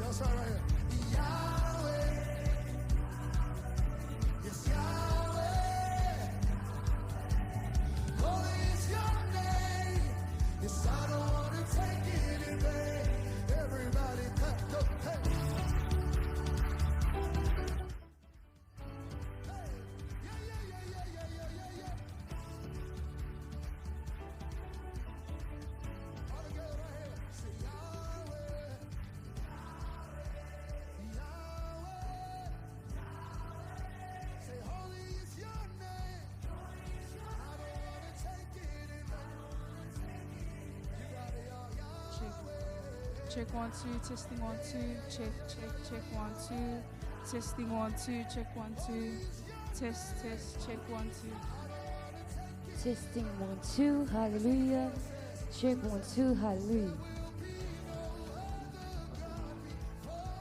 That's right, right here. Yahweh. Yes, Yahweh. Holy is your name. Yes, I don't want to take it in vain. Everybody clap, go, hey. Hey. Yeah, yeah, yeah, yeah, yeah, yeah, yeah, yeah. All together right here. Say Yahweh. Yahweh. Say holy is your name. I don't want to take it in vain. You got it, y'all. Yahweh. Check 1 2, testing 1 2, check 1 2, testing 1 2, check 1 2, test check 1 2. Testing 1 2, hallelujah. Check 1 2, hallelujah.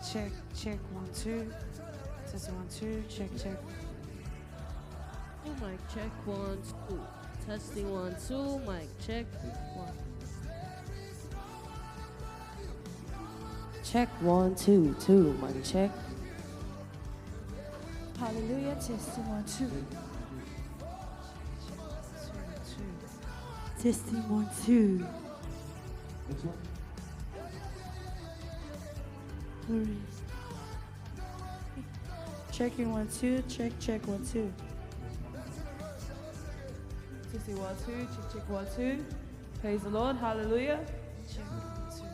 Check 1 2. Test 1 2. Check. Oh, mic check 1 2. Testing 1 2. Mic check 1. Check 1 2 2. Mic check. Hallelujah, testing 1 2. Testing 1 2. Checking 1 2. Check 1 2. Testing 1 2, check 1 2. Praise the Lord, hallelujah. Check 1 2 2.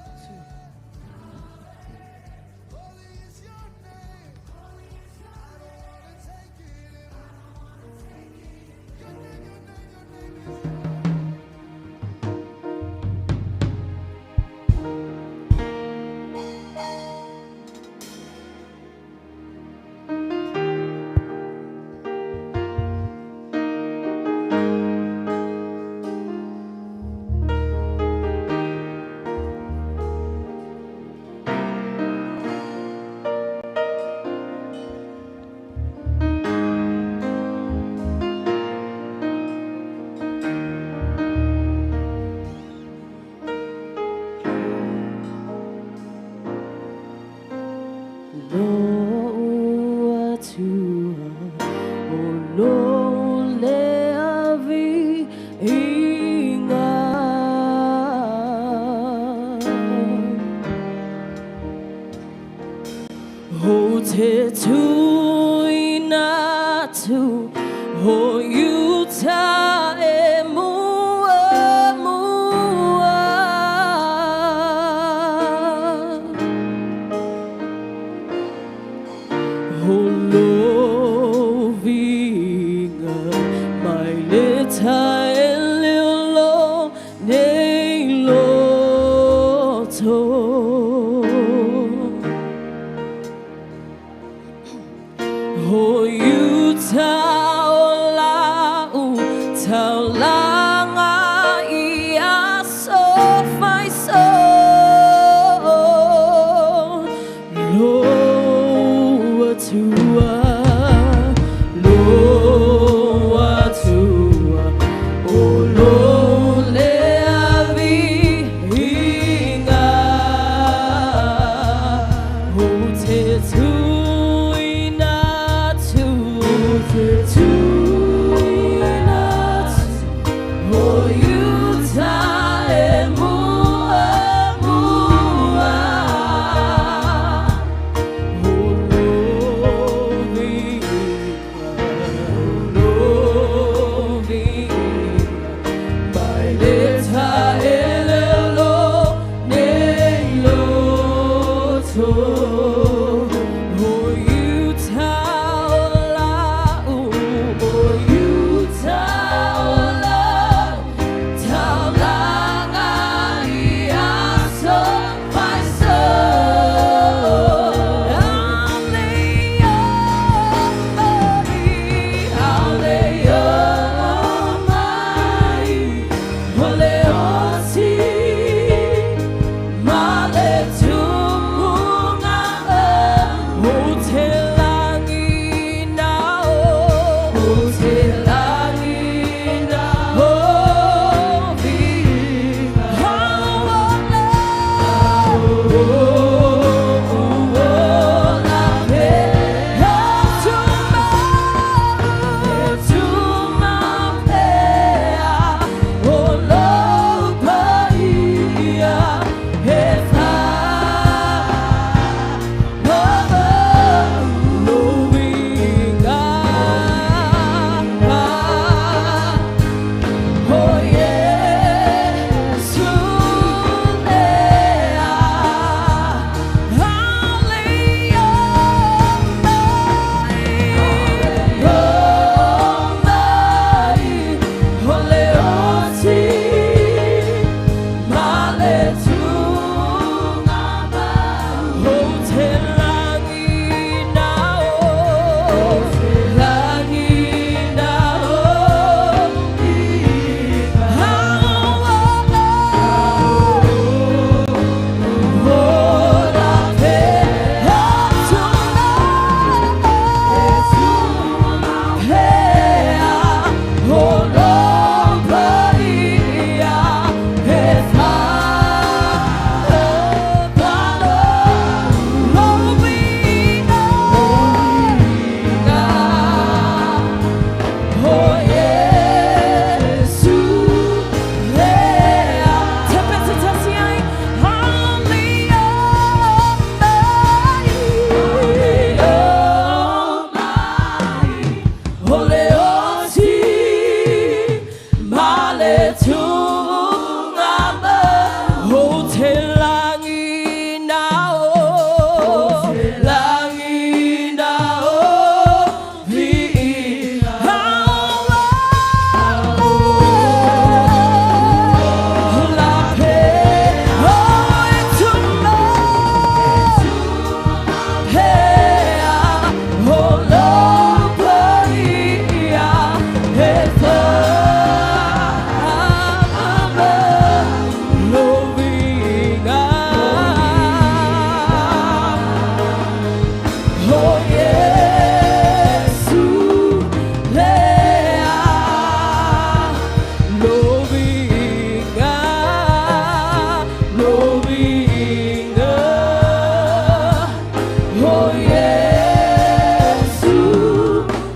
Oh Yesu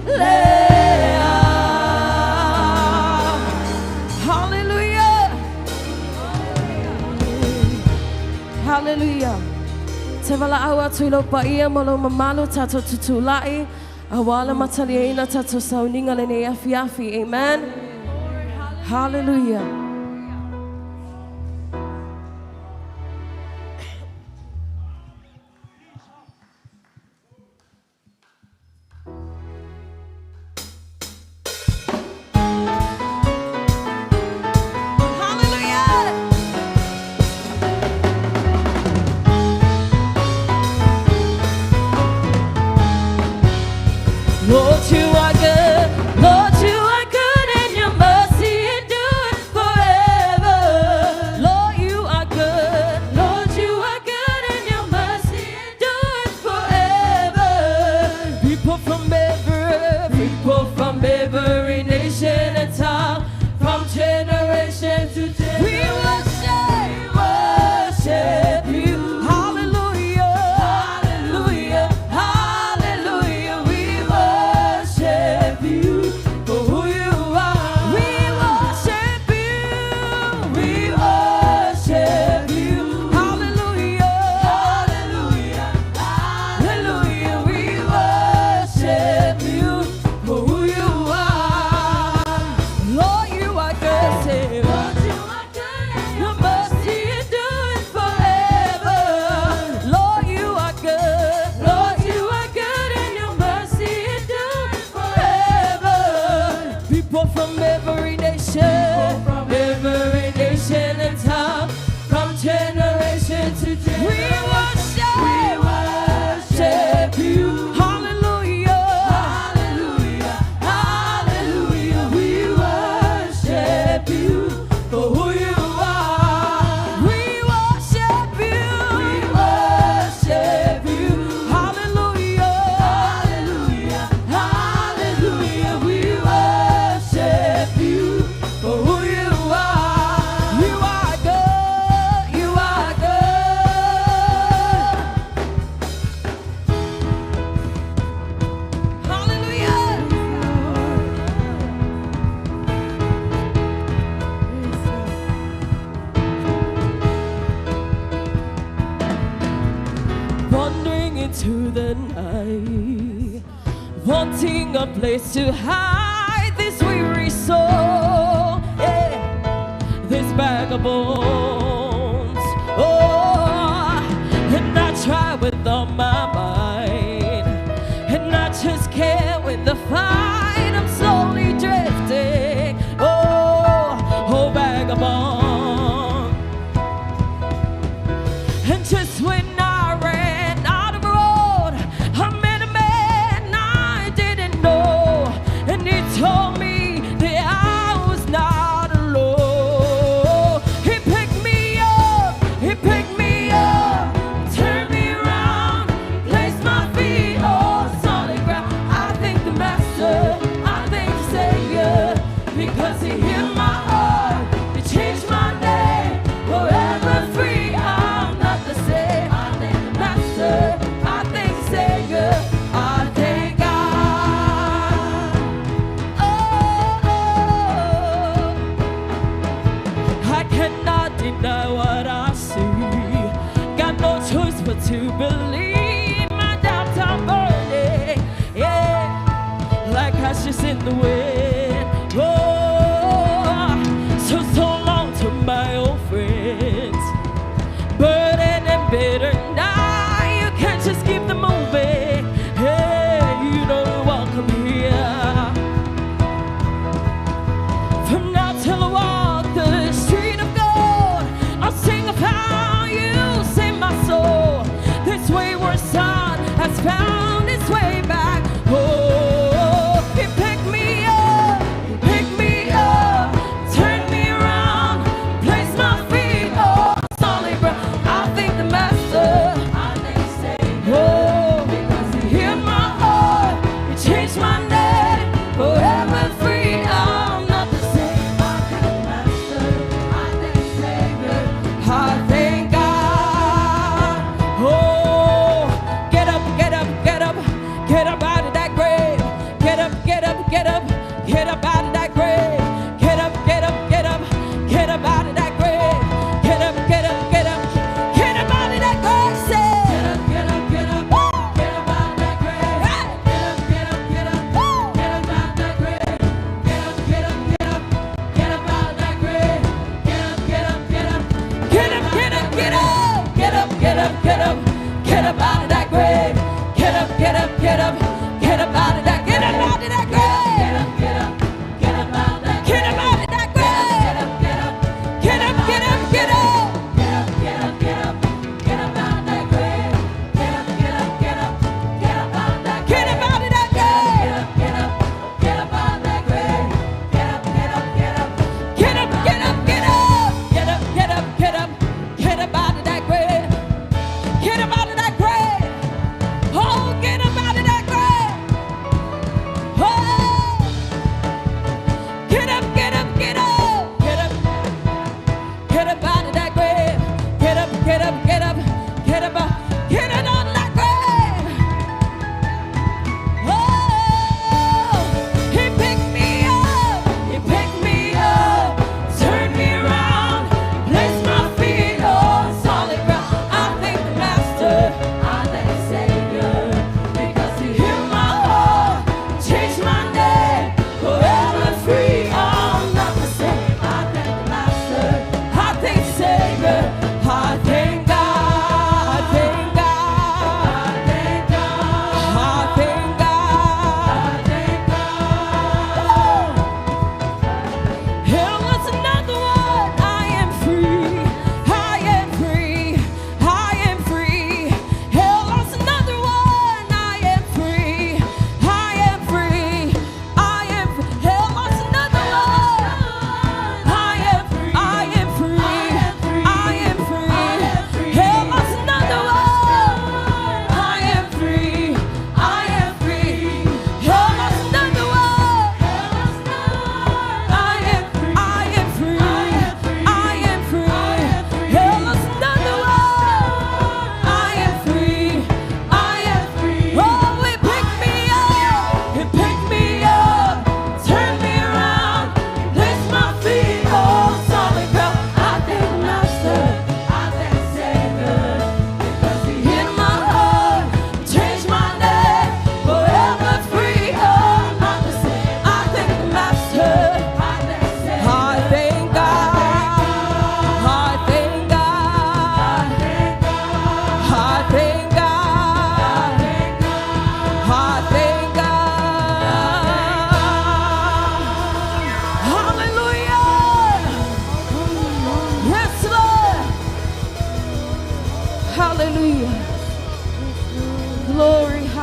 lea. Hallelujah. Hallelujah. Te wala aua tuilo pa ia molo mamalu tato tutulai. Awala matalia ina tato sauninga lene afi afi. Amen. Hallelujah. Lord, you are good. Lord, you are good, and your mercy endures forever. Lord, you are good. Lord, you are good, and your mercy endures forever. People from every nation and tongue, from generation to generation, we worship you. Hallelujah, hallelujah, hallelujah. We worship you for who you are. We worship you. We worship you. Hallelujah, hallelujah, hallelujah. We worship you for who you are. Lord, you are good. Say, Lord, you are good. Your mercy endures forever. Lord, you are good. Lord, you are good, and your mercy endures forever. People from every nation and tongue, from generation to generation, we worship you. Hallelujah, hallelujah, hallelujah. We worship you for who you are. We worship you. We worship you. Hallelujah, hallelujah, hallelujah. We worship you for who you are. You are good. You are good. Hallelujah. Wandering into the night, wanting a place to hide this weary soul, yeah, this bag of bones. Oh, and I try with all my mind, and I just can't win the fight. I'm slowly drifting. Oh, vagabond. And just when I ran out of road, I met a man I didn't know, and he told me that I was not alone. He picked me up, turned me around, placed my feet on solid ground. I thank the Master, I thank the Savior, because he healed my heart, he changed my name, forever free. I'm not the same. I thank the Master, I thank the Savior, I thank God. Oh, I cannot deny what I see. Got no choice but to believe. My doubts are burning, yeah, like ashes in the wind. Oh, so long to my old friends, burdened and bitter. Now you can't just keep them moving. Hey, you know you're welcome here. From now till I walk the street of gold, I'll sing of how you saved my soul. This wayward son has found his way back. Oh, he picked me up, turned me around, placed my feet on solid ground. I thank the Master, I thank the Savior, oh, because he healed my heart, he changed my name, forever free. I'm not the same. I thank the Master, I thank the Savior, I thank God. Oh, get up,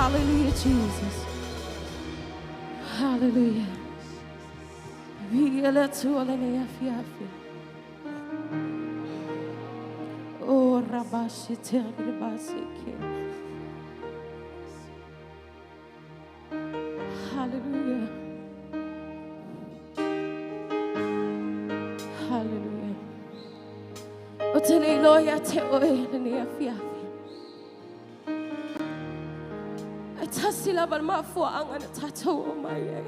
Hallelujah, Jesus. Hallelujah. Vila tuola ne afiafi. Oh, Rabashi Teribasike. Hallelujah. Hallelujah. Otele loya te oe ne afiafi. Tasila balma for angana tato my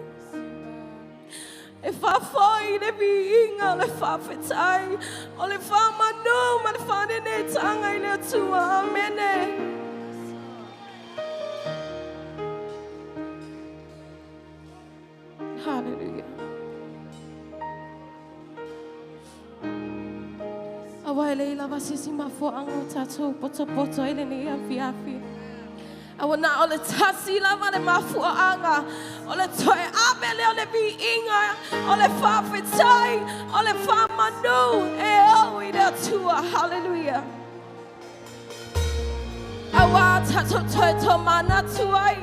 if I find a being all if I fit I all if I'm a no man find in it tongue I let to amen. Hallelujah. Awale lava sisima for angana tato poto eleni afiafi. I will not only tassi lava the mafu anga, only toy abele, only be inga, only far fitai, only far manu, oh, we are two, hallelujah. I want to mana tuai,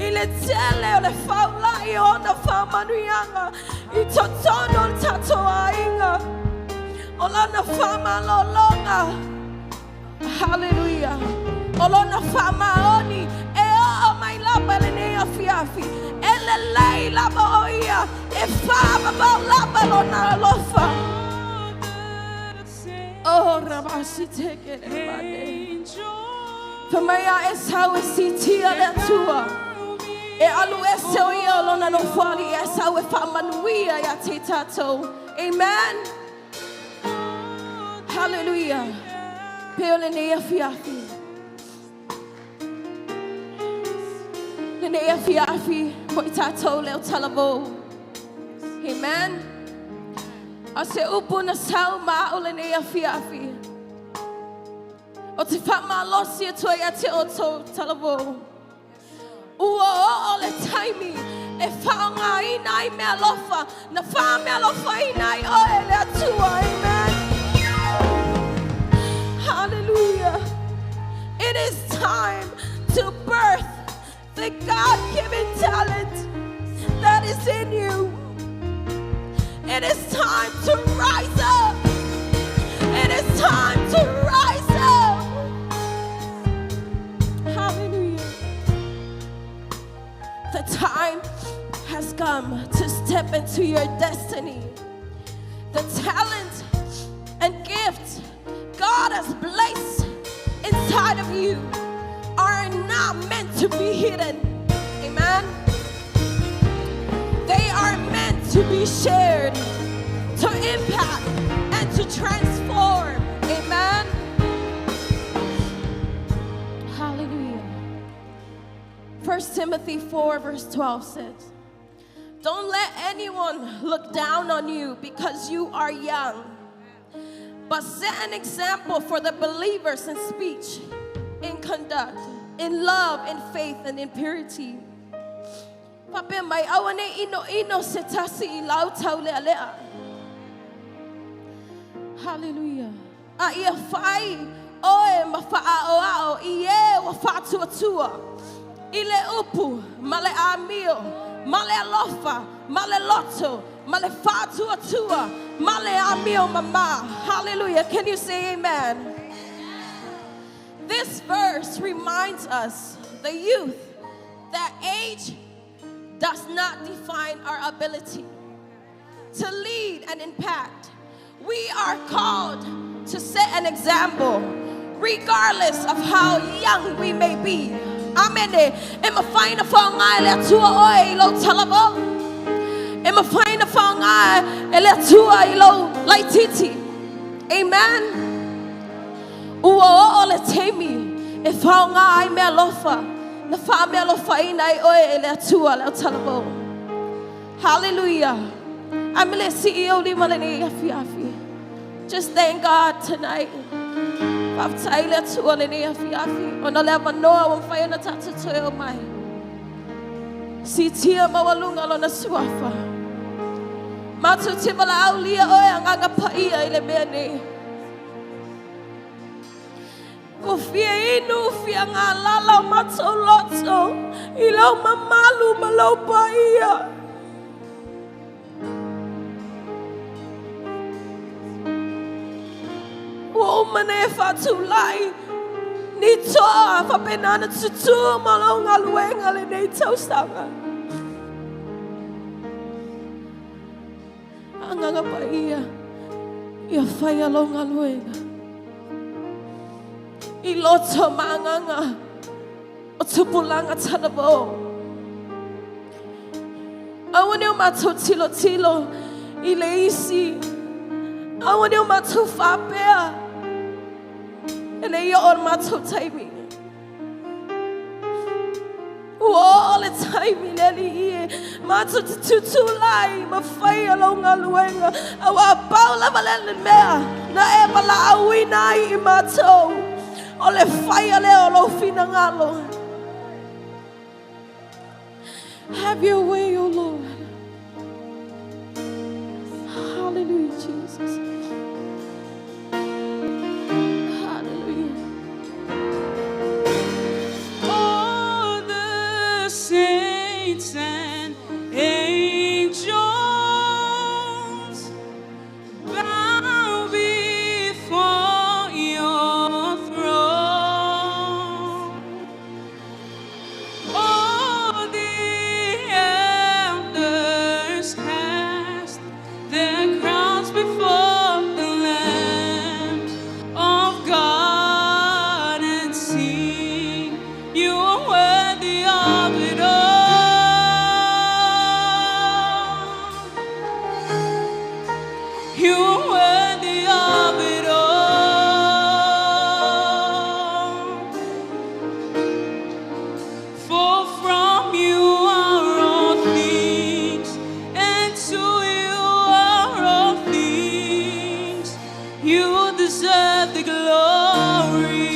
ile tele, only far lai on the far manuanga, it's a ton on tatoa inga, all on the far longa, hallelujah. Olona fama oni o my laba le afiafi ele laba oia e fama ba laba lona lofa oh rabasi teke bade famaya esa wesiti ala tua e alu ese oia lona no fali esa we fama nuia ya titato amen hallelujah peole ne afiafi amen. I say upuna salma olene afiafi. O te fama losi to ya te oto talabo. Uo all the time e faunga ina me alofa na fa me alofa ina o ele tua amen. Hallelujah. It is time to birth the God-given talent that is in you. It is time to rise up. It is time to rise up. Hallelujah. The time has come to step into your destiny. The talent and gift God has placed inside of you are not meant to be hidden. Amen. They are meant to be shared, to impact and to transform. Amen. Hallelujah. 1 Timothy 4 verse 12 says, don't let anyone look down on you because you are young, but set an example for the believers in speech, in conduct, in love, in faith, and in purity. Pape mai awane ino setasi lau taule alea. Hallelujah. A ia fai oe mafaa oao iye wafatu atua. Ile upu male amio, male alofa, male loto, male fatu atua, male amio mama. Hallelujah. Can you say amen? This verse reminds us, the youth, that age does not define our ability to lead and impact. We are called to set an example, regardless of how young we may be. Amen. Emma find a phone I tua oilo talabo. Emma find a phone I tua ilo laititi. Amen. Uo ole temi e faunga ai me alofa na fa me alofa ina oe ele atua le talabo. Hallelujah. I'm le CEO di malene afi. Just thank God tonight. Baptai le atua le afi. Ona le manoa wa fa na tatu to mai. Si tia mawalunga lo na suafa. Matu tibala aulia oe anga pa ia ile bene. Ko fia inu fia ngalala matoloto. Ilau mamalu malau paia. Wo mane fatulai. Ni toa fa penana tutu malau ngaluenga le nei tausanga. Anganga paia. Ia faya lo ngaluenga. I loto manganga. O tupulanga talabo. Awane o mato tilo tilo. I le isi. Awane o mato fapea. And they are my timing. All the timing, any my to lie, my fire along a luenga. Our bowl of a land mare, na ebala awina in my toe. All the fire leo finangalo. Have your way, O Lord. Hallelujah, Jesus. Saints and angels bow before your throne. All the elders cast their crowns before the Lamb of God and sing, you are worthy of it all. You are worthy of it all. For from you are all things, and to you are all things. You deserve the glory.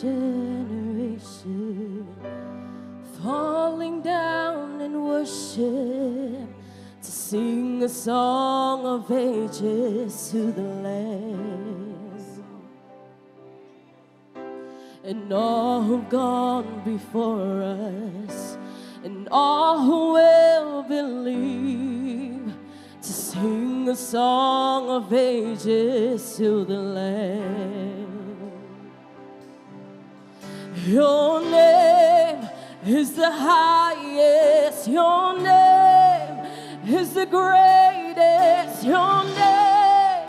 generation falling down in worship to sing a song of ages to the Lamb, and all who've gone before us and all who will believe to sing a song of ages to the Lamb. Your name is the highest, your name is the greatest, your name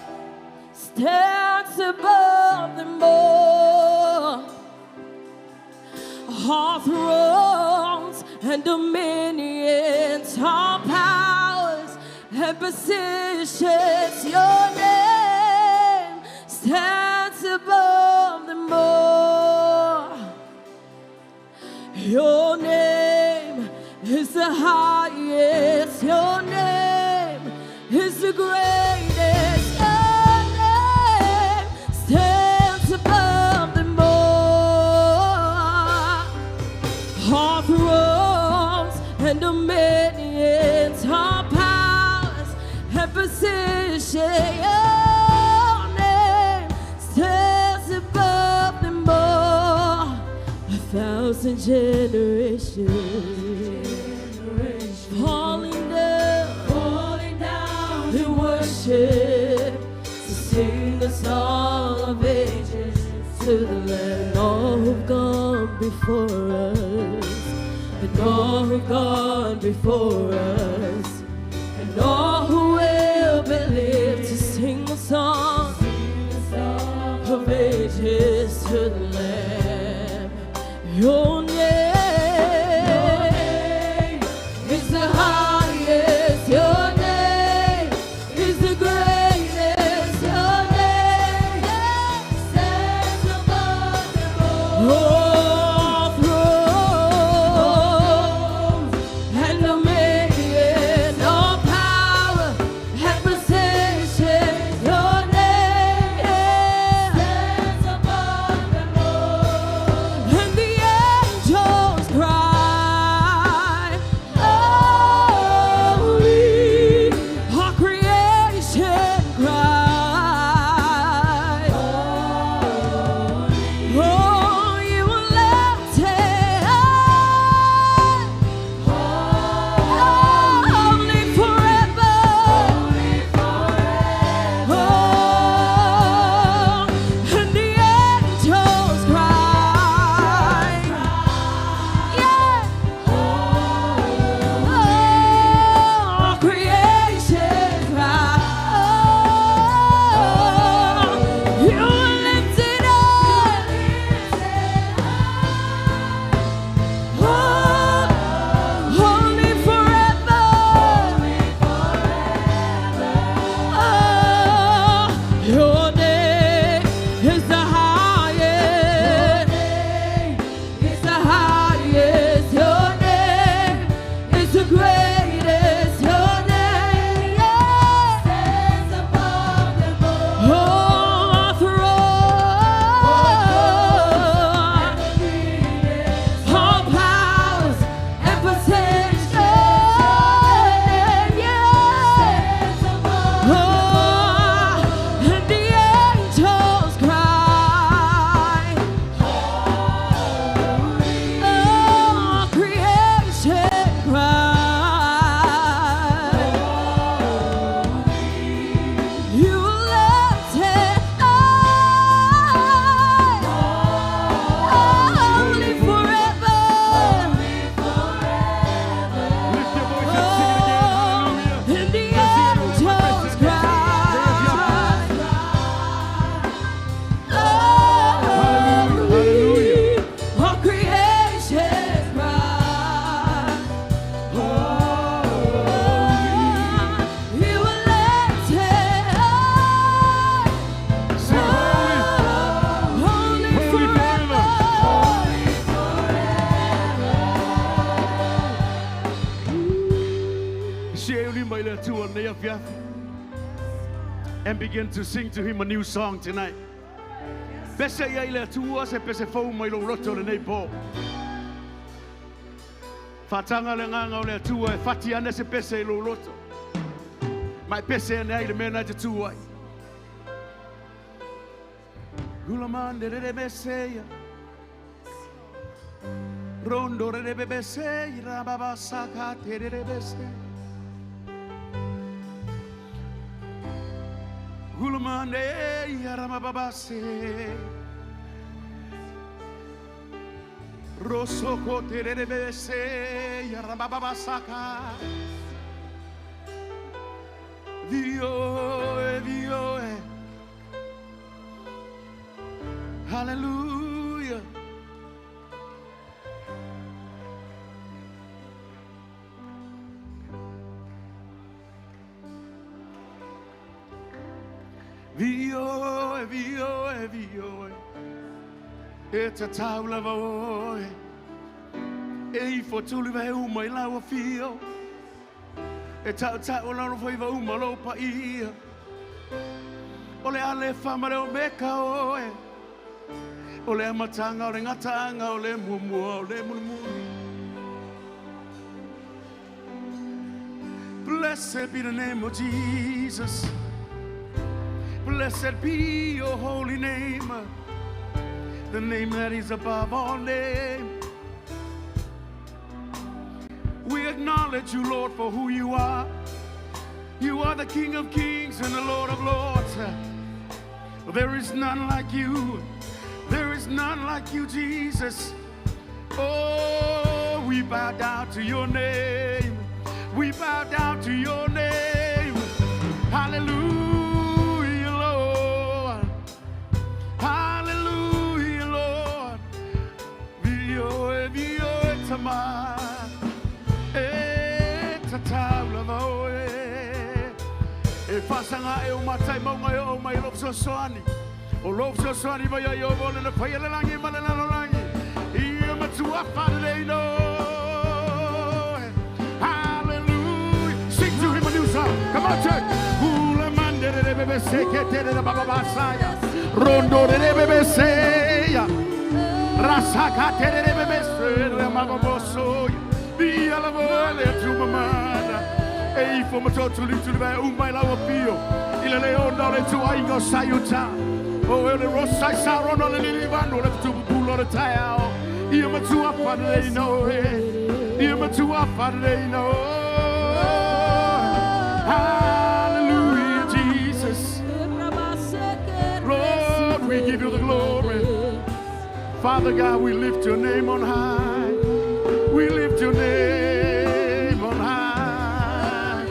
stands above them all. All thrones and dominions, all powers and positions, your name stands above them all. Your name is the highest, your name is the greatest, your name stands above them all. All thrones and dominions, all powers and positions, your name stands above them all. 1,000 generations falling down in worship to sing the song of ages to the Lamb. All who've gone before us, and all who've gone before us, and all who will believe to sing a song of ages to the Lamb. Your name is the highest. Your name is the greatest. Your name stands above them all thrones and dominion, all power and position. Your name stands above them all. And the angels cry, holy, our creation cry, holy, oh, you will lift it high, holy forever, oh, and the angels cry, yeah, oh, creation cry, oh, you will lift it up, oh, holy forever, oh, your name is the highest, is the highest, your name is the greatest, your name stands above them all. Oh, throne, all powers and positions, yeah. Oh, and the angels cry, oh, creation cry, you left it high, holy forever, Lift your voice and sing it again. Hallelujah. and the Let's sing it angels over cry, Hallelujah. all creation cry, you were lifted high, Sing holy, holy holy forever. Share him by the two on the F. And begin to sing to him a new song tonight. Pese ia ile tua se pese fau mai lo roto le nei po. Fatanga le nganga o le tua e fati ane se pese lo roto. Mai pese ane ai le mena te tua. Gula mande re beseya. Rondo re beseya rababa saka te re beseya. Gulmane yaramababase Rosso koterebese yaramababasaka Dio Hallelujah. Vio, it's a taula voi. E for tulive uma ilawa fio. E ta ola foi va uma lo pa ia. Ole ale fama le meka oe. Ole matanga ole ngatanga ole mumu ole mumu. Blessed be the name of Jesus. Blessed be your holy name, the name that is above all name. We acknowledge you, Lord, for who you are. You are the King of kings and the Lord of lords. There is none like you. There is none like you, Jesus. Oh, we bow down to your name. We bow down to your name. Hallelujah, Lord. tai maunga o mai lop so soani. O lop so soani mai ai o vole na pai le langi ma le na langi. Ia matua whare no. Hallelujah. Sing to him a new song. Come on, church. Hula mande de bebe se ke te de baba basaya. Rondo de bebe se ya. Rasaka te de bebe se de mama boso. Via la vole tu mamana. Ei fo mato tu li tu vai mai la pio. Il leono le tu ai go sayuta. O ele rosa sa rono le livano le tu pulo de tao. Ia matua fare no. Ia matua fare no. Hallelujah, Jesus. Lord, we give you the glory. Father God, we lift your name on high. We lift your name on high.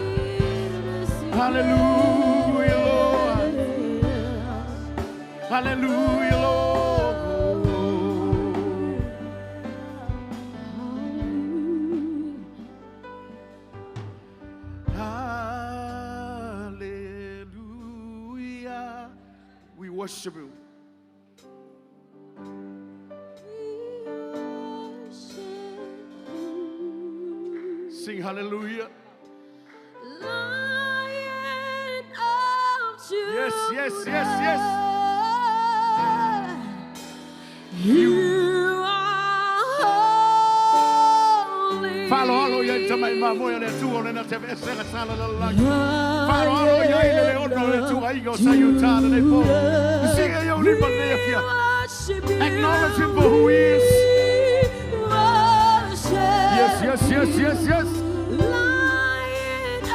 Hallelujah, Lord. Hallelujah, Lord. Hallelujah. We worship you. Sing hallelujah. Lion of Judah. Yes, yes, yes, yes. You are holy. Falo alo ya tamai ma moya le tu ona te vesela sala la la. Falo alo ya le ono le tu ai go sayuta le po. Sing yo ni pa le fia. Acknowledge him for who he is. Yes, yes, yes, yes, yes. Lion of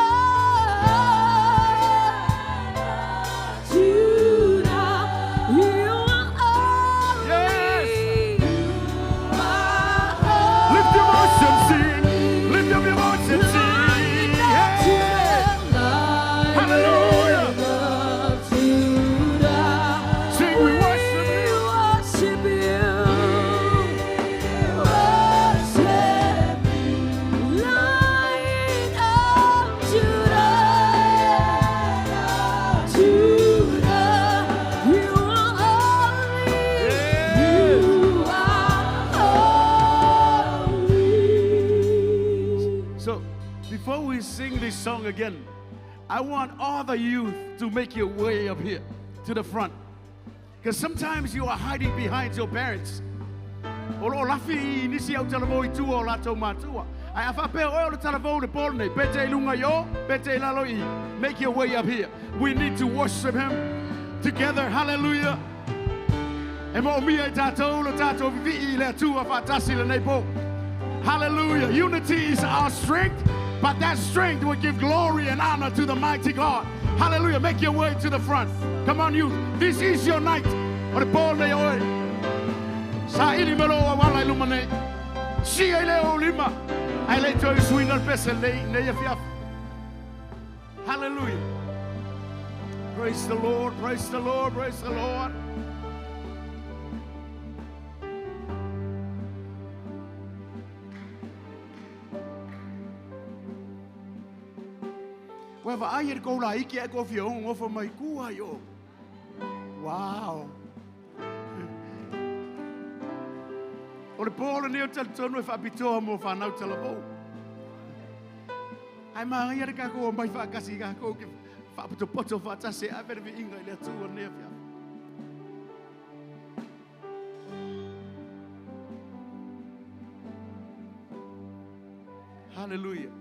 Judah, you are holy. Yes. You are holy. Lift your voice and sing. Lift up your voice and sing. Hey. Hallelujah. Sing, we worship you. So, before we sing this song again, I want all the youth to make your way up here to the front. Because sometimes you are hiding behind your parents. Olo lafi nisi au talavo I tua o lato matua. Ai afape o le talavo le polne. Pete lunga yo, pete lalo I. Make your way up here. We need to worship him together. Hallelujah. E mo mia I tato lo tato vivi le tua fatasi le nepo. Hallelujah. Unity is our strength, but that strength will give glory and honor to the mighty God. Hallelujah. Make your way to the front. Come on, youth. This is your night. O le polne oi. Sa ili melo wa wala ilumane. Si ai leo lima. Ai le toi swing al pesa ne ya fiaf. Hallelujah. Praise the Lord, praise the Lord, praise the Lord. Weva ai e ko la iki e ko fio ngo fo mai kua yo. Wow. O le polo ne o tonu e whapitoa mo whanau talabo. Ai maa ia ka ko mai whakasi ka ko ke whapato poto whatase a vere vi inga i le tua ne fia. Hallelujah.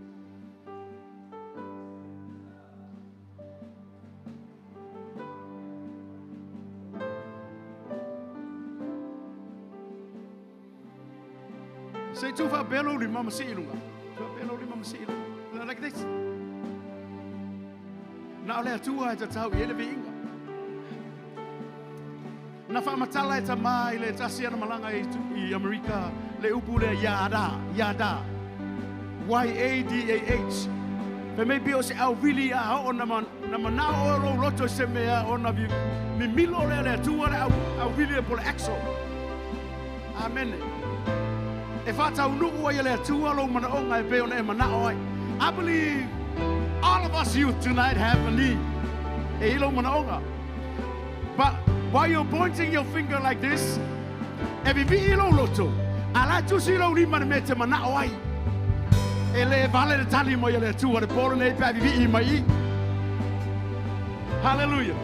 Say tu fa belo li mama silunga. Tu fa belo li mama silunga. Like this. Na ole tua ta tau ele vinga. Na fa matala ta mai le tasia na malanga I America le upu le yada. YADAH. Pe maybe o se au really a o na na o roto se mea o na mi milo le tua le au really por exo. Amen. If I tell you what you're too alone, I believe all of us youth tonight have a need. E ilo manaonga. But while you're pointing your finger like this, e vivi ilo loto. Ala tu silo lima mete mana oi. Ele vale de tali mo yele tu wa de polo ne pa vivi mai. Hallelujah.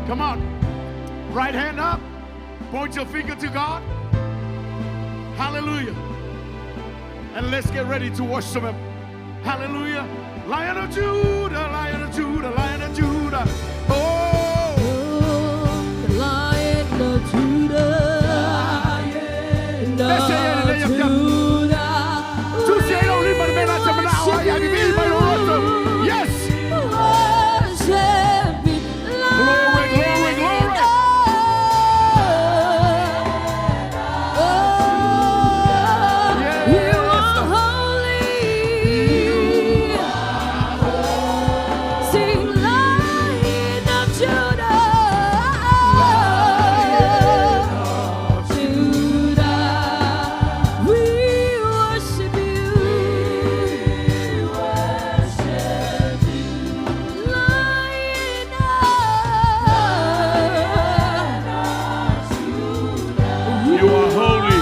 Come on. Right hand up. Point your finger to God. Hallelujah. And let's get ready to worship him. Hallelujah. Lion of Judah, Lion of Judah, Lion of Judah. Oh, the Lion of Judah. Lion of Judah. Yes. Worship me, Glory, glory, glory. You are holy. Sing Lion of Judah. Judah, we worship you. Lion of You are holy.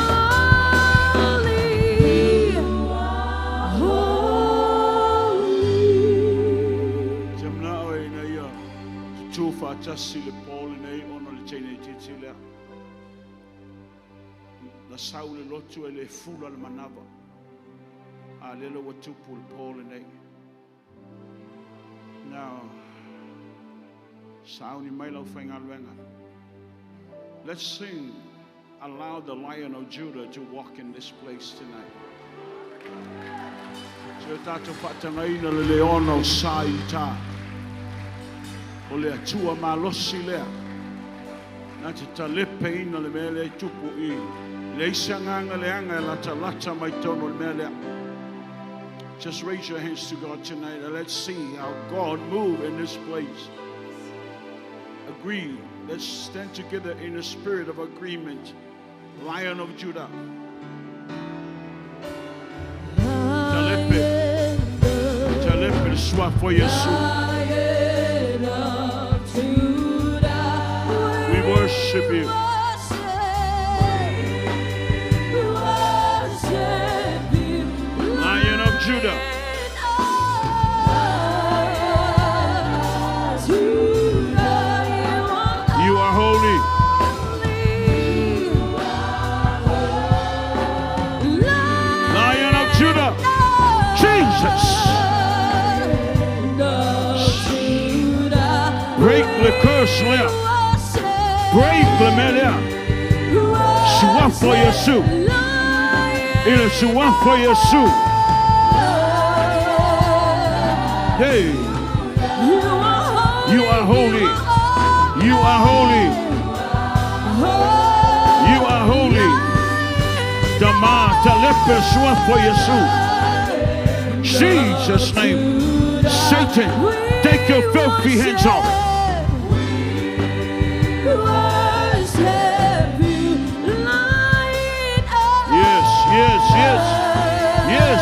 Jamna oi na ia. Tufa tasi le pole nei ono le tene titila. Na saule lotu ele fula le manava. A lelo watu pul pole nei. Now, sauni mai lau whaingaluenga. Let's sing. Allow the Lion of Judah to walk in this place tonight. So tato whatangaina le leono sa i tā. O le atua malosi lea. Nā te talepe ina le mea lea tupu i. Le isanganga leanga e lata lata mai tono le mea lea. Just raise your hands to God tonight and let's see how God move in this place. Agree. Let's stand together in a spirit of agreement. Lion of Judah. Talepe soif for Yeshua. Lion of Judah, We worship you. Lion of Judah. You are holy. Lion of Judah. Jesus. Break the curse, Leah. Break the melia. Soif for Yeshua. Il est soif for Yeshua. Hey. You are holy. You are holy. You are holy. Dama talepe soif for Yeshua. Jesus' name. Satan, take your filthy hands off. Yes, yes, yes, yes.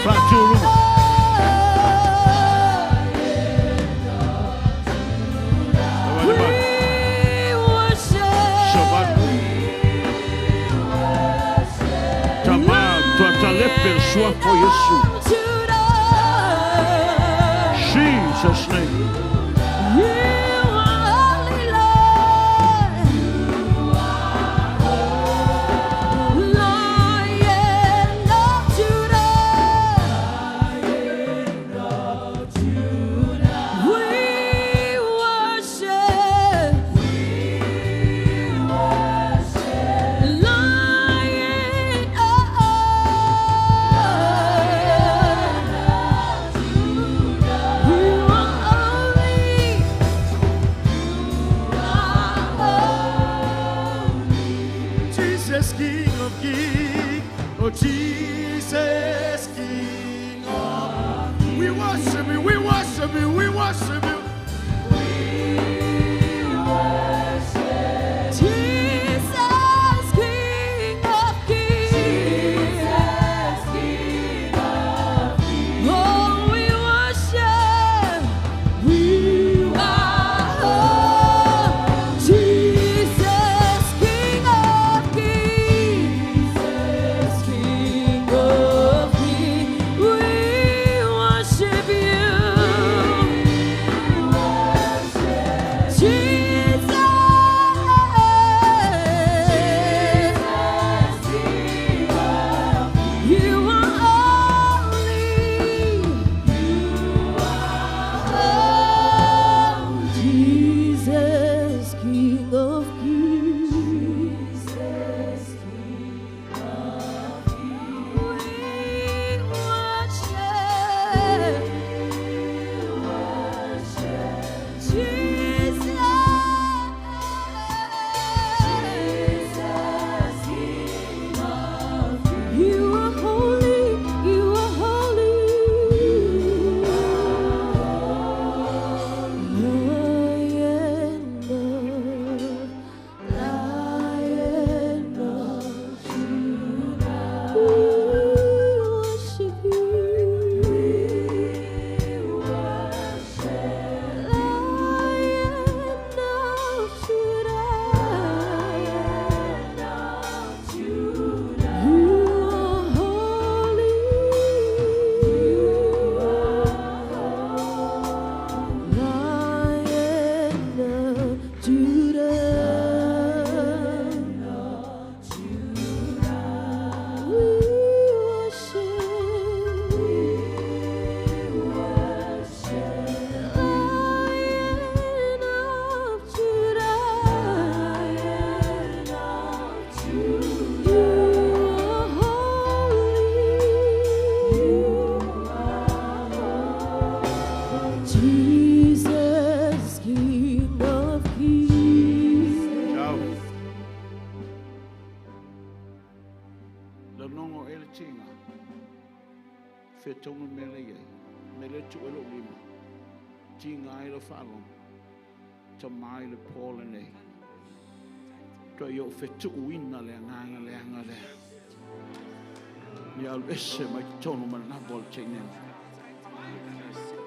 Fatu. Tamam, toi talepe soif for Yeshua. Jesus' name. Fetonga mele ye. Mele tu elo lima. Tingai lo falon. Tamai le Paul and they. Do yo fetu wina le nganga le anga le. Ya lese my tono man na bol chenen.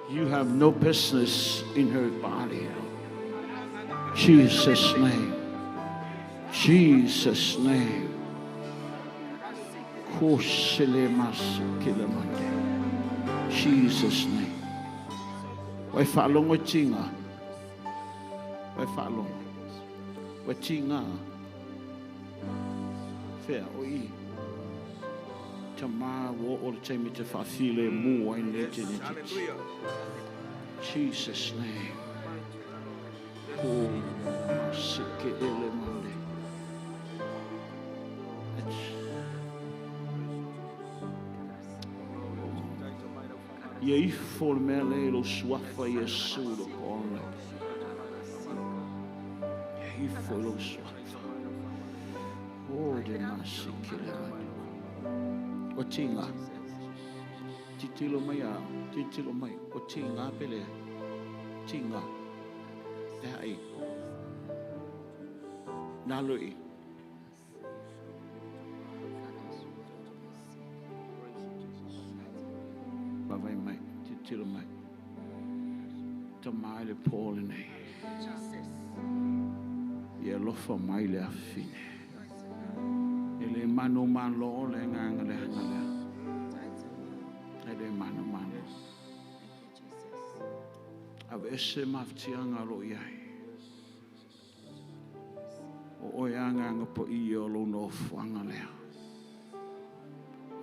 You have no business in her body. Jesus' name. Jesus' name. Jesus' name. Wai whalongo tinga. Wai whalongo. Wai tinga. Whea o I. Tama wo o te me te whawhile mua in le te neti. Jesus' name. Oh, sike ele mande. Ye I for mele lo swafa Yesu lo kone. Ye I for lo swafa. Oh, de masike ele mande. O tinga. Titilo mai a, titilo mai. O tinga pele. Tinga. Ai. Nalui. Bavai mai, titilo mai. Tamai le Paul nei. Ia lofa mai le afine. Ele manu malo le nganga le ngala. Ele manu malo. Avese maftianga lo iai. O yanga ngapo iyo lo no fanga lea.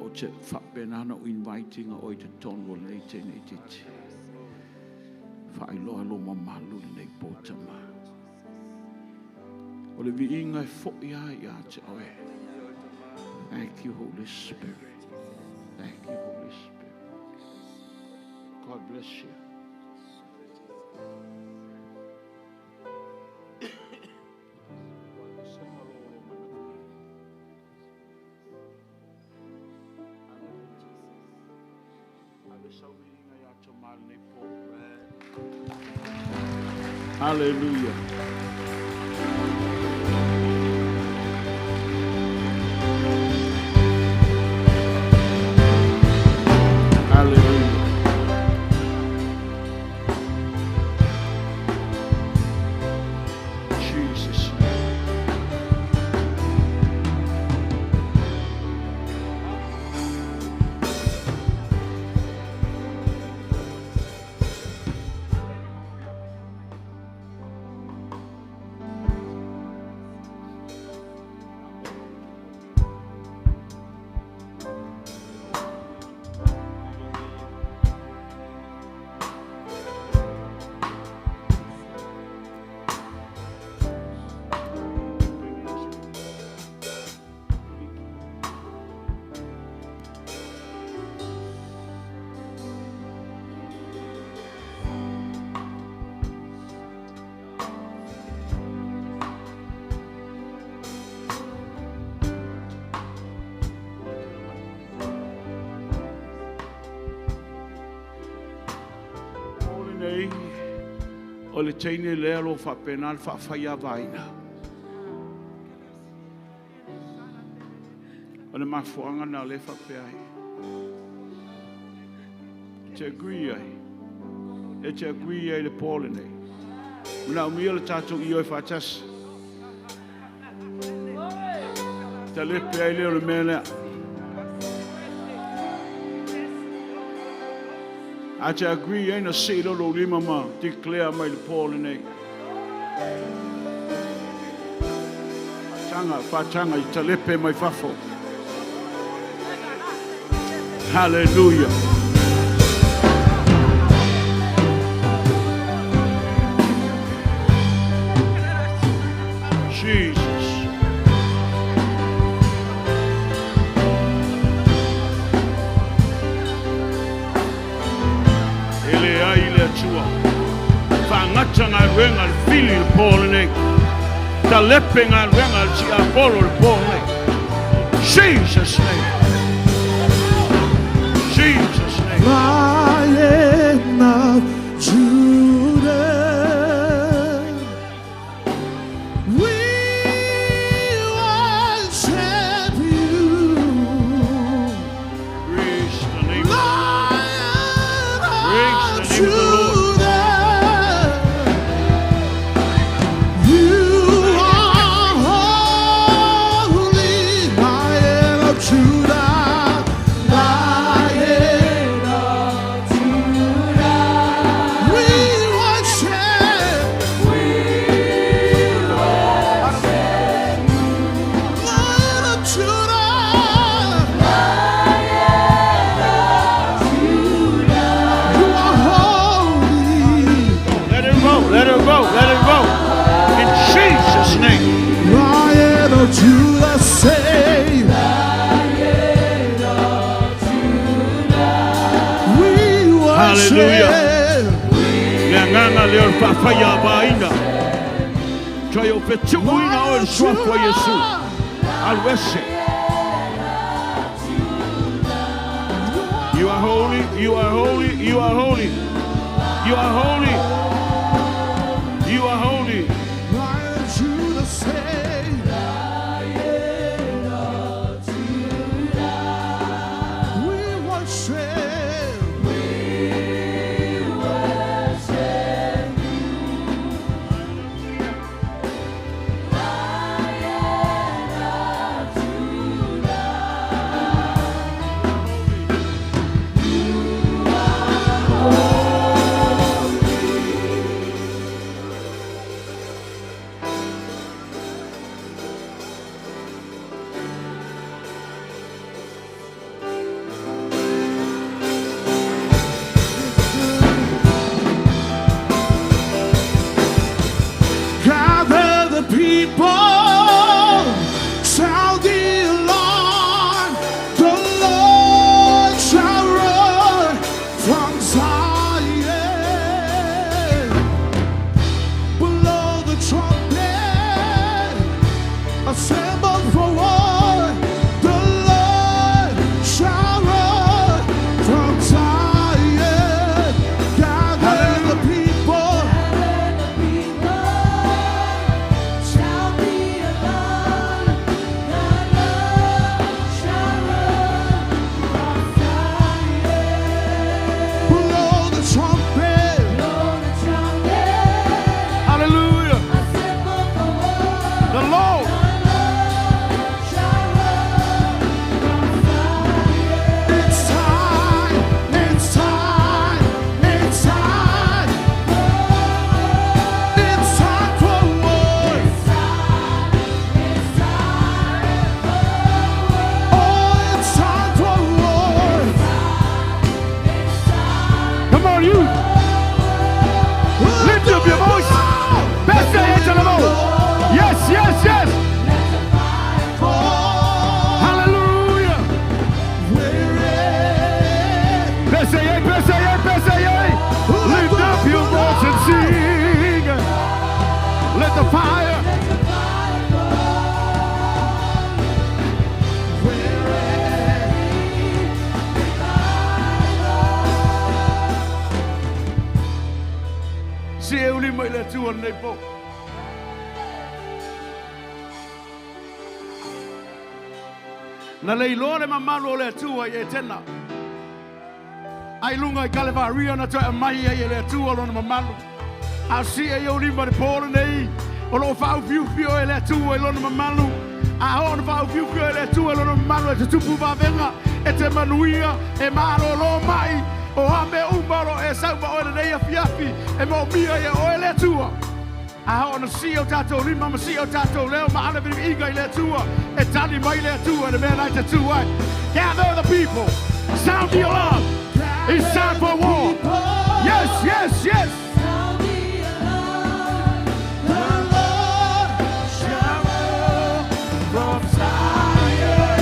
O te whapenana o inviting o te tono le te ne titi. Whailoa lo mamalu nei potama. O le vi inga fo ia te oe. Thank you, Holy Spirit. Thank you, Holy Spirit. God bless you. Hallelujah. Hallelujah. Jesus. O le teine lea lo whapenal whawhaia vaina. O le mafuanga na le whapeai. Te agui ai. E te agui ai le pole nei. Muna umia le tātou i oi whatas. Te lepe ai leo le mea. I te agree ain't a sedo lo lima ma declare mai le Paul nei. Fatanga I te lepe mai fafo. Hallelujah. Jesus. Fangachanga renga fili Paul nei. Ta lepenga renga ci Apollo Paul nei. Jesus name. Jesus name. Hallelujah. Nganga leo papaya baina. Choyo pechuina o shwa kwa Yesu. Alweshe. You are holy, you are holy, you are holy. You are holy. You are holy. Na leilore mamalo le tua ye tena. Ai lunga I Calvaria na ta mai ye le tua lo mamalo. A si e yo ni ma pole nei. O lo fa fiu fiu e le tua lo mamalo. A ho no fa fiu fiu e le tua lo mamalo e tu pu va venga e te manuia e malo lo mai. O ame umaro e sa va o nei fiafi e mo mia ye o le tua. I want to see your tattoo, Mama see your tattoo, Leo Mana Iga le tua, and Tani Mai le tua, and the man like the two. Gather the people, sound the alarm. It's time for war. Yes, yes, yes. Sound the alarm. The Lord shall roll from Zion.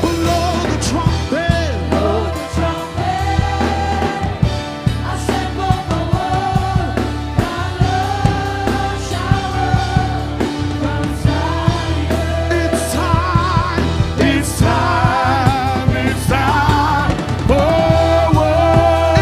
Blow the trumpet. Blow the trumpet. Assemble the world. It's time for war.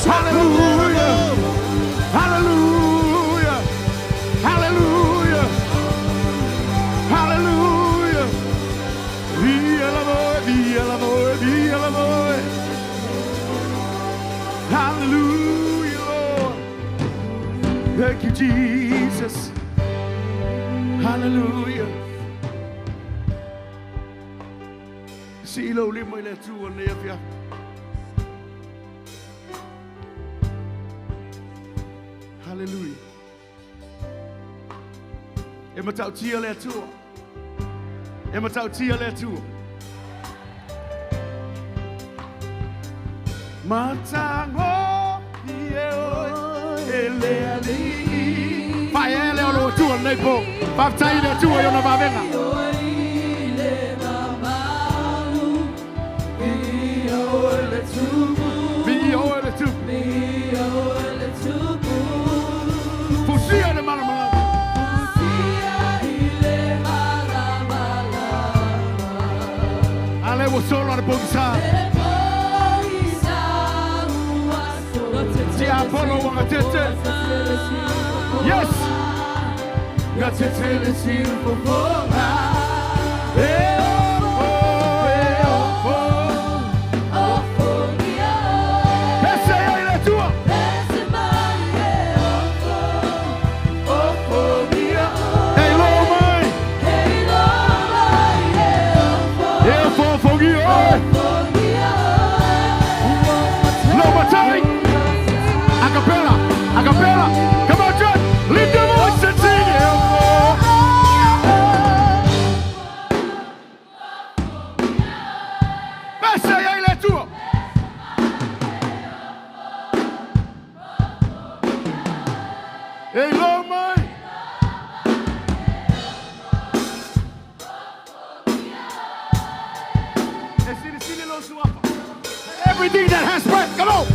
Hallelujah. Hallelujah. Hallelujah. Hallelujah. Via la voce, via la voce, via la voce. Hallelujah, Lord. Thank you, Jesus. Hallelujah. See, Lord, live my life through and live, yeah. Hallelujah. Em tao chia le tu. Em tao chia le tu. Matango io ele ali. Fa ele lo tu nei po. Fa tai le tu io na va venga. Fusia de mala mala. Ale wo solo al bonsa. Ti Apollo wa tete. Yes. Got to tell it to you before. Acapella, come on, John, lift your voice and sing it. Basta, il è tuo. Hey, Lord, mine. Everything that has breath, come on.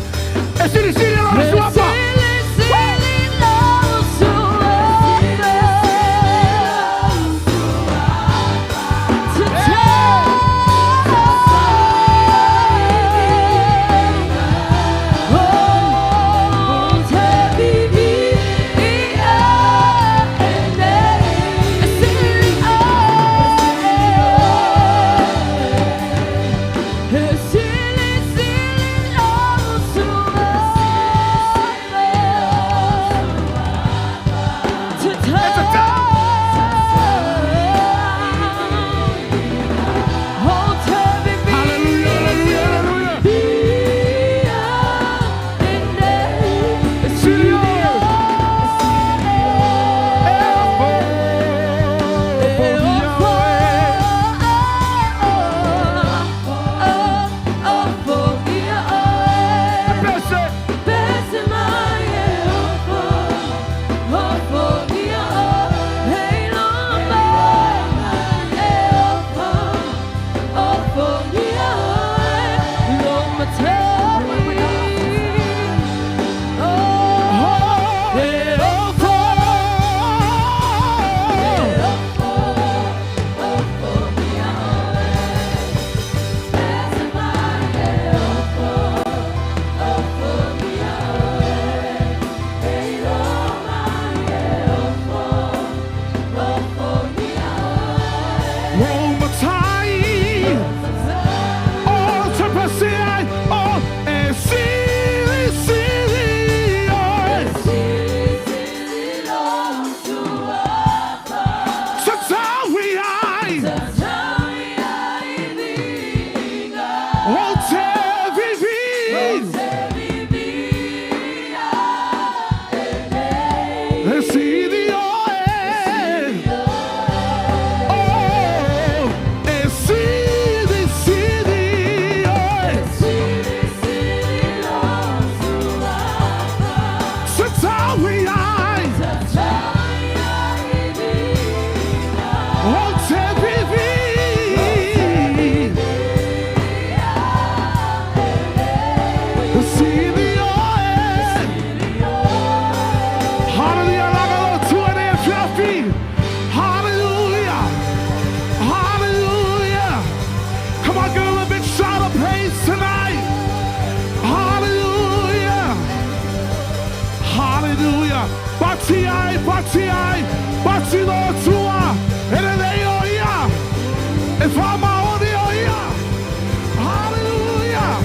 Hallelujah.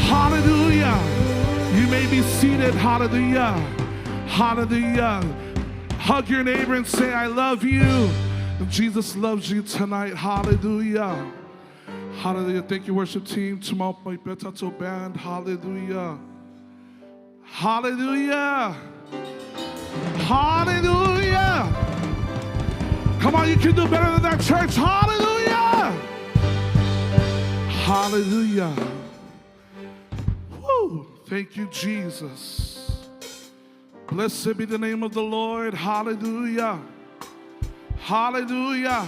Hallelujah. You may be seated. Hallelujah. Hallelujah. Hug your neighbor and say, I love you. Jesus loves you tonight. Hallelujah. Hallelujah. Thank you, worship team. Tomorrow, my Betato band. Hallelujah. Hallelujah. Hallelujah. Come on, you can do better than that, church. Hallelujah. Hallelujah. Woo. Thank you, Jesus. Blessed be the name of the Lord. Hallelujah. Hallelujah.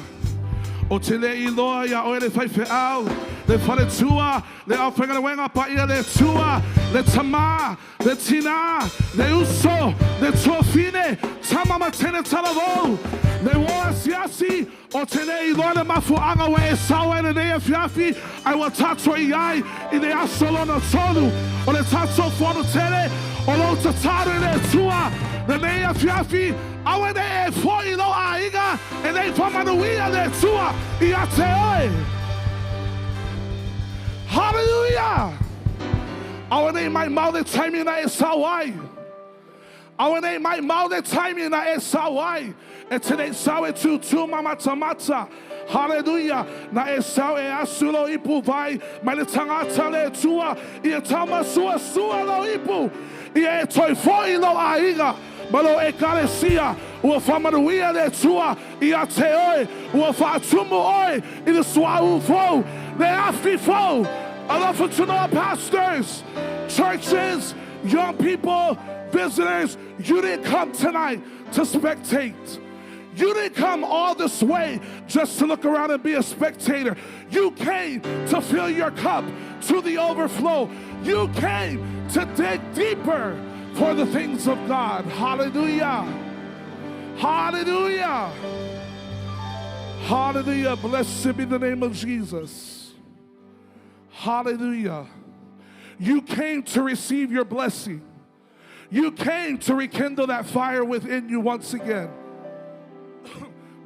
O tele iloya o ele fai feau le fale tua le aufenga le wenga pa ia le tua le tama le tina le uso le tuafine tama matene talavo le woa siasi o tele iloya le mafu anga we e sawa le ne fiafi ai wa tato iai I le asolo na solu o le tato fono tele o lo tatare le tua le ne fiafi awe ne e foi lo aiga e nei famanuia le tua I ate oi. Hallelujah. Awe nei mai mau le taimi na e sawai. Awe nei mai mau le taimi na e sawai. E tene sawe tu mamata mata. Hallelujah. Na e sawe asulo ipu vai. Mai le tangata le tua. I e tama sua lo ipu. I e toi foi lo aiga. Malo ekalesia, ua whamaruia le tua, I a te oe, ua whaatumu oe, I le suau fo, le afi fo. I love to know pastors, churches, young people, visitors, you didn't come tonight to spectate. You didn't come all this way just to look around and be a spectator. You came to fill your cup to the overflow. You came to dig deeper for the things of God. Hallelujah. Hallelujah. Hallelujah. Blessed be the name of Jesus. Hallelujah. You came to receive your blessing. You came to rekindle that fire within you once again.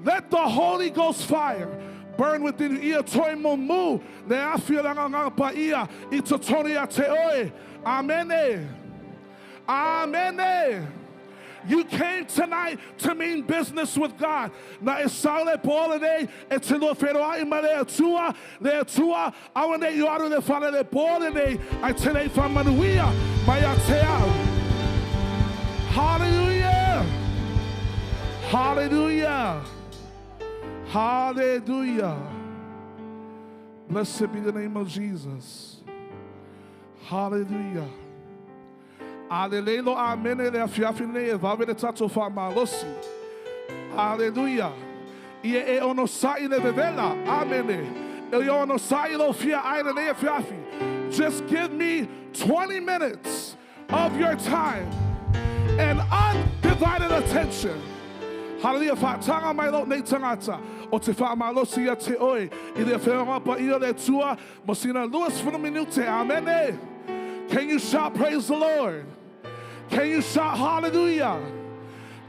Let the Holy Ghost fire burn within you. Ia toi momu le afiolanga pa ia I totonia te oe. Amen. Amen. You came tonight to mean business with God. Na esale polene etelo feroa imale tua le tua awane yoru le fale le polene I tele famanuia mayatea. Hallelujah. Hallelujah. Hallelujah. Blessed be the name of Jesus. Hallelujah. Alelelo amene le afiafine e vave le tato fa malosi. Hallelujah. Ie e ono sai le vevela. Amene. E ono sai lo fia aile le afiafi. Just give me 20 minutes of your time and undivided attention. Hallelujah. Fatanga mai lo ne tangata. O te fa malosi a te oi. I le feonga pa ia le tua. Mosina Luis for the minute. Amene. Can you shout praise the Lord? Can you shout hallelujah?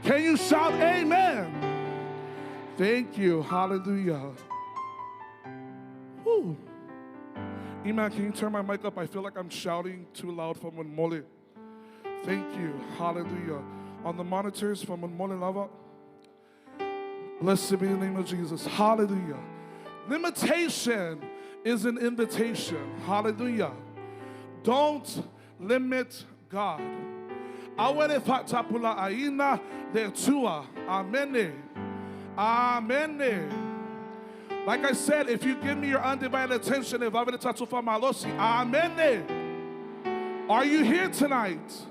Can you shout amen? Thank you. Hallelujah. Woo. Iman, can you turn my mic up? I feel like I'm shouting too loud from Mole. Thank you. Hallelujah. On the monitors from Mole Lava. Blessed be the name of Jesus. Hallelujah. Limitation is an invitation. Hallelujah. Don't limit God. Awele fatapula aina de tua. Amen. Amen. Like I said, if you give me your undivided attention, if I've tatufa malosi, amen. Are you here tonight?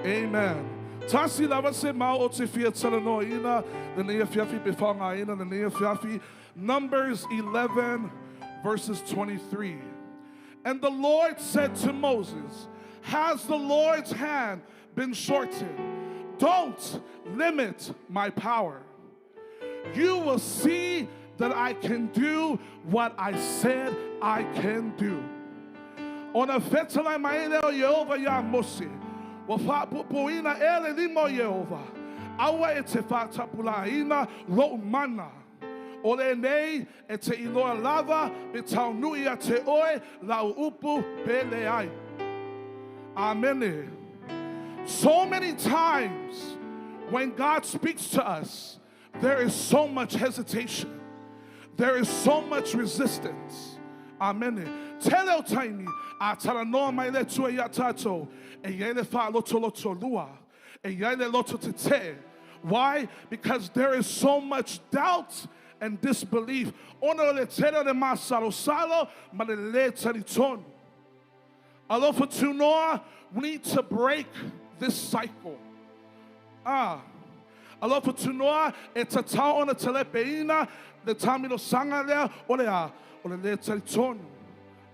Amen. Tasi lava se mau otifia tsalano ina the nea fiafi befanga ina the nea fiafi. Numbers 11 verses 23. And the Lord said to Moses, has the Lord's hand been shortened? Don't limit my power. You will see that I can do what I said I can do. On a fetala maele o Yehova ya mosi. Wa fa pupuina ele limo Yehova. Awa e te fa tapula ina lo mana. Ole nei e te iloa lava me tau nui a te oe lau upu pele ai. Amen. So many times when God speaks to us, there is so much hesitation. There is so much resistance. Amen. Tele o taimi a tara noa mai le tua ia tātou e iai le wha loto loto lua e iai le loto te te. Why? Because there is so much doubt and disbelief. Ono le tere le masalo salo ma le taritonu. Alofa tunoa, we need to break this cycle. Alofa tunoa, e tatao ona telepeina, le tamino sanga lea, ole le taritonu.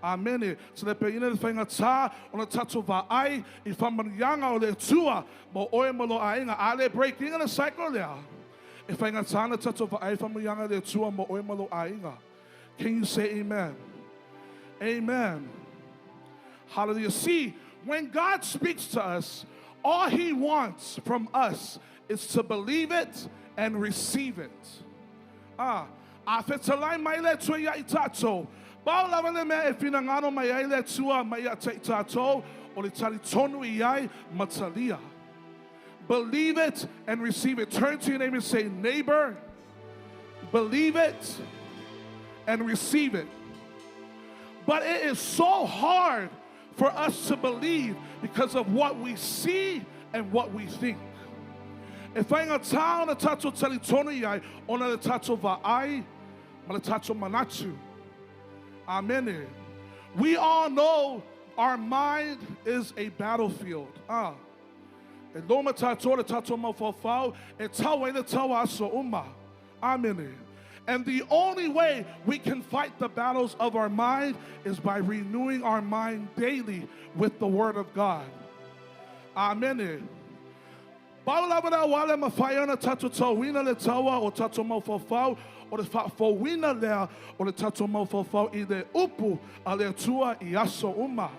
Amen. Telepeina le whainga tā, ona tato va ai, I whamanianga o le tua, mo oe malo ainga, ale breaking the cycle lea. E whainga tā na tato va ai, whamanianga le tua, mo oe malo ainga. Can you say amen? Amen. Hallelujah. See, when God speaks to us, all He wants from us is to believe it and receive it. Afetalai mai le tua ia I tātou. Bao lawa le mea e whinangano mai ai le tua mai a te I tātou o le tali tonu I ai matalia. Believe it and receive it. Turn to your neighbor and say, neighbor, believe it and receive it. But it is so hard for us to believe because of what we see and what we think. If I ain't town a tato talitoni ai, ona le tato va ai, ma le tato manachu. Amen. We all know our mind is a battlefield. E loma tato le tato mafafau, e tawa le tawa aso uma. Amen. And the only way we can fight the battles of our mind is by renewing our mind daily with the Word of God. Amen. Baulabana wale mafayana tato tawina le tawa o tato mafafau o le fa'afauina lea o le tato mafafau I le upu a le tua I aso uma.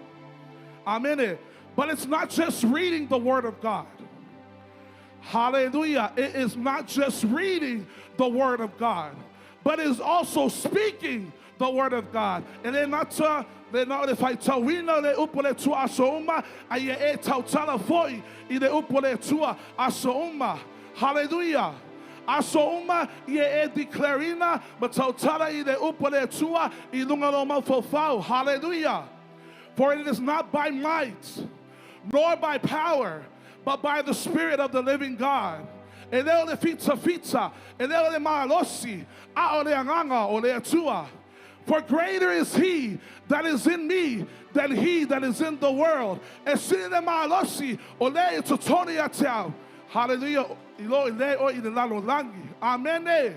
Amen. But it's not just reading the Word of God. Hallelujah. It is not just reading the Word of God, but is also speaking the Word of God. And then not if I tell we know le upole tua asouma, aye e tau tala foi I le upole tua asouma. Hallelujah. Asouma ye e declarina, but tau tala I le upole tua I lunga lo mafofau. Hallelujah. For it is not by might, nor by power, but by the Spirit of the living God. Eleo le fita, eleo le malosi, a ole anganga ole atua. For greater is He that is in me than he that is in the world. Esine le malosi ole tutoni atau. Hallelujah. Ilo ile o ile lalo langi. Amen.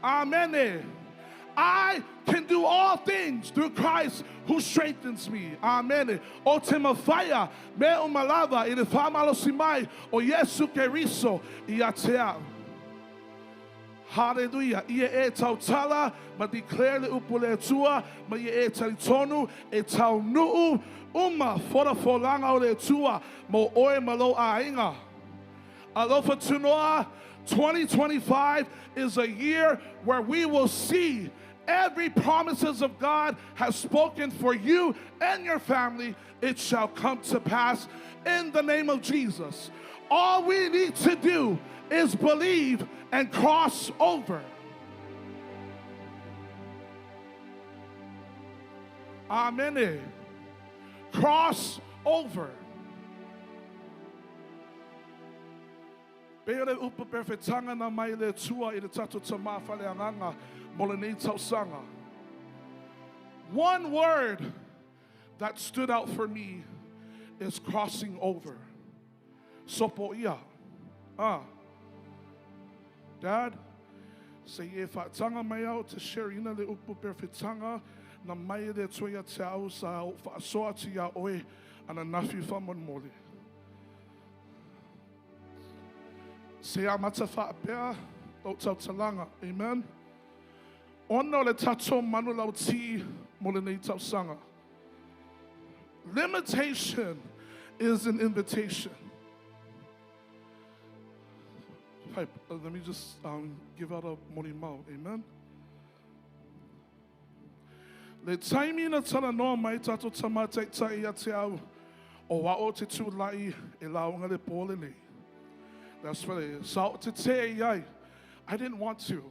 Amen. I can do all things through Christ who strengthens me. Amen. O temafaya me umalava ile famalo simai o Yesu Keriso iatea. Hallelujah. Ie e tau tala ma declare le upule tua ma ie e talitonu e tau nuu uma fora folanga o le tua mo oe malo ainga. Alofa tunoa 2025 is a year where we will see every promises of God has spoken for you and your family. It shall come to pass in the name of Jesus. All we need to do is believe and cross over. Amen. Cross over. Pere upa perfetanga na mai le tua I le tato tama fale anganga molenei tausanga. One word that stood out for me is crossing over. Sopo ia. Dad, say if I tanga mai out to share ina le upa perfetanga na mai le tua te au sa fa soa ti ya oe ana nafi famon mole. Se a matafa pea o tau talanga. Amen. Ono le tato manu lau ti mo le nei tau sanga. Limitation is an invitation. Let me just give out a morimau. Amen. Le taimi na tala noa mai tato tamate tai ate au. O wao te tūlai e launga le pole nei. That's what it is. So to te iai, I didn't want to.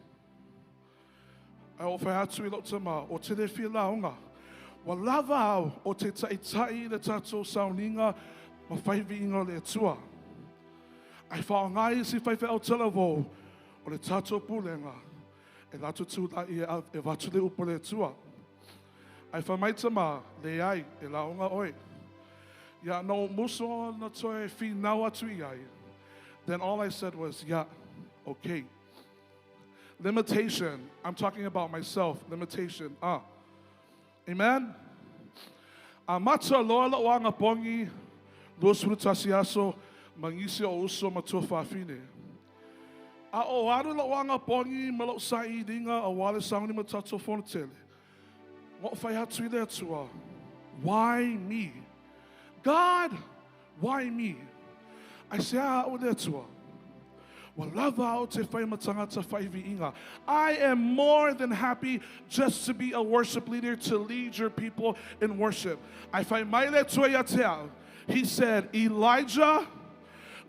I o whai atu I lo tama, o te le fia launga. Wa lava au o te tai le tato sauninga ma whaivi inga le tua. Ai whao ngai si whaiwhi au talavo o le tato pulenga. E lato tūlai e watu le upo le tua. Ai whamaitama le ai e launga oi. Ya no muso na toe fi nawa tu iai. Then all I said was, yeah, okay. Limitation. I'm talking about myself. Limitation. Amen? Mata loa la wanga pongi, los frutasiaso, mangisi o uso matua fafine. O aru la wanga pongi, malo sa I dinga, a wale sauni matato fonatele. What if I had to there to why me? God, why me? I say, o there to I am more than happy just to be a worship leader, to lead your people in worship. He said, Elijah,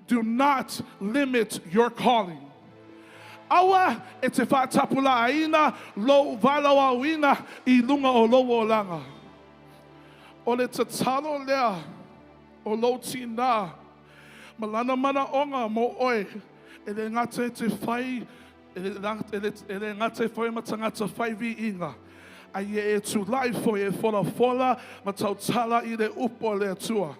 do not limit your calling. Awa etefa tapula aina lo valawa wina ilunga o lo langa. Ole tatalo lea o lo tina malana mana onga mo oi. Ele ngate te fai, ele ngate fai matangata fai vi inga. Aye e tu life for e fola matautala I le upo le tua.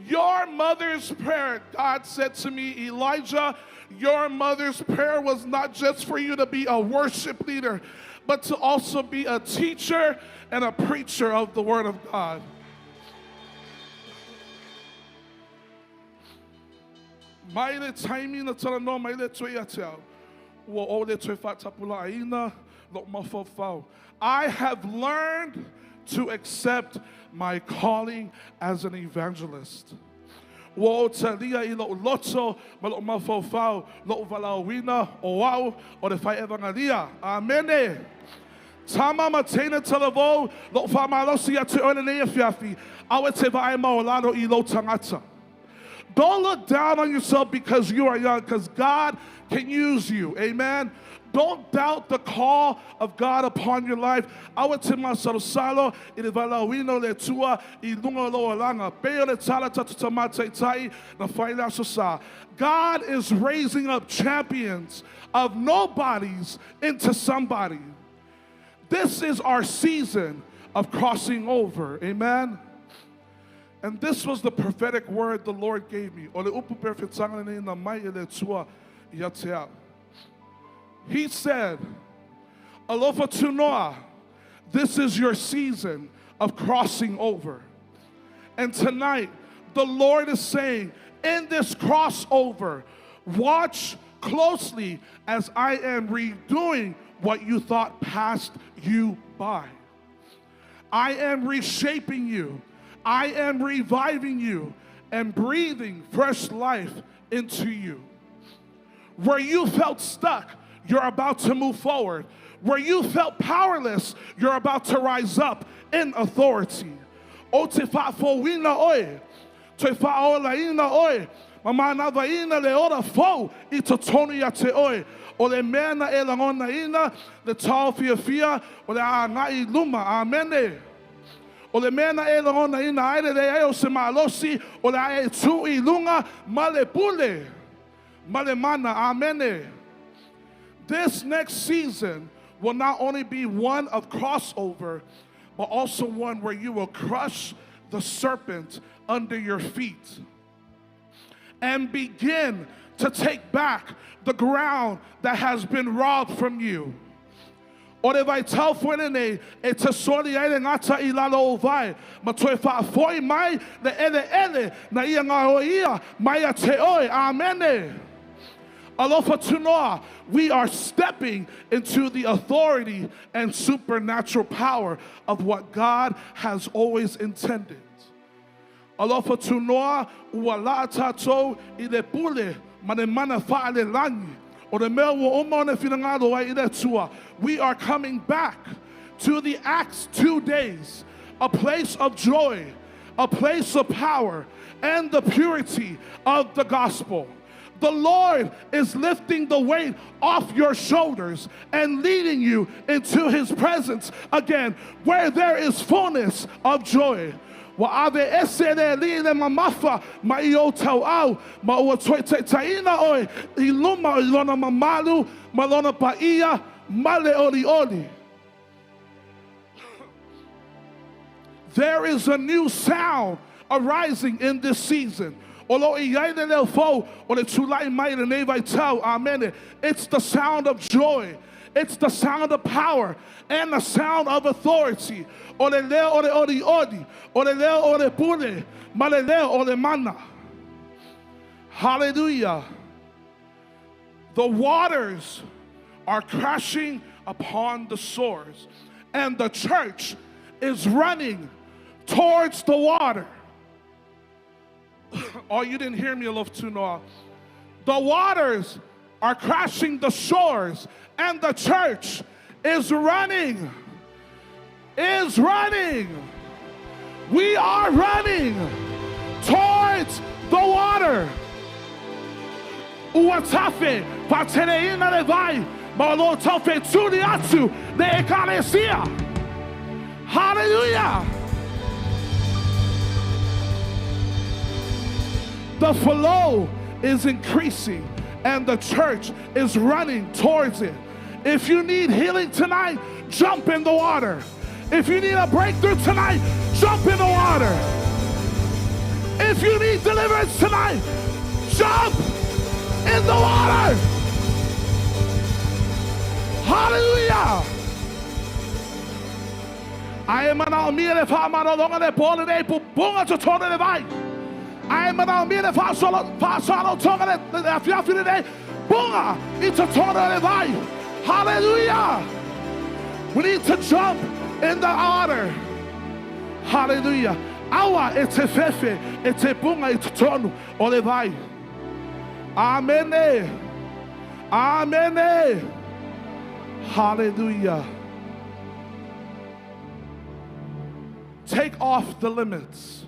Your mother's prayer, God said to me, Elijah, your mother's prayer was not just for you to be a worship leader, but to also be a teacher and a preacher of the Word of God. Maile taimi na tala no maile tue atea. Ua ole tue whatapula aina lo mafofau. I have learned to accept my calling as an evangelist. Ua o talia I lo loto ma lo mafofau lo valawina o wau o le whai evangalia. Amene. Tama matena talavo lo whamalosi atu ole nea fiafi. Awe te vai maolano I lo tangata. Don't look down on yourself because you are young, because God can use you. Amen. Don't doubt the call of God upon your life. God is raising up champions of nobodies into somebody. This is our season of crossing over. Amen. And this was the prophetic word the Lord gave me. He said, Alofa Tunoa, this is your season of crossing over. And tonight, the Lord is saying, in this crossover, watch closely as I am redoing what you thought passed you by. I am reshaping you. I am reviving you and breathing fresh life into you. Where you felt stuck, you're about to move forward. Where you felt powerless, you're about to rise up in authority. O te wha'afowina oe, te wha'aolaina oe, mamana vaina le ora fo I te tonu ia te oe. O le mea na e langona ina, le tau fia, o le a ngai luma, amene. O le mea na e langona ina aere le eo se maalosi, o le ae tu I lunga, ma le pule, ma le mana, amene. This next season will not only be one of crossover, but also one where you will crush the serpent under your feet and begin to take back the ground that has been robbed from you. Ore vai tau fuenene e te soli aile ngata I lalo o vai, ma toe whaafoi mai le ele na ia ngā o ia mai a te oe, amene. Alofa tunoa, we are stepping into the authority and supernatural power of what God has always intended. Alofa tunoa, ua la tatou I le pule, ma ne mana wha le langi. O le mea ua oma ne whina ngalo ai I le tua. We are coming back to the Acts 2 days, a place of joy, a place of power, and the purity of the gospel. The Lord is lifting the weight off your shoulders and leading you into his presence again, where there is fullness of joy. Wa ave ese le li le mamafa ma io tau au ma ua toi te taina oi I luma I lona mamalu ma lona paia ma le oli oli. There is a new sound arising in this season. It's the sound of joy. It's the sound of power and the sound of authority. Hallelujah. The waters are crashing upon the shores, and the church is running towards the water. Oh, you didn't hear me, Alof Tunoa. The waters are crashing the shores, and the church is running. We are running towards the water. Uatafe, patereina levai, malo tafe tuniatsu, le ekalesia. Hallelujah. The flow is increasing and the church is running towards it. If you need healing tonight, jump in the water. If you need a breakthrough tonight, jump in the water. If you need deliverance tonight, jump in the water. Hallelujah. I am an almire fa manolonga de pole de bunga to tone de vai. I am an almire fa solo tonga de fiafi de bunga into tone de vai. Hallelujah. We need to jump in the water. Hallelujah. Awa ete fefe ete bunga ite tonu ole vai. Amen. Amen. Hallelujah. Take off the limits.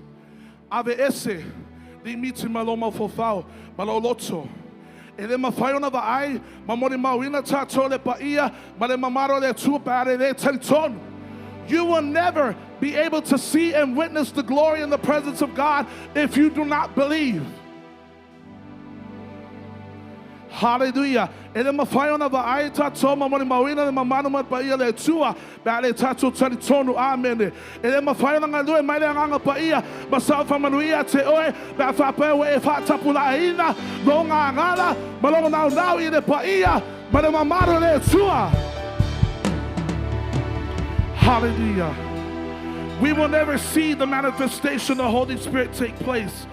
Ave esse limite maloma fofao maloloto. Ele mafayo na vai mamori mawina tato le paia male mamaro le tu pare le tenton. You will never be able to see and witness the glory and the presence of God if you do not believe. Hallelujah. Ele mafayo na vai tato mamori mawina le mamano mat paia le tua pare tato tenton. Amen. Ele mafayo na ngalo mai le nganga paia masafa manuia te oe ba fa pa we fa tapula ina longa ngala malonga now ile paia male mamaro le tua. Hallelujah. We will never see the manifestation of the Holy Spirit take place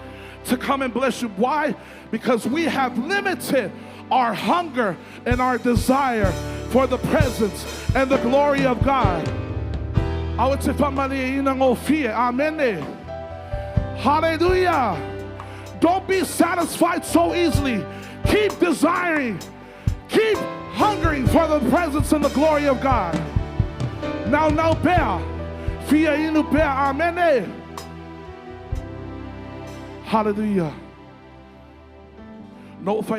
to come and bless you. Why? Because we have limited our hunger and our desire for the presence and the glory of God. Amen. Hallelujah. Don't be satisfied so easily. Keep desiring. Keep hungering for the presence and the glory of God. Now, bear. Fia inu bear. Amen. Hallelujah. If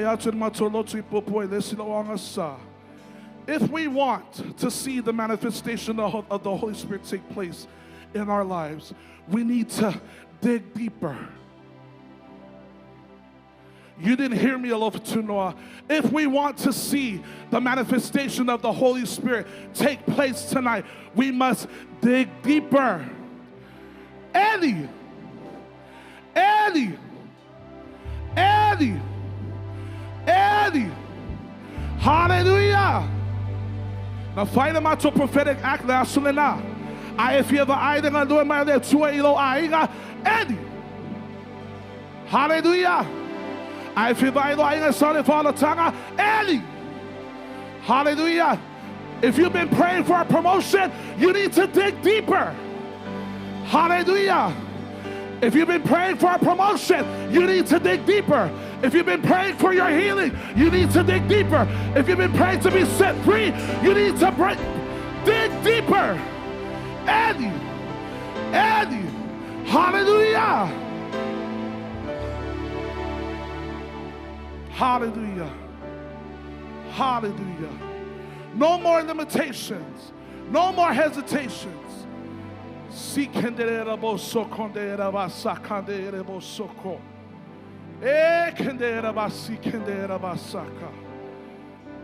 we want to see the manifestation of the Holy Spirit take place in our lives, we need to dig deeper. You didn't hear me, Alofa Tunoa. If we want to see the manifestation of the Holy Spirit take place tonight, we must dig deeper. Eddie. Hallelujah. Now find them out to prophetic act la sulena. I if you ever either gonna do it my there two ilo aiga Eddie. Hallelujah. I if you ever either ain't sorry for the tongue Eddie. Hallelujah. If you've been praying for a promotion, you need to dig deeper. Hallelujah. If you've been praying for a promotion, you need to dig deeper. If you've been praying for your healing, you need to dig deeper. If you've been praying to be set free, you need to dig deeper. Eddie. Eddie. Hallelujah. Hallelujah. Hallelujah. No more limitations. No more hesitations.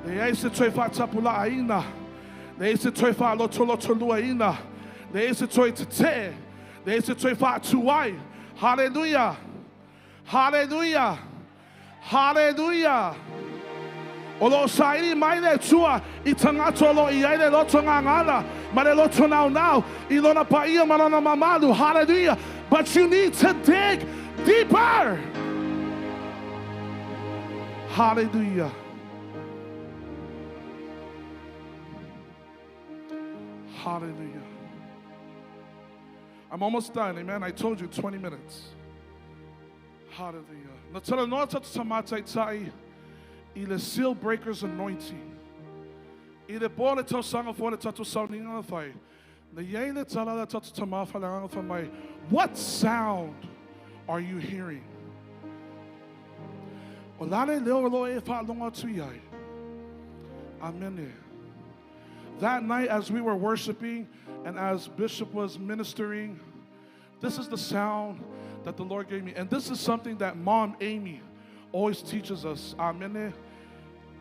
Leise toi fa tapula aina. Leise toi fa lotolo aina. Leise toi te. Leise toi fa tuai. Hallelujah. Hallelujah. Hallelujah. Olo sairi mai le tua I tangato lo iaile lo tongangala. Mare lo tonau now. Ilona paia manana mamalu. Hallelujah. But you need to dig deeper. Hallelujah. Hallelujah. I'm almost done, amen. I told you 20 minutes. Hallelujah. Natala nota tamatai tai ile seal breakers anointing. Ile bole to sanga for the tatu sounding on the fire. The yele tala la tatu tamafa la for my. What sound are you hearing? Olale leo lo e fa longa tu yai. Amen. That night, as we were worshiping and as Bishop was ministering, this is the sound that the Lord gave me. And this is something that Mom Amy always teaches us. Amen.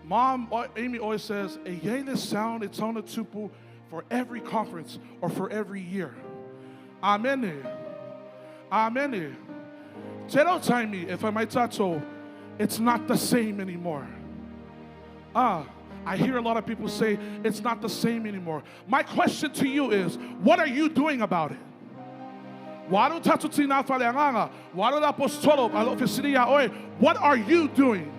Mom Amy always says, a yele sound, it's on a tupu for every conference or for every year. Amen. Amen. Tell time me if I might tato, it's not the same anymore. I hear a lot of people say it's not the same anymore. My question to you is, what are you doing about it? What are you doing?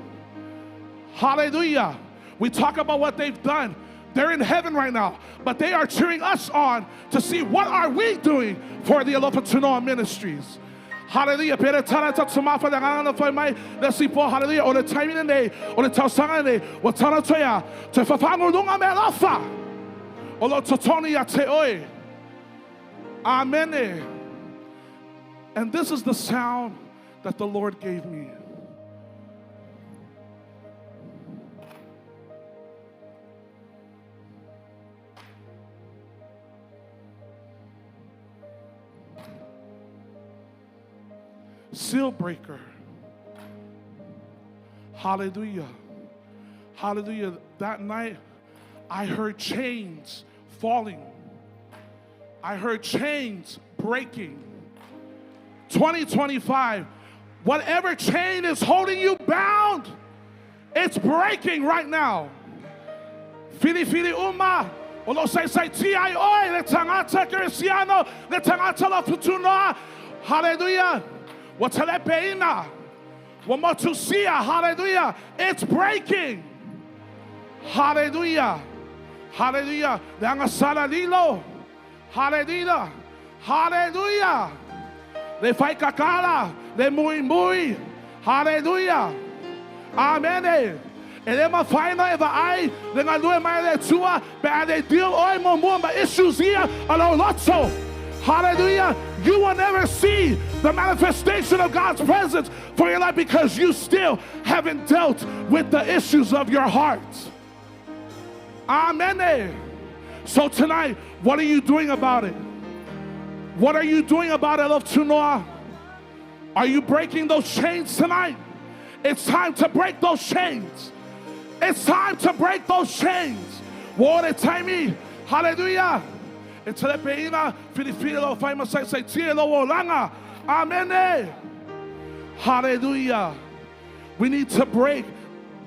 Hallelujah. We talk about what they've done. They're in heaven right now, but they are cheering us on to see what are we doing for the Alofa Tunoa Ministries. Hallelujah. Pere tana tatsuma fa dangana fa mai le sipo hallelujah o le timing ne o le tausanga ne o tana toya te fa fango lunga me lafa o lo totoni ya te oi. Amen. And this is the sound that the Lord gave me. Seal breaker. Hallelujah. Hallelujah. That night, I heard chains falling. I heard chains breaking. 2025, whatever chain is holding you bound, it's breaking right now. Fili fili uma. Olo sai sai ti ai oi le tangata keresiano le tangata la futunoa. Hallelujah. Watalepeina. Wamatusia. Hallelujah. It's breaking. Hallelujah. Hallelujah. Langasala lilo. Hallelujah. Hallelujah. Le fai kakala. Le mui mui. Hallelujah. Amen. Elema faina eva ai le ngalue mai le tua be ade deal oi mo mo ba issues here alo lotso. Hallelujah. You will never see the manifestation of God's presence for your life because you still haven't dealt with the issues of your heart. Amen. So tonight, what are you doing about it? What are you doing about it, Love Tunoa? Are you breaking those chains tonight? It's time to break those chains. It's time to break those chains. What a time. Hallelujah. Amen. Hallelujah. We need to break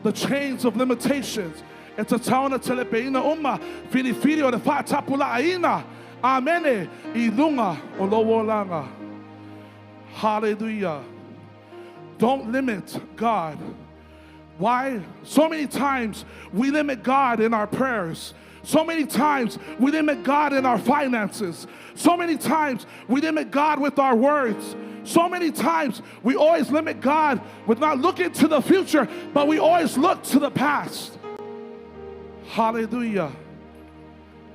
the chains of limitations. It's a town of telepeina umma filifirio de fa tapula aina. Amen. Ilunga olowolanga. Hallelujah. Don't limit God. Why? So many times we limit God in our prayers. So many times we limit God in our finances. So many times we limit God with our words. So many times we always limit God with not looking to the future, but we always look to the past. Hallelujah.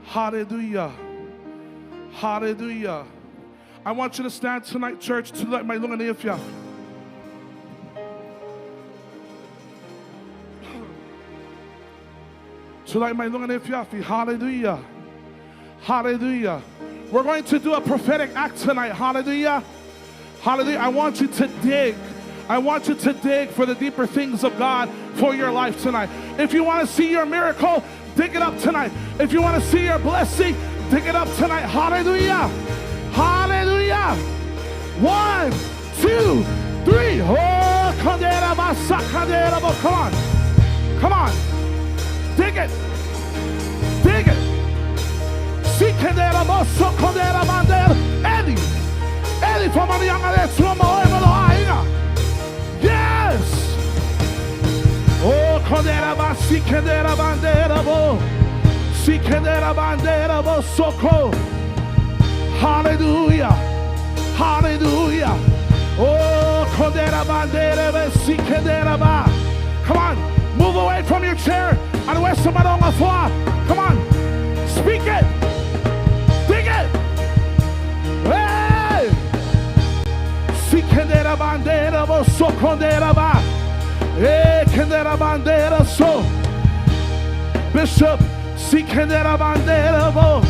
Hallelujah. Hallelujah. I want you to stand tonight, church, to let my lunga neefya. To let my lunga neefya. Hallelujah. Hallelujah. We're going to do a prophetic act tonight. Hallelujah. Hallelujah. I want you to dig. I want you to dig for the deeper things of God for your life tonight. If you want to see your miracle, dig it up tonight. If you want to see your blessing, dig it up tonight. Hallelujah. Hallelujah. 1, 2, 3. Oh, come on. Come on. Dig it. Dig it. Eddie from the young yes. Oh, Condera Basikendera Bandera Bo. Sikendera Bandera Bo Soko. Hallelujah. Hallelujah. Oh, Condera Bandera Basikendera Ba. Come on, move away from your chair. And where's somebody on the floor? Come on, speak it. Dig it. Hey! Sikendera Bandera Bo Sokondera Ba. Hey, Kendera Bandera So. Bishop, Sikendera Bandera Bo.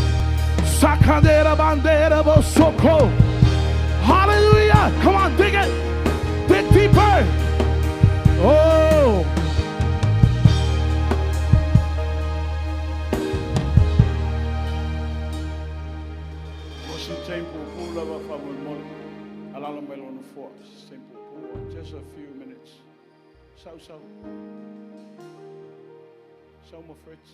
Sakandera Bandera Bo Soko. Hallelujah. Come on, dig it. Dig deeper. Oh. Just a few minutes. So, my friends.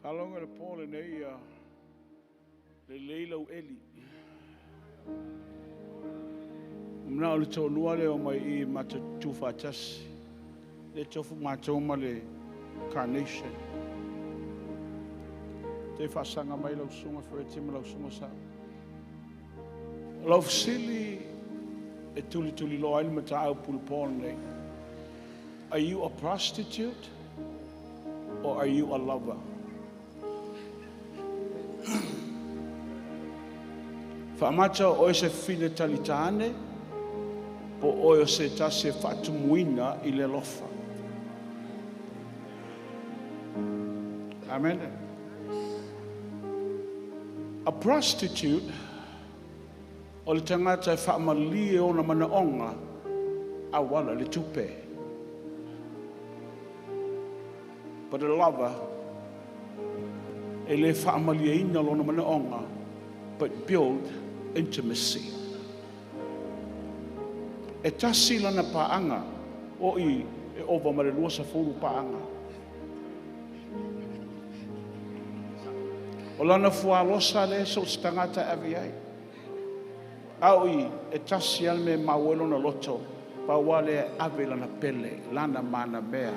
How long are the Paul and they Leilo Eli? Now let's all know they are my matter two fatas. Let's offer my tomale carnation. They fast sang a mile of summer for a timber of summer. Love silly a tuli loyal matao pull Paul. Are you a prostitute or are you a lover? Whaamata o se fine talitane, po o se tase whatumuina I le lofa. Amen. A prostitute, o le tangata whaamalie o na manaonga, a wala le tupe. But a lover, e le whaamalie ina lo na manaonga, but build intimacy. E tasi lana paanga o I e ova marelua sa furu paanga. O lana fualosa le so stangata aviai. Au I e tasi alme mawelo na loto pa wale ave lana pele lana mana mea.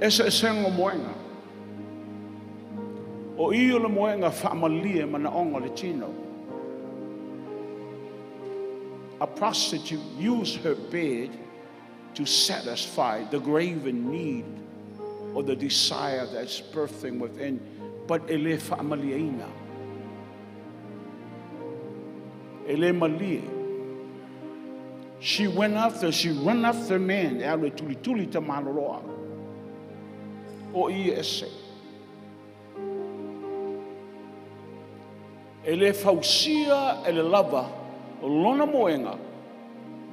Esa esengo moenga. O iyo le moenga whaamalie mana onga le tino. A prostitute used her bed to satisfy the graven need or the desire that's birthing within, but ele whaamalieina. Ele malie. She ran after men, ale tuli ta maloroa. O ia ese. Ele fausia ele lava lona moenga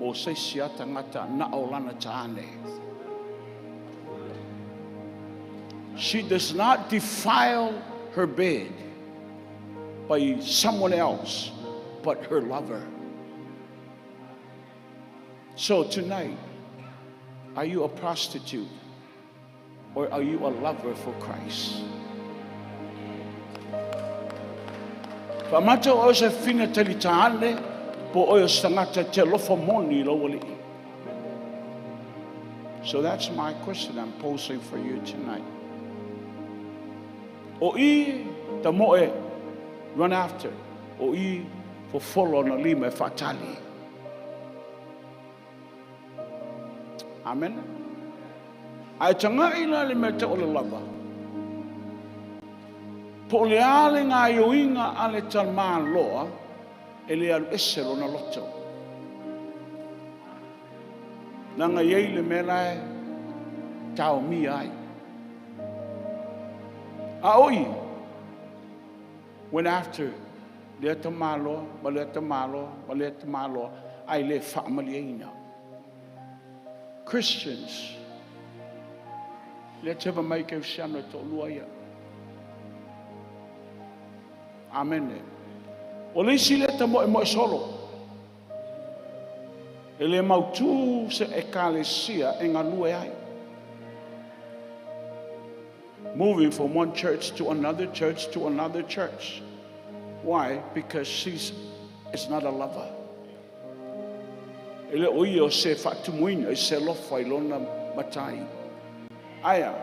o se sia tangata na olana taane. She does not defile her bed by someone else but her lover. So tonight, are you a prostitute or are you a lover for Christ? Whamata o se fina talitane, Po oio sangata te lofa moni lo wali. So that's my question I'm posing for you tonight. O I ta moe run after. O I for follow na lima e fatali. Amen. Ai tanga ila le mete o le lava. Po le ale ngā ioinga ale talma loa, e le alu esero na loto. Nanga iei le melae, tau mi ai. A oi, went after le tamalo, ma le tamalo, ai le whaamaliaina. Christians, let's have a make of shana to luaya. Amen. O le si le tamo e mo solo. E le mautu se ekalesia e ngalue ai. Moving from one church to another church to another church. Why? Because she's not a lover. Ele oi o se fatumuina e se lofa I lona matai. Aya,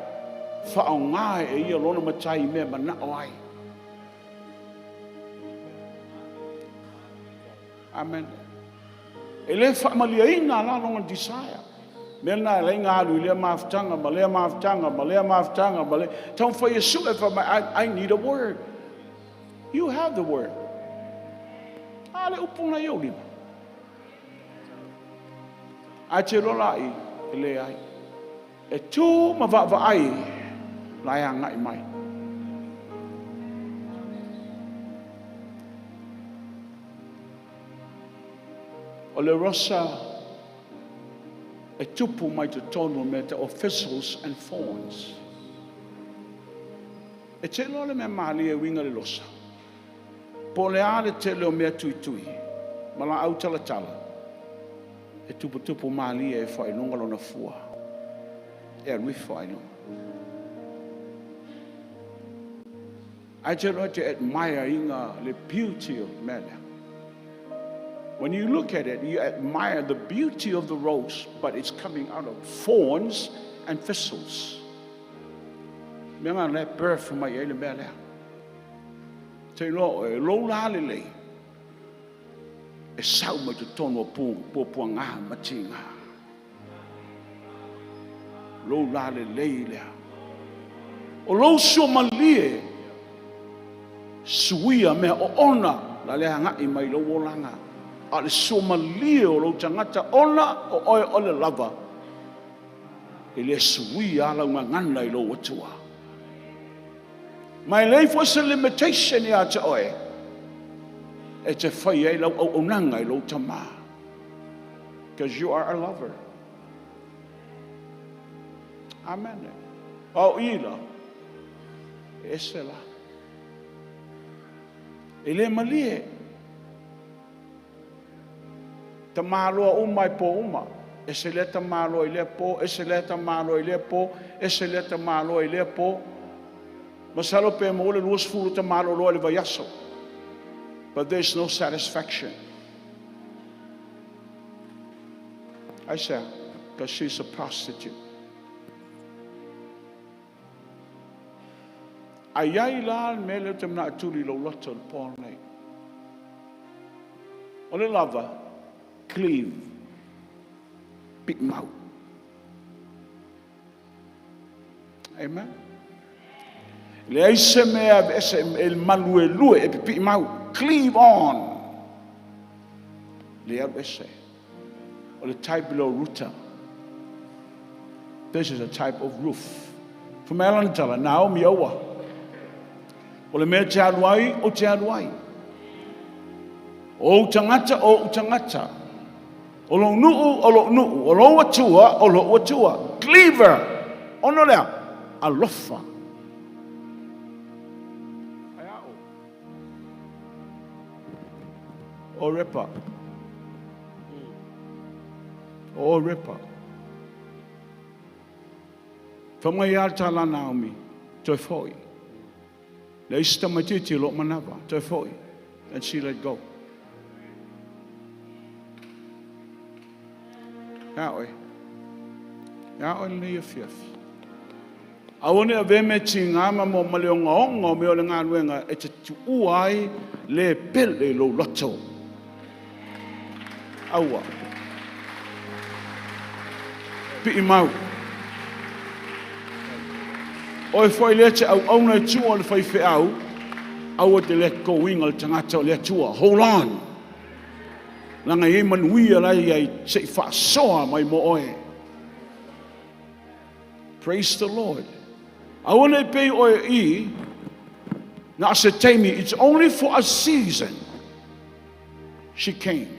whaonga e ia lona matai me mana o ai. Amen. Ele whaamaliaina la longa desire. Mena le ngā alu le maftanga, malea maftanga, male. Tell for Yesu if I need a word. You have the word. Ale upuna yo lima. A te rolai ele ai. E tu mawava ai lai anga I mai. O le rosa e tupu mai te tonu me te officials and fawns. E te lo le mea mali e winga le losa. Po le ale te leo mea tui. Mala au tala. E tupu mali e whainonga lona fua. E rui whainonga. I just to admire the beauty of man. When you look at it, you admire the beauty of the rose, but it's coming out of thorns and thistles. Me nga le birth mai ele mele. Te lo la lele. E sau mai te tono po nga matinga. Lo la lele. O lo so malie. Suia me o ona la le hanga I mai lo wolanga. A le so malie o lo tangata ona o oe o le lava. E le suia la ngana I lo watua. My life was a limitation ya te oe. E te whai e lau o onanga I lo tama. Because you are a lover. Amen. O ila. Esela. Ele malie. Tamaloa umai po uma. Esele tamalo I le po. Esele tamalo I le po. Esele tamalo I le po. Masalo pe mo le luas fulu tamalo lo le vayaso. But there's no satisfaction. I said, because she's a prostitute. Ayai la mele te mna atuli lo loto le Paul nei. O le lava, cleave, big mouth. Amen. Le aise mea ese el malue lue e big mouth, cleave on. Le au ese. O le type below ruta. This is a type of roof. From Elantala, Naomi Owa. O le mea te aluai, o te aluai. O tangata, o tangata. O lo nuu, o lo nuu. O lo watua, o lo watua. Cleaver. Ono lea. Alofa. O repa. O repa. Whamai alta la Naomi. Toi foi. Le ista matiti lo manava, te foi, and she let go. Ya oi ni fiaf. Aone ave me tinga ma mo male ngo me ole nga luenga e te uai le pele lo loto. Aua. Pi mau. Oi foi le te au na tu ole foi fe au. Au te let go ingal tangata le tua. Hold on. Langa e manui ala ai se fa soa mai mo oe. Praise the Lord. I want to pay oe I na se taimi, it's only for a season. She came.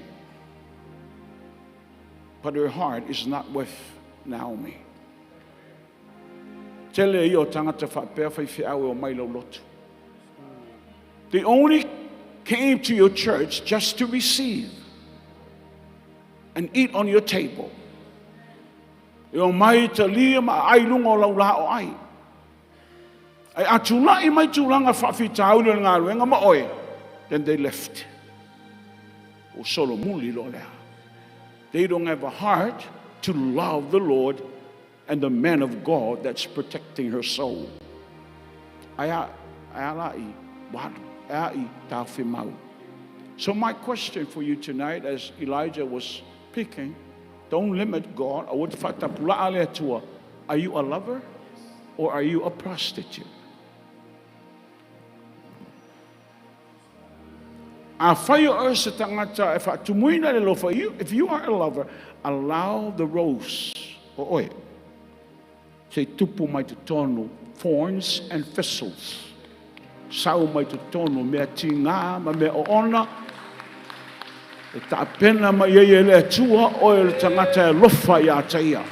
But her heart is not with Naomi. Tele I o tangata fa pea fai fi au o mai lo lotu. They only came to your church just to receive and eat on your table. Yo mai te lia ma ai lungo lau la o ai. Ai atula I mai tulanga whawhitau le ngā ruenga ma oe. Then they left. O solo muli lo lea. They don't have a heart to love the Lord and the man of God that's protecting her soul. Ai la I wadu. Ai I tawhi mau. So my question for you tonight, as Elijah was speaking, don't limit God. Are you a lover or are you a prostitute? If you are a lover, allow the rose, say tupu mai te tonu, thorns and thistles. Sau mai te tonu, mea tinga, ma mea o ona, e ta pena ma ye le tua o le tangata e lofa ia taia.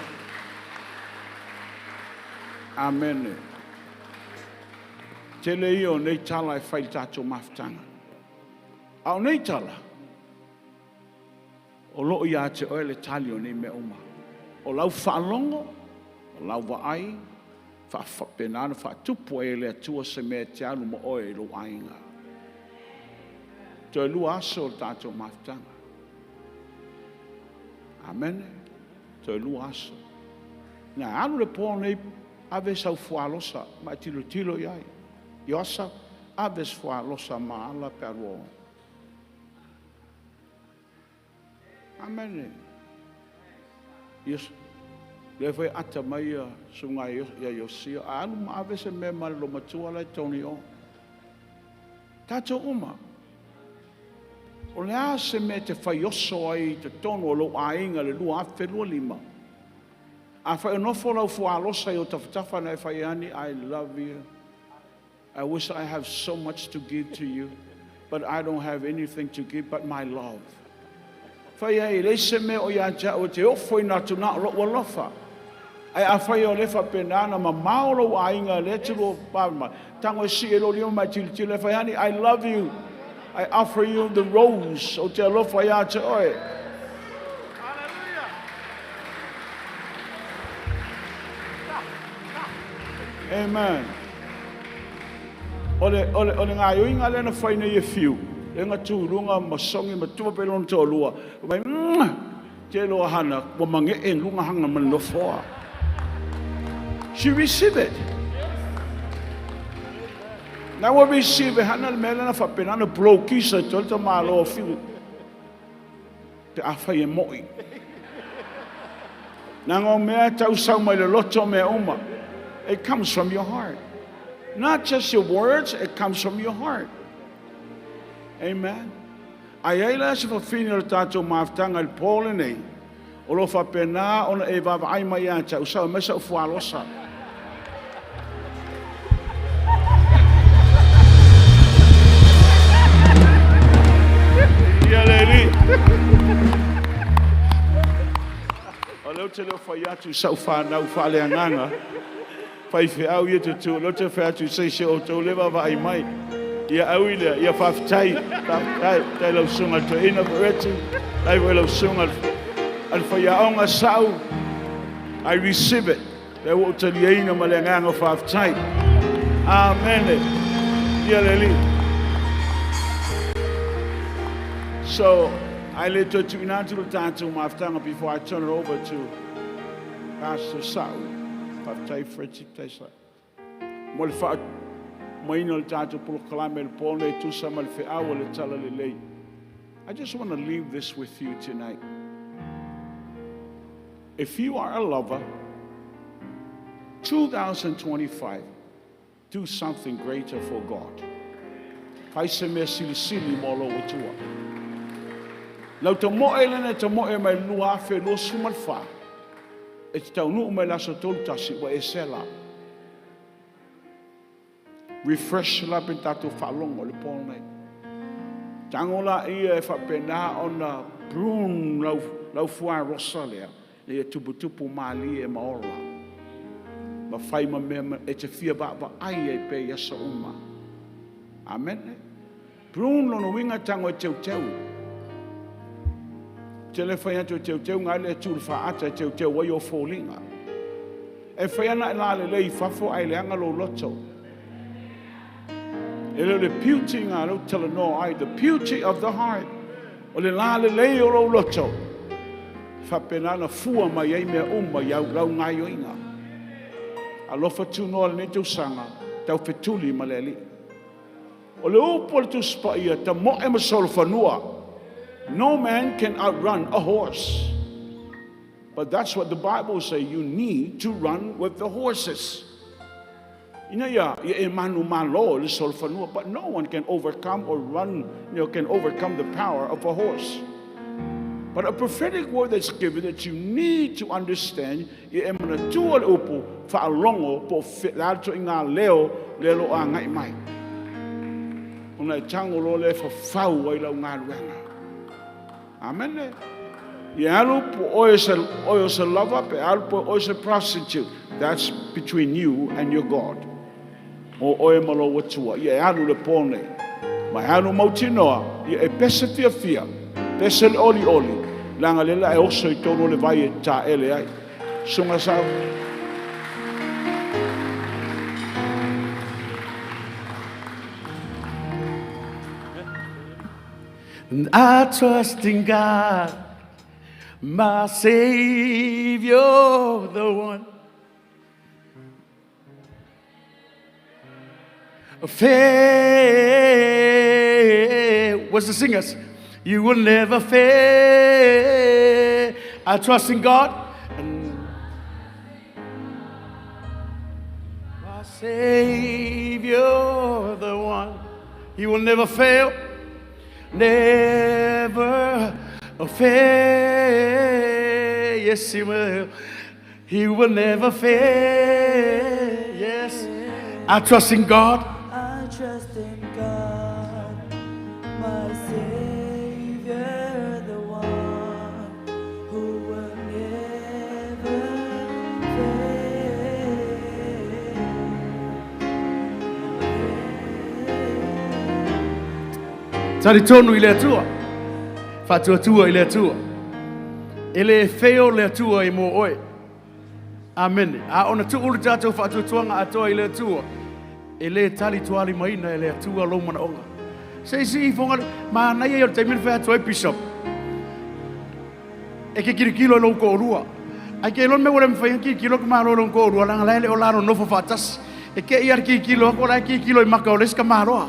Amen. Tele I o nei tala e whai tātou mawhtanga. Au nei tala, o loo ia te oe le tali o nei me uma. O lau whaalongo, o lau waai, whapenana, whaatupu e le tua se mea te anu mo oe lo ainga. Te lua aso o tātou mawhtanga. Amen. Te lua aso. Nā anu le pō nei ave sau whaalosa, mai tilo iai. Iosa, ave whaalosa maala pe aroa. Amen. Yes. Le foi ata mai sunga ia Yosia. Anu ma ave se me mal lo matua lai toni o. Tātou uma. O lea se me te whaioso ai te tono o lo ainga le lua awhelua lima. A whai onofo lau fualosa I o tawhatafa nei whaiani, I love you. I wish I have so much to give to you, but I don't have anything to give but my love. Whai ai le se me o ia ja o te ofo ina tuna lo walofa. Ai a whai o lefa penana ma maoro ainga le tiro pama. Tango si e lo lio mai tili le whaiani, I love you. I offer you the rose o te alofa ia te oe. Amen. Ole ngā yoinga lena whaina I fiu. E ngā tūrunga masongi ma tua pelon tō lua. Mai te loa hana, wa mange e lunga hanga man lo foa. She received it. Now we receive hana le mele na whapena na blokisa tolta malo o fiu. Te awhai e moi. Nā ngō mea tau sau mai le loto mea uma. It comes from your heart. Not just your words, it comes from your heart. Amen. Ai ai la se whawhini o tātou mawhtanga I pōle nei. O lo whapena ona e wawa ai mai ata usau mesa o whalosa. Ia leli. O leo te leo whai atu sau whanau whaleanganga. Whai whiau ia tutu, lo te whai atu seise o tau lewa wa ai mai. Ia auile, ia whaftai, tai lau sunga to ina vereti, tai lau sunga al whai aonga sau. I receive it. Te o te liaina ma le nganga whaftai. Amen. Ia leli. So, I let you to inatul tantu maftanga before I turn it over to Pastor Saul. Pastor Frederick Taisa. Molfa mainol tantu proclaim el pone tu samal fe awal tala lele. I just want to leave this with you tonight. If you are a lover, 2025, do something greater for God. Kaise me sili molo utua. Lau te moe lene te moe mai lua fe lo sumal fa. E te tau nuu mai laso tolu tasi wa e sela. Refresh la ben tato whalongo le polo nei. Tangola ia e whapena ona brun lau fua rosalea. Le e tupu mali e maola. Ma whai ma mea e te fia ba ai e pe yasa uma. Amen. Brun lono winga tango e teu. Tele whai atu teu ngā le tūru wha ata teu wai o fōlinga. E whai ana la le lei whafo ai le anga lo loto. E le beauty ngā lo tala no ai, the beauty of the heart. O le la le lei o lo loto. Whapenana fua mai ei mea iau lau ngai o inga. Alofa tu noa le tau sanga, tau whetuli ma le li. O le upo le tu spa ia, ta mo e masolo whanua. No man can outrun a horse. But that's what the Bible says. You need to run with the horses. But no one can overcome or run, can overcome the power of a horse. But a prophetic word that's given that you need to understand, Amen. Or is a lover, or is a prostitute. That's between you and your God. O oe malo watua. Ia anu le pone. Mai anu mautinoa. Ia e pesa fia. Pesa le oli. Langa lela e oso I tono le vai e ta ele ai. Sunga sao. And I trust in God, my Savior, the one. Fail. What's the singers? You will never fail. I trust in God. And my Savior, the one. He will never fail. Never fail. Yes, He will. He will never fail. Yes. I trust in God. I trust in God, my Savior, the one who will never fail. Tari tonu I le atua. Fatua tua I le atua. Ele feo le atua I mo oe. Amen. A ona tu ulu tātou fatua tuanga atoa I le atua. Ele tali tuali maina ele atua lo mana onga. Sei si fonga ma na ye o te min fa toi bishop. E ke kilo lo ko rua. Ai ke lon me wole mfa kilo ko ma lo ko rua langa lele o laro no fo fatas. E ke iar kilo ko la kilo I maka o les ka maroa.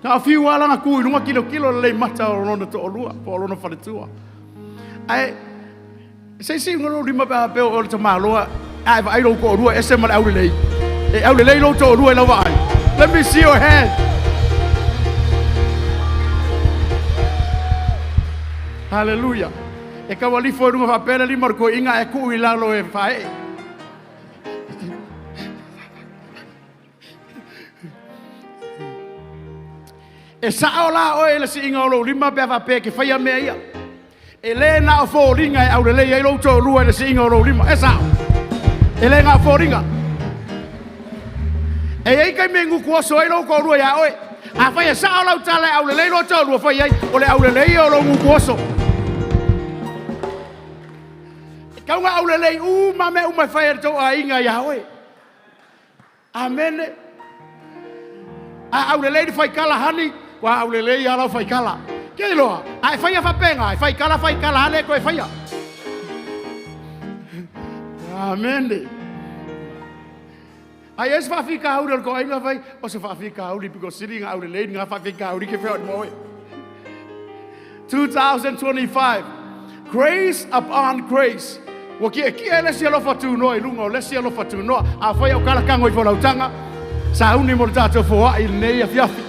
Na fiu ala nga ku lunga kilo le mata o no to lua po lo no fa tua. Ai sei si ngolo rima ba pe o te maloa. Ai lo ko rua ese mal au le. E au le lo to rua lo vai. Let me see your hand. Hallelujah. E ka wali fo runga fa pele li marko inga e ku ila lo e fai. E saola o ele si inga lo lima pe fa pe ke fa ya me ia. Ele na fo ringa e au le ia lo to rua ele si inga lo lima. E sao. Ele nga fo ringa. E ai kai mengu ko so ilo ko rua ya oi. A fa ya saola tale au le lo to rua fa ia o le au le ia lo ngu ko so. Ka nga au le ma me ma fa to a inga ya oi. Amen. A au le di fa kala hani. Wa au le ia lo fa kala. Ke loa, ai fai fa penga, ai fai kala hale ko ai fai. Amen. Ai es fa fika hauri ko ai nga fai, o se fa fika hauri because sitting out le nga fa fika hauri ke fe mo. 2025. Grace upon grace. Waki ki ele se lo fatu no ilungo le se lo fatu no a fai o kala kango i fola utanga. Sa uni mo tato fo ai nei afiafi.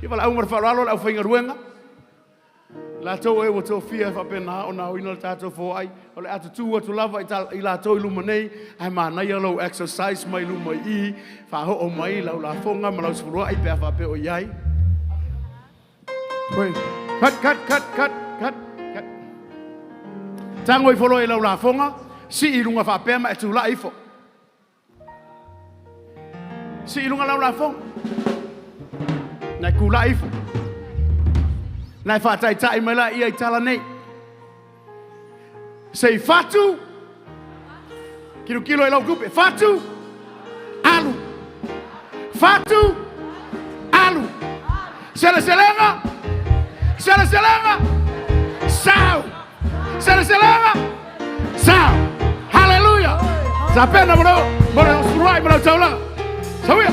I fala umar fa lo la fainga ruenga. La to e wo to fia fa pena ona o ino tato fo ai. O le atu tu tu lava i la to iluma nei ai mana ia lo exercise mai luma I fa ho o mai la fonga ma la suru ai pe fa pe o yai. Pray. Cut. Tango I follow ila la fonga, si ilunga fa pema e tu la ifo. Si ilunga la fonga. Na kula ifo. Na fa tai mai la ia tala nei. Sei fatu. Kilo ila gupe. Fatu. Alu. Fatu. Alu. Selenga. Sao. Selenga. Sao. Hallelujah. Zapena bro surai bro taula. Sawia.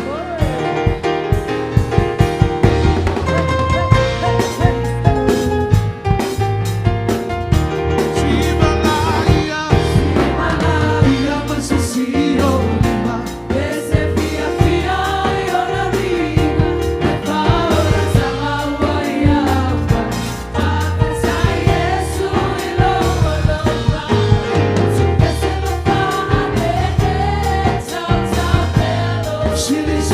She is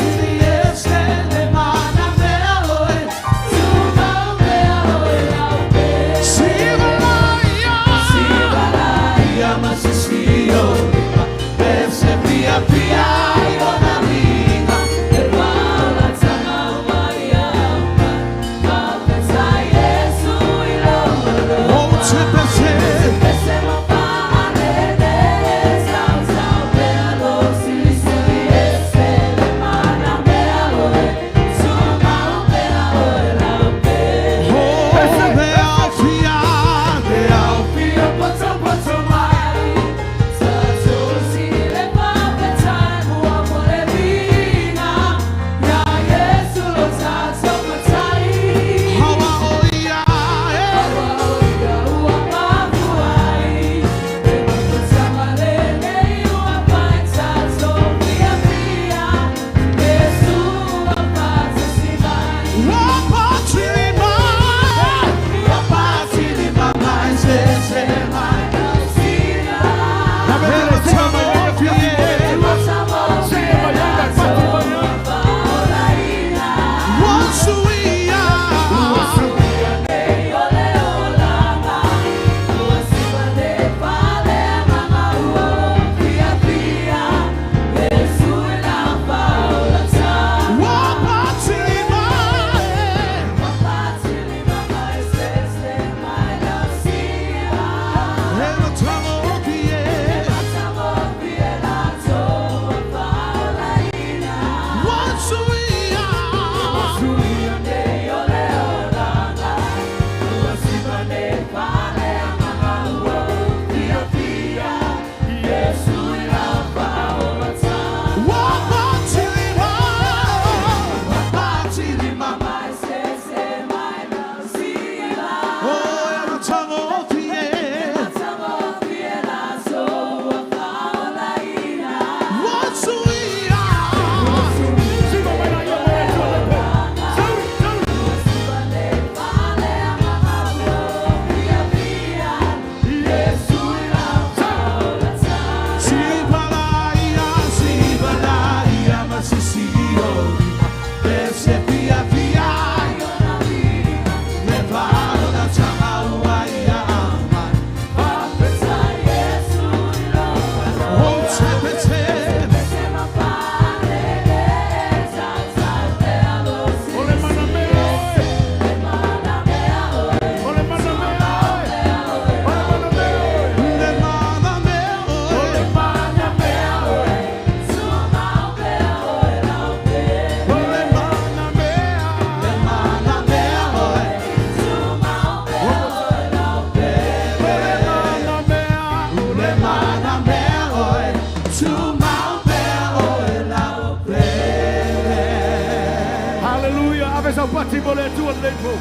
pati mo le tua le po.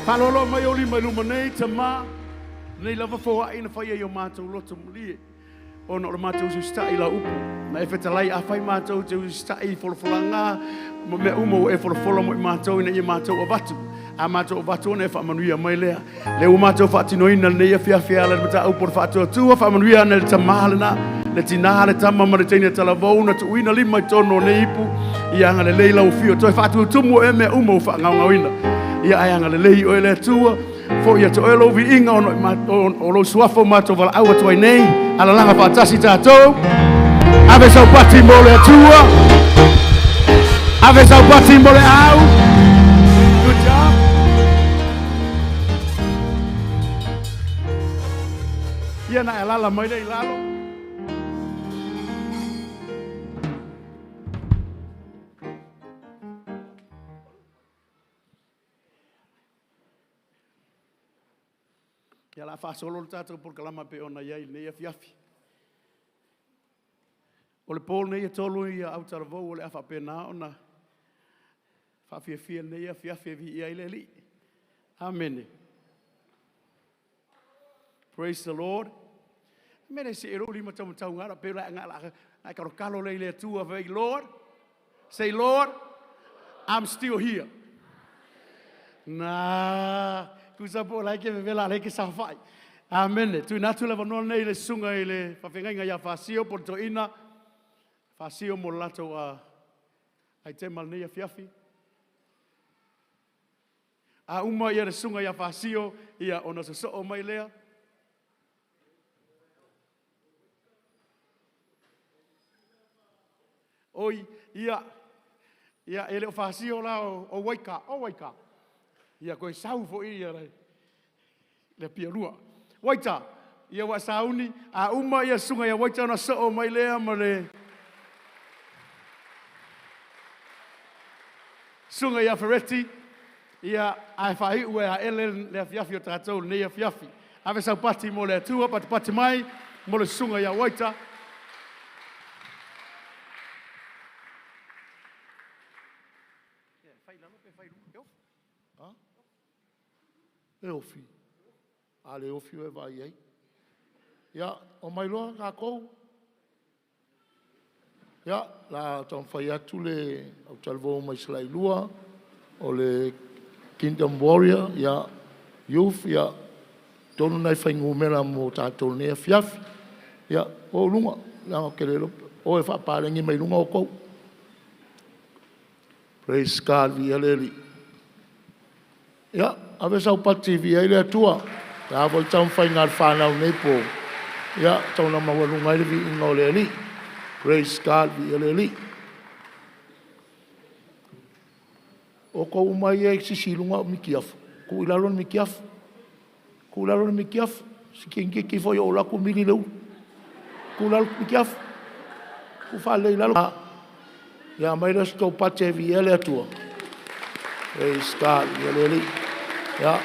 Palolo mai oli mai luma nei tama. Nei lava foa ina whaia yo mātou loto mulie. Ono le mātou su stai la upu. Na e whetalai a whai mātou te u stai wholawholanga. Mo mea umo e wholawhola mo i mātou ina i mātou o watu. A mātou o watu ona e whaamanuia mai lea. Le u mātou whaatinoina le neia whiawhia le mata upor whaatua tua whaamanuia na le tamālena. Le tina le tama ma le teina talavou na tu uina lima i tono ne ipu. Ia anga le leila o fio. Toi whaatua tumu e mea umo whaangauina. Ia ai anga le lei o e le tua. Fo ia to elo vi inga o lo suafo mātou wala aua tuai nei. Ala langa whaatasi tātou. Ave sau pati mo le atua. Ave sau pati mo le au. Good job. Ia na e lala mai nei lalo. Ia la whaasolo le tātou por kalama pe ona iai nei a fiafi. O le pōl nei a tolu i a autaravou o le awha pēnā ona whawhiawhia nei a fiafi vi i aile li. Amen. Praise the Lord. Mene se e roli matau matau ngara pe lai ngara ai karo kalo lei le tua vei Lord. Say Lord, I'm still here. Nah. Kusapo lai ke vela lai ke safai. Amen. Tu natu le vanona nei le sunga i le whawhengainga ia whasio porto ina. Whasio mo lato a ai te mal nei a fiafi. A uma ia le sunga ia whasio ia ona so o mai lea. Oi, ia ele o whasio la o waika, o waika. Ia koe sau fo ia rai. Le pia rua. Waita, ia wa sauni, a uma ia sunga ia waita ona so mai lea ma le. Sunga ia Ferretti, ia ai whai ue a ele le fiafi o tātou nei a fiafi. Ave sau pati mo le atua, pati mai, mo le sunga ia waita. E ofi. A le ofi e vai ei. Ia, o mai loa ka kou. Ia, la ton whai atu le au talvo mai slai lua o le Kingdom Warrior, ia, youth, ia, tonu nai whaingu mera mo tātou nea fiafi. Ia, o lunga, la o kere lope, o e whaparengi mai lunga o kou. Praise God, vi aleli. Ia, ave sau pati vi ele atua. Ta voi tau whai ngar whanau nei po. Ia, tau na mawalunga ele vi inga o le ali. Praise God, vi ele ali. O kou mai e sisilunga o mikiafu. Ku ilalon mikiafu. Ku ilalon mikiafu. Si kengi ki foi o laku mili leu. Ku ilalon mikiafu. Ku whale ilalon. Ia, mai resto pati vi ele atua. Praise God, vi ele ali. Ja.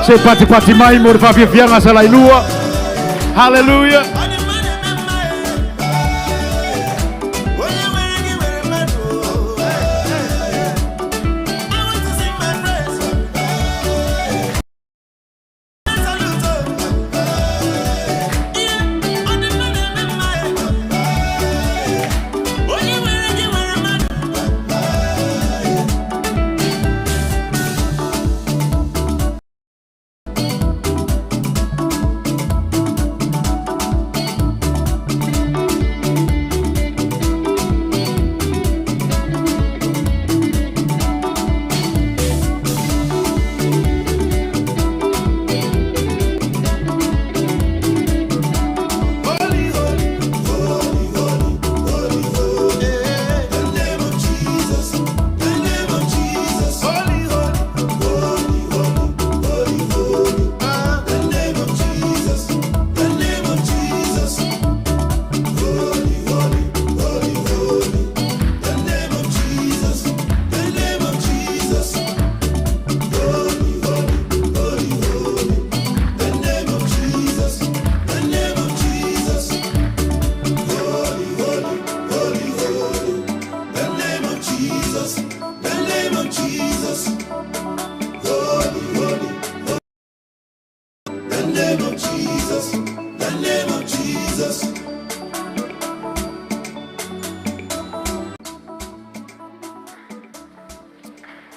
Se pati mai mo fa fianga sa lai lua. Hallelujah.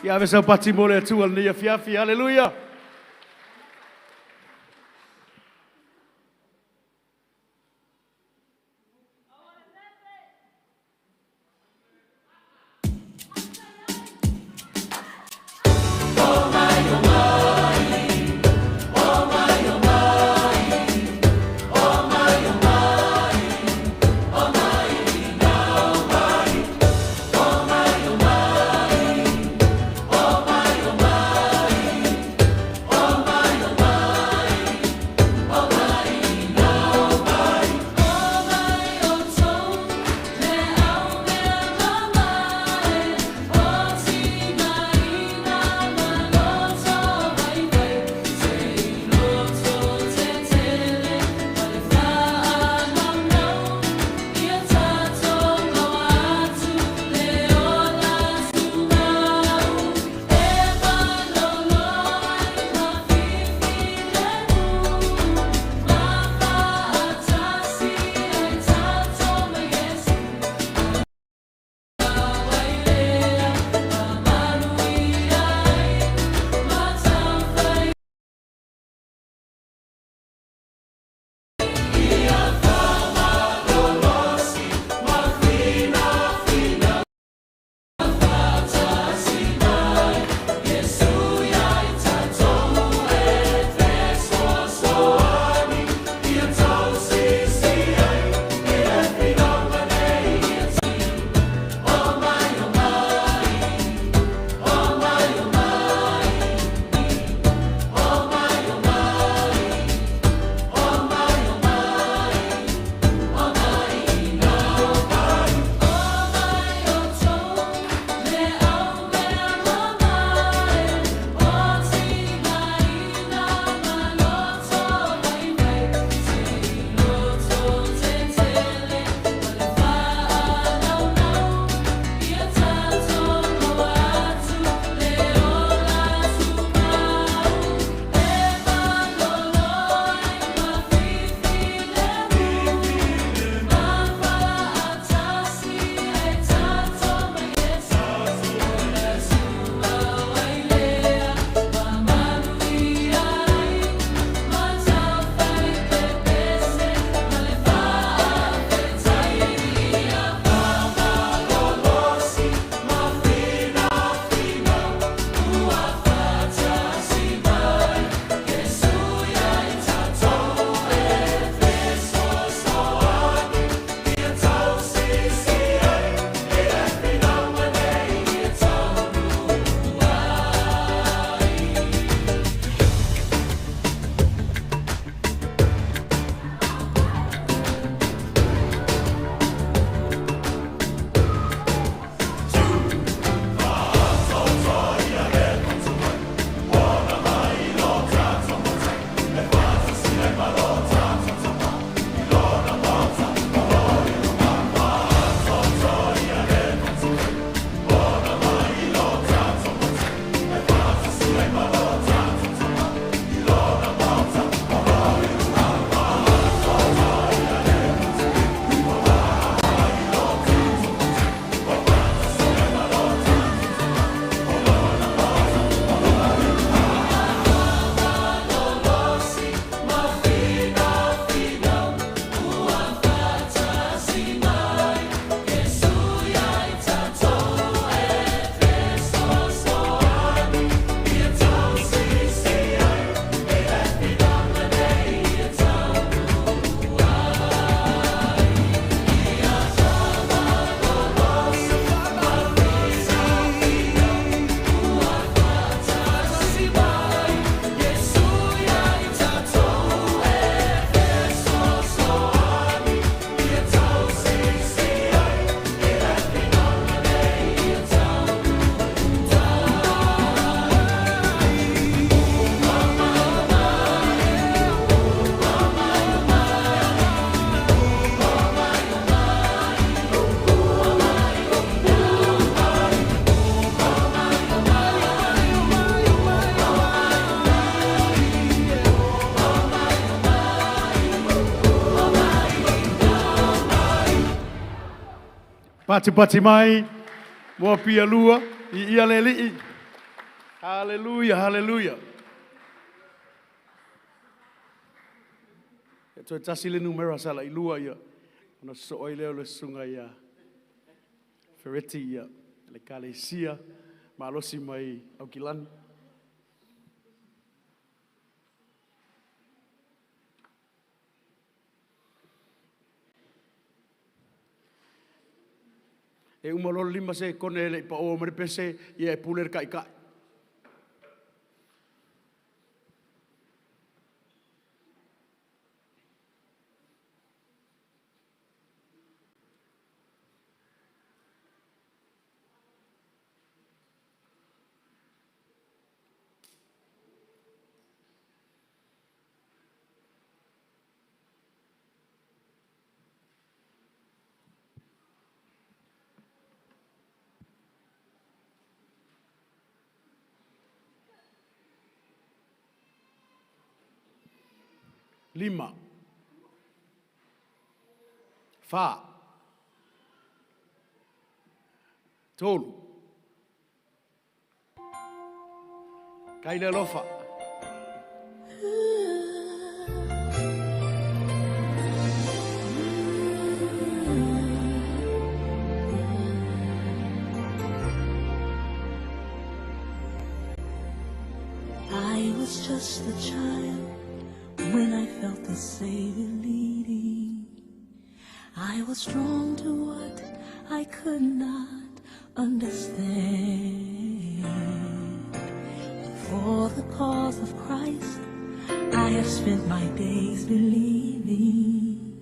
Ya vesa pati mo le tu al nia fiafi. Hallelujah. Pati mai. Mua pia lua. Ia leli. Hallelujah, hallelujah. Toi tasi le numero sala ilua ia. Ona so oi leo le sunga ia. Fereti ia. Le kalesia. Malosi mai au kilani. E umalolo lima se kone le pa o mare pese ia e puler kai kai. Lima. Fa. Tolu. Kaile lofa. I was just a child when I felt the Savior leading. I was drawn to what I could not understand. For the cause of Christ, I have spent my days believing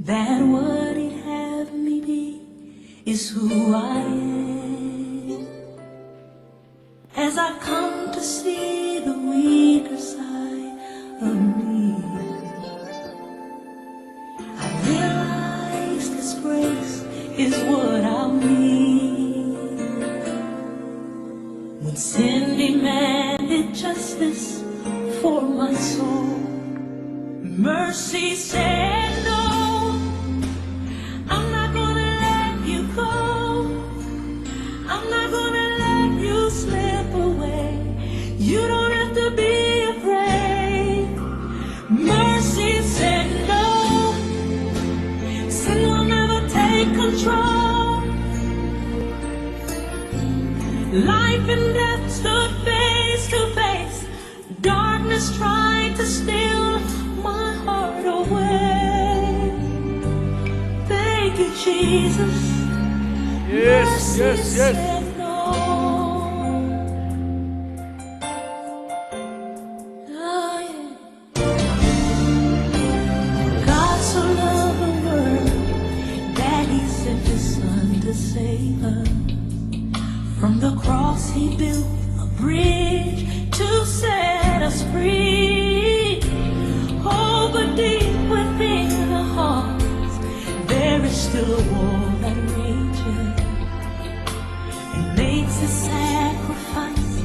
that what He'd have me be is who I am. As I've come to see the weaker side of me, I realize this grace is what I'll need. When sin demanded justice for my soul, mercy said no, I'm not gonna let you go. I'm not gonna let you slip away. You don't have to be afraid. Mercy said no. Sin will never take control. Life and death stood face to face. Darkness tried to steal my heart away. Thank you, Jesus. Yes, Mercy yes, yes. said no. Oh, yeah. God so loved the world that He sent His Son to save us. From the cross He built a bridge to set us free. Oh, but deep within our hearts there is still a war that rages. It makes the sacrifice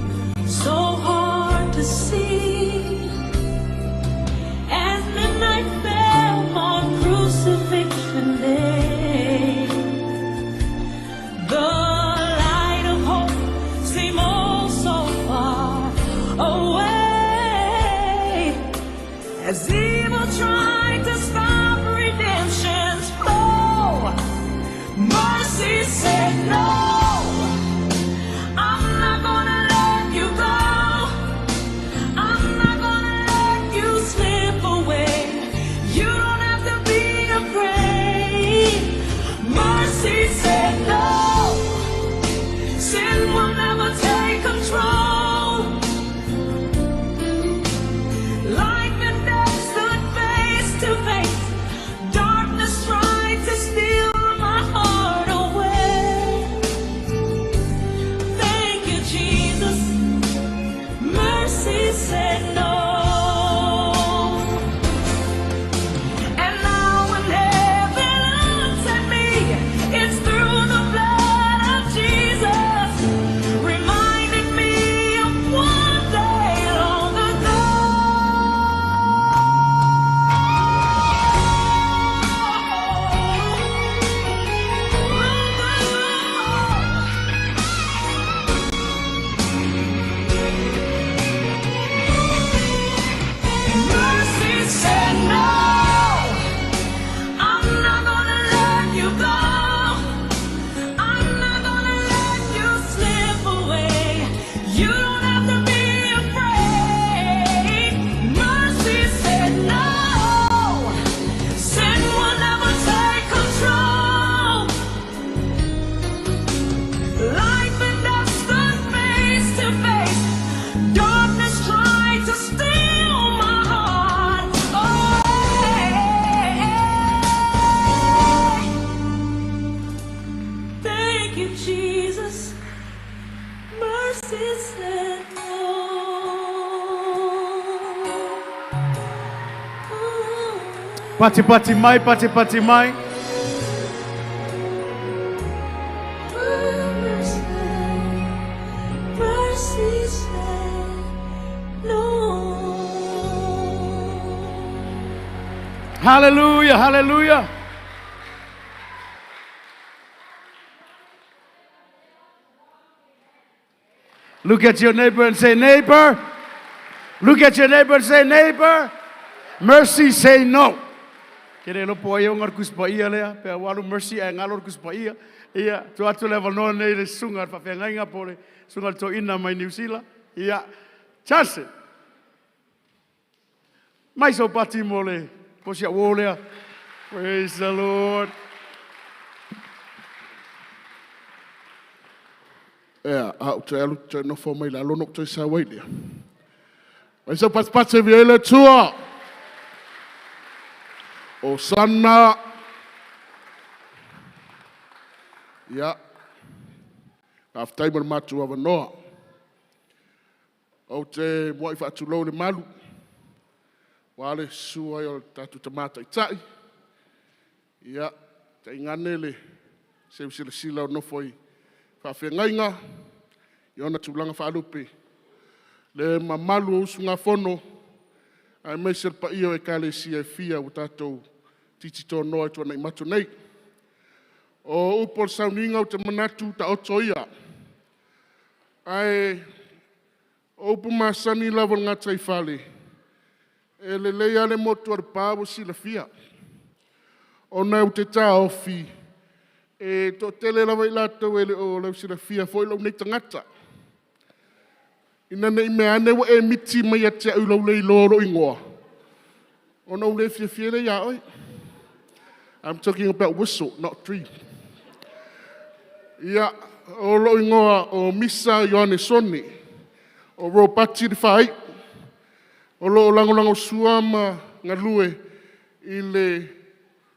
so hard to see. As midnight fell on crucifixion day, the light of hope seemed oh so far away. As evil tried to stop redemption's flow, mercy said no. I'm not gonna let you go. I'm not gonna let you slip away. You don't have to be afraid. Mercy said no. Sin will never take control. Life and death stood face to face. Darkness tried to steal my heart away. Thank you, Jesus. Mercy said no. Pati pati mai, pati pati mai. Mercy said no. Hallelujah, hallelujah. Look at your neighbor and say, neighbor. Look at your neighbor and say, neighbor. Mercy say no. Kere no po ia ngar kuspa ia lea, pe walu mercy ai ngalor kuspa ia. Ia, tu atu level no nei le sungar fa fe ngai ngapole, sungar to ina mai New Zealand. Ia, chance. Mais o pati mole, posia wolea. Praise the Lord. Au te alu te no fo mai la lono te sa wai dia. Mai sa pas se viele tua. O sana. Ya. Aftai mar matu ava noa. O te moi fa tu lo le malu. Wale sua yo tatu tamata itai. Ya, te ngane le se sila no foi. Whawhengainga, i ona tūlanga whaalupe. Le mamalu o usunga whono, ai meisir pa iyo e kale si e fia o tātou titi tō noa tō nei matu nei. O upol sauninga o te manatu ta oto ia. Ai, o upu masani lavo ngā tai whale. E le leia le motu ar pāwo si la fia. O nau te tā ofi. E to tele lawa I lātou ele o lau sira fia foi lau nei tangata. Ina nei mea ane wa e miti mai ate au lau lei loro ingoa. O nau le fia le ia oi. I'm talking about whistle, not tree. Ia, o lo ingoa o misa Ioane Soni. O ro pati di whai. O lo lango suama ngalue I le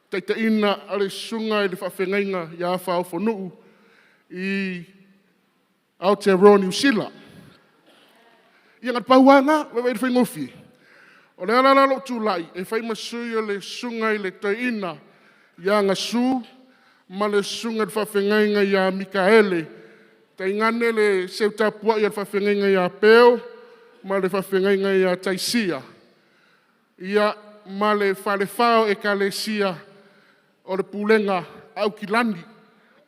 taita ina ale sunga I le whawhengainga I a whao whanuu I Aotearoa New Zealand. Ia ngat pauanga, wewe I whaingofi. O le ala lo tūlai, e whai masui o le sunga I le taina I a ngasu, ma le sunga I le whawhengainga I a Mikaele. Tai ngane le seutapua I le whawhengainga I a Peo, ma le whawhengainga I a Taisia. Ia ma le whalewhao e kalesia o le pulenga au ki lani,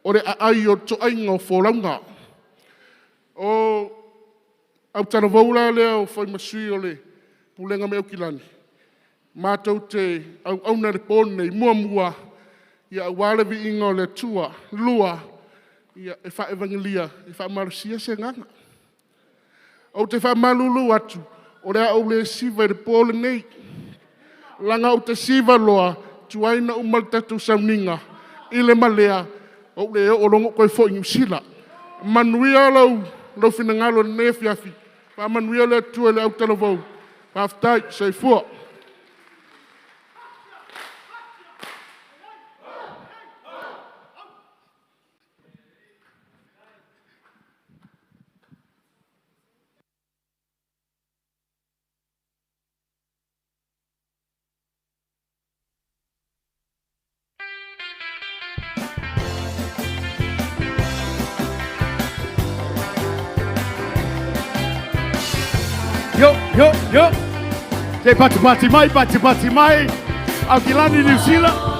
o le aai o toainga o wholaunga. O au tana vaula lea o whai masui o le pulenga me au ki lani. Mātou te au auna le pone I mua ia au walevi inga o le tua, lua, ia e wha evangelia, e wha marasia se nganga. O te wha malulu atu, o le au le siva I le pole nei. Langa o te siva loa, tuaina umal tatu sauninga, I le malea, o le o longo koe fo New Zealand. Manuia lau finangalo ne fiafi, pa manuia le tua le au talavou, pa aftai, sei fua. Yo. Te pati mai. Au ki lani New Zealand. Oh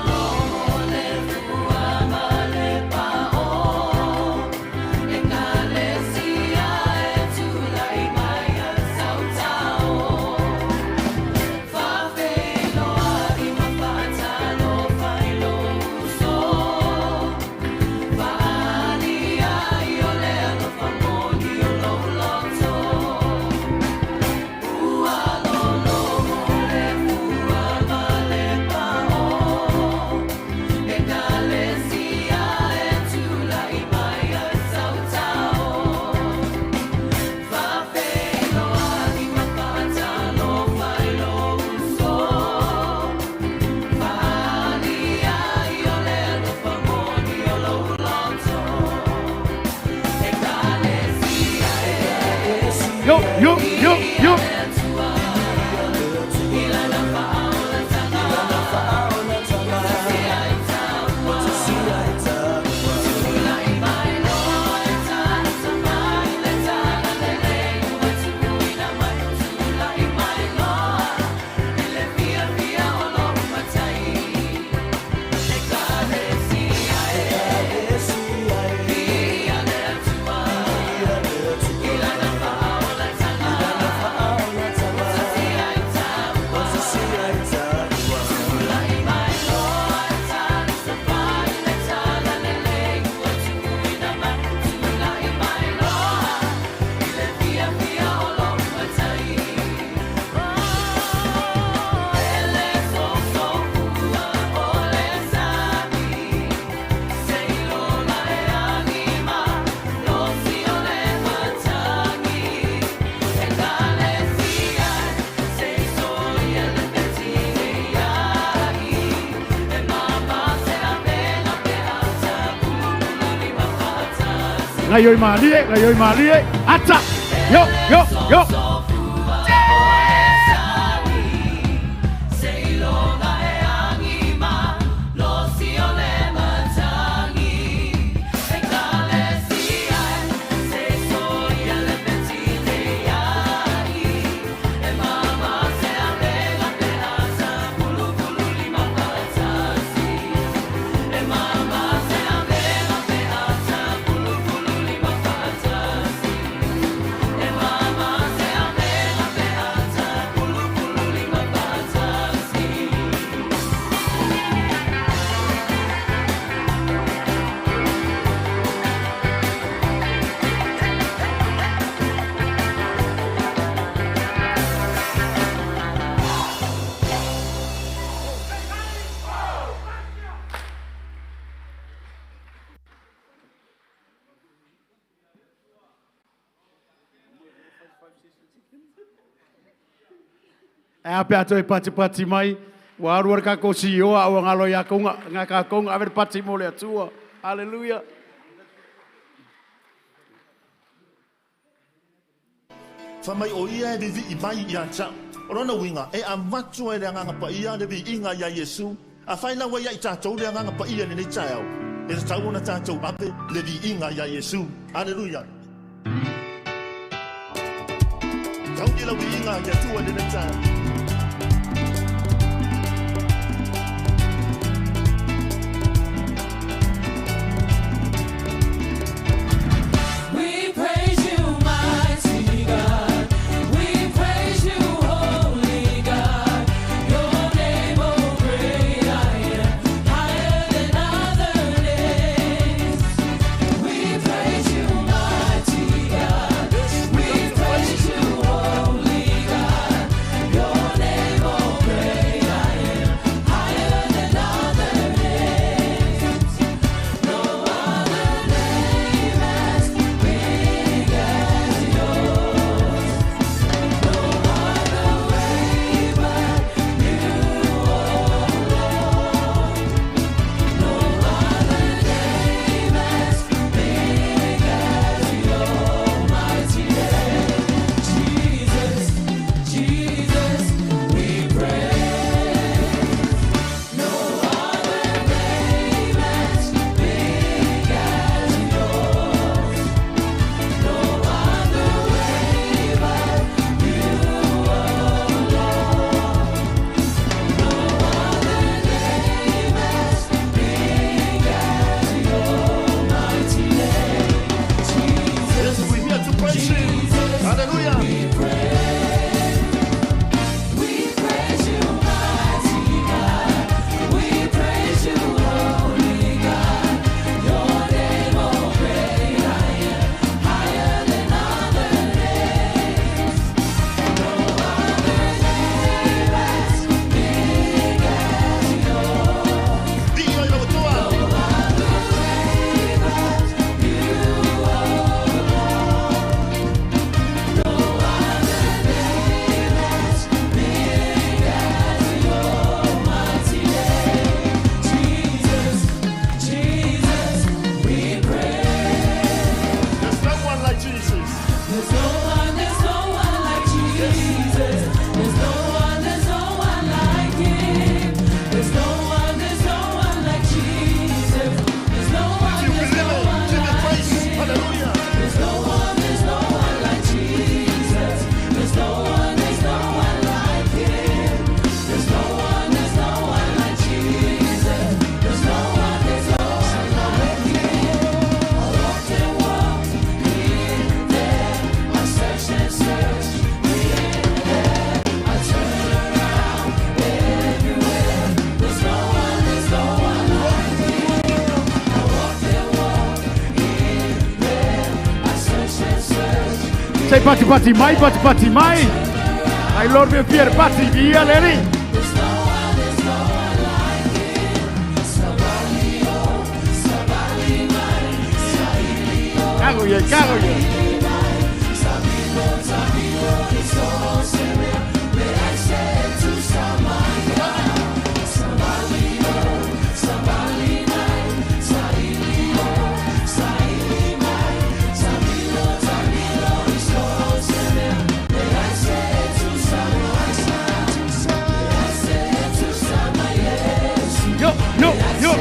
yo. Ngayon mali, ata, yo. Apa ato e pati mai, waruar ka ko CEO a o ngalo ya ko nga ka ko aver pati mo le atua. Hallelujah. Famai o ia e vi mai ia cha. Orona winga e a matu e nga pa ia de vi inga ya Yesu. A faina wa ia cha tau le nga pa ia ni cha au. E sa una cha tau ape le vi inga ya Yesu. Hallelujah. Tau dia la vi inga ya tu de cha. Your Say pati mai. Ai Lord me pier pati via leni. Cago ye. Yo.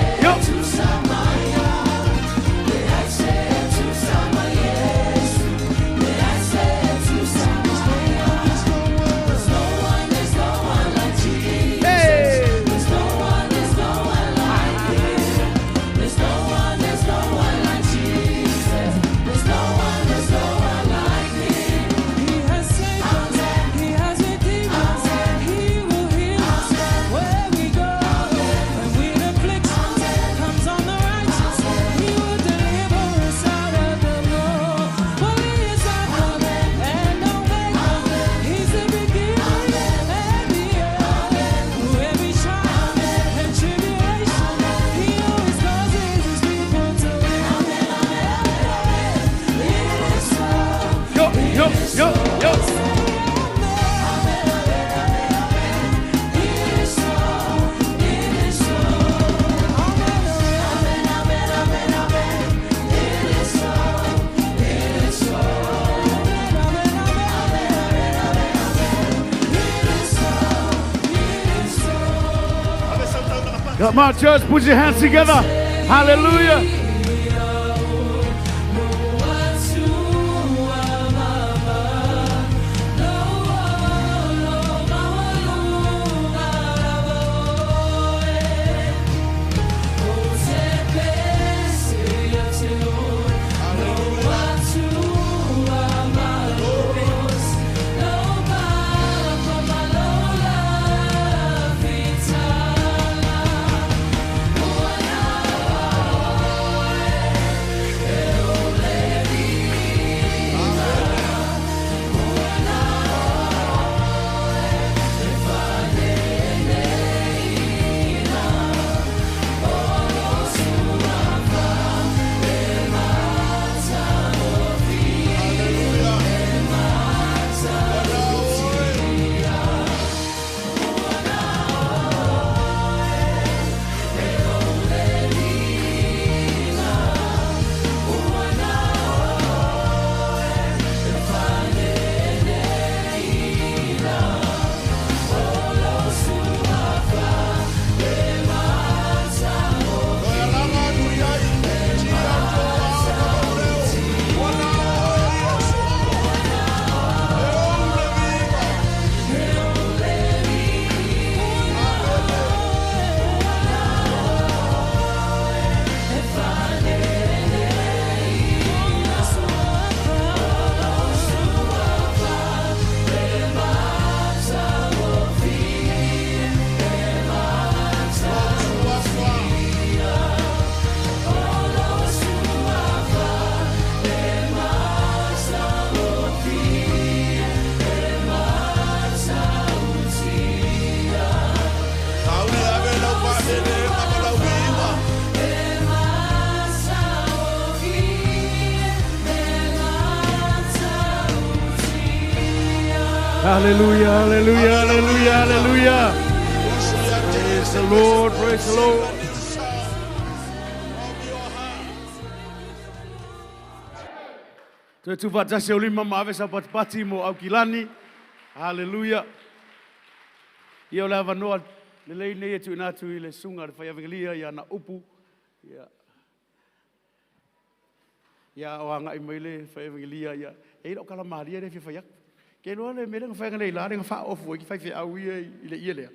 Come on, church, put your hands together. Hallelujah. Hallelujah, hallelujah, hallelujah, hallelujah. Praise the Lord, praise the Lord. Tu vaja se olima mave sa pati mo au kilani. Hallelujah. Ia lava noa le lei nei tu na tu le sunga le fai evangelia ia na upu. Ia o anga i mai fai evangelia ia. E lo kala maria le fai ke lo le mele fai ngai la le fa ofu ki fai au ia i le ia le.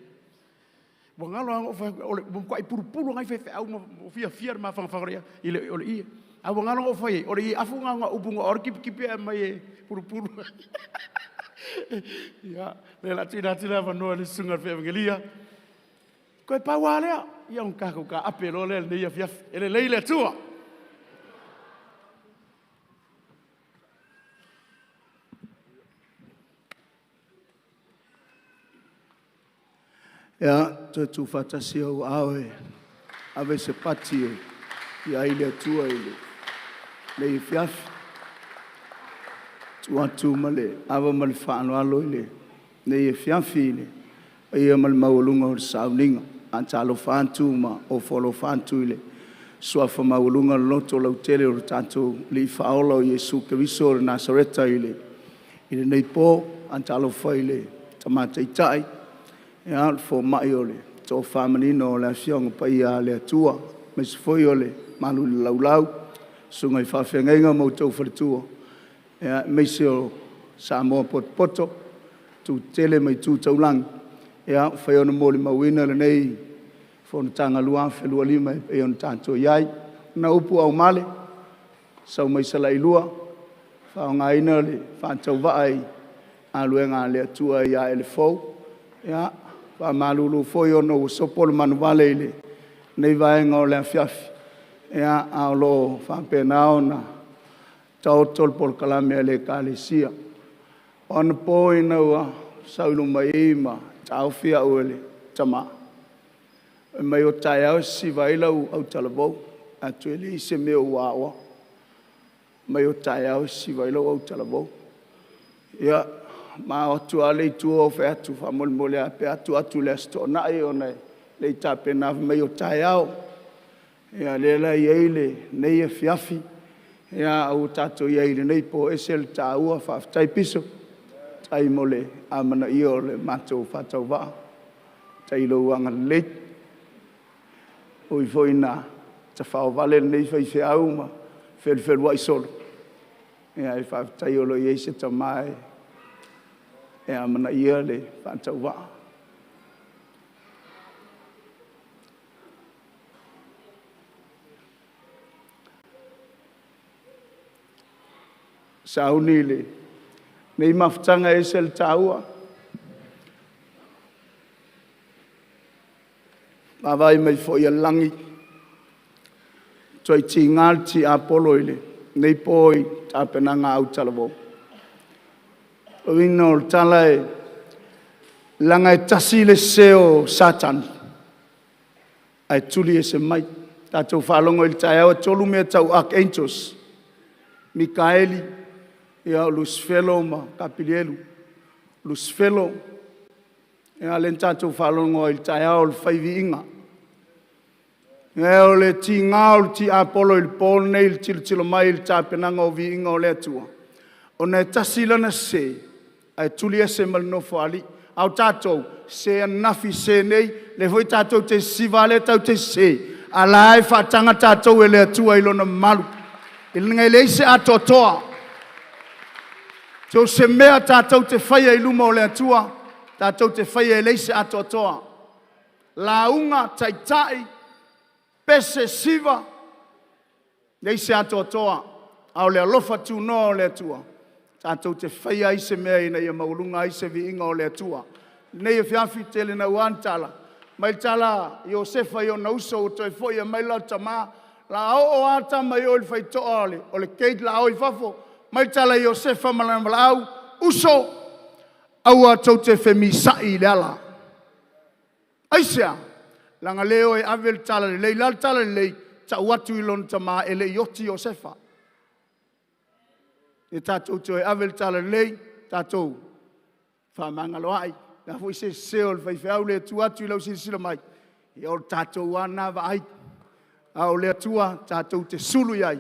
Mo ngalo ang ofu mo ko i puru ngai fai au mo fia ma fa faria i le ia. A ngalo ofu ia o le afu nga upu nga or ki pe mai puru. Ya, le la tira va no le sunga fai evangelia. Ko pa wale ia un ka apelo le ia fia ele le tua. Ya, tu fatasi au awe. Ave se pati ya ile tua ile. Le fiafi. Tu male, ava mal fano alo ile. Le fiafi ile. Ia mal maulunga o sauninga. Antalo fantu ma o folo fantu ile. Sua fa maulunga loto lau tele o tanto li faola o Yesu Kristo o Nasareta ile. Ile nei po antalo fa ile. Tamata itai. Ya fo mai ole. To family no la fiong pa ia le tua. Mes foi ole. Malu lau. Sungai fa fengenga mo to fa tua. Ya mesio samo poto. Tu tele mai tu taulang. Ya fa ona mo le mawina le nei. Fon tanga lua felua lima e on tanto yai na upu au male sau mai sala ilua fa nga ina le fa tau vai a luenga le tua ya ele fo ya fa malulu fo yo no sopol man vale le nei vai nga le fiaf ya a lo fa penao na tau tol por kalame le kalesia on poina wa saulu mai ma tau fia ole tama mai o tai au si vai lau au talabou a tueli se meu wawa mai o tai au si vai lau au talabou ia ma o tu ale tu o fe tu fa mol mole a pe atu le sto na e ona le tape na mai o tai au ia le la ile nei e fiafi ia au tato ile nei po esel ta u fa tai piso tai mole a mana io le mato fa tau va tai lo anga le oi foi na te fao vale nei fai fe au ma fel wai solo e ai fa tai o lo yese ta mai e amana ia le fa tau va sauni le nei maftanga esel taua ma vai mai foi langi toi tingal ti apolo ile nei poi tapena nga au talavo oino talai langa tasile seo satan ai tuli ese mai tato falongo il taiao tolu me tau archangels Mikaeli ia Lucifelo ma Capilielu Lucifelo ia lentato falongo il taiao il faivinga o le tingao ti apolo il pol nei il tilo mai il tapenanga o vinga o le tua. O ne tasila na se ai tuli ese mal no fali au tato se nafi se nei le voi tato te sivale tau te se alai fa tanga tato ele tua ilona malu il ngai le se atotoa to se mea tato te faia iluma o le tua tato te faia le se atotoa la unga taitai pese siva nei se atotoa au le alofa tu no le tua tatou te whaia i se mea ina ia maulunga i se viinga o le tua nei e fiafi tele na uantala mai tala Iosefa i o nauso o toi foia mai lau tama la o ata mai o le whaitoa o le keit la o i fafo mai tala Iosefa malana au uso au atou te whemisai le ala aisea langa leo e avel tala le lei, lal tala le lei, ta watu ilon tama ele yoti Iosefa. E tatou to e avel tala le lei, tatou fa mangaloai. Na foi se seol fai fau le tu atu ilo sila mai. E o tatou wana va ai. A o le tua tatou te sulu iai.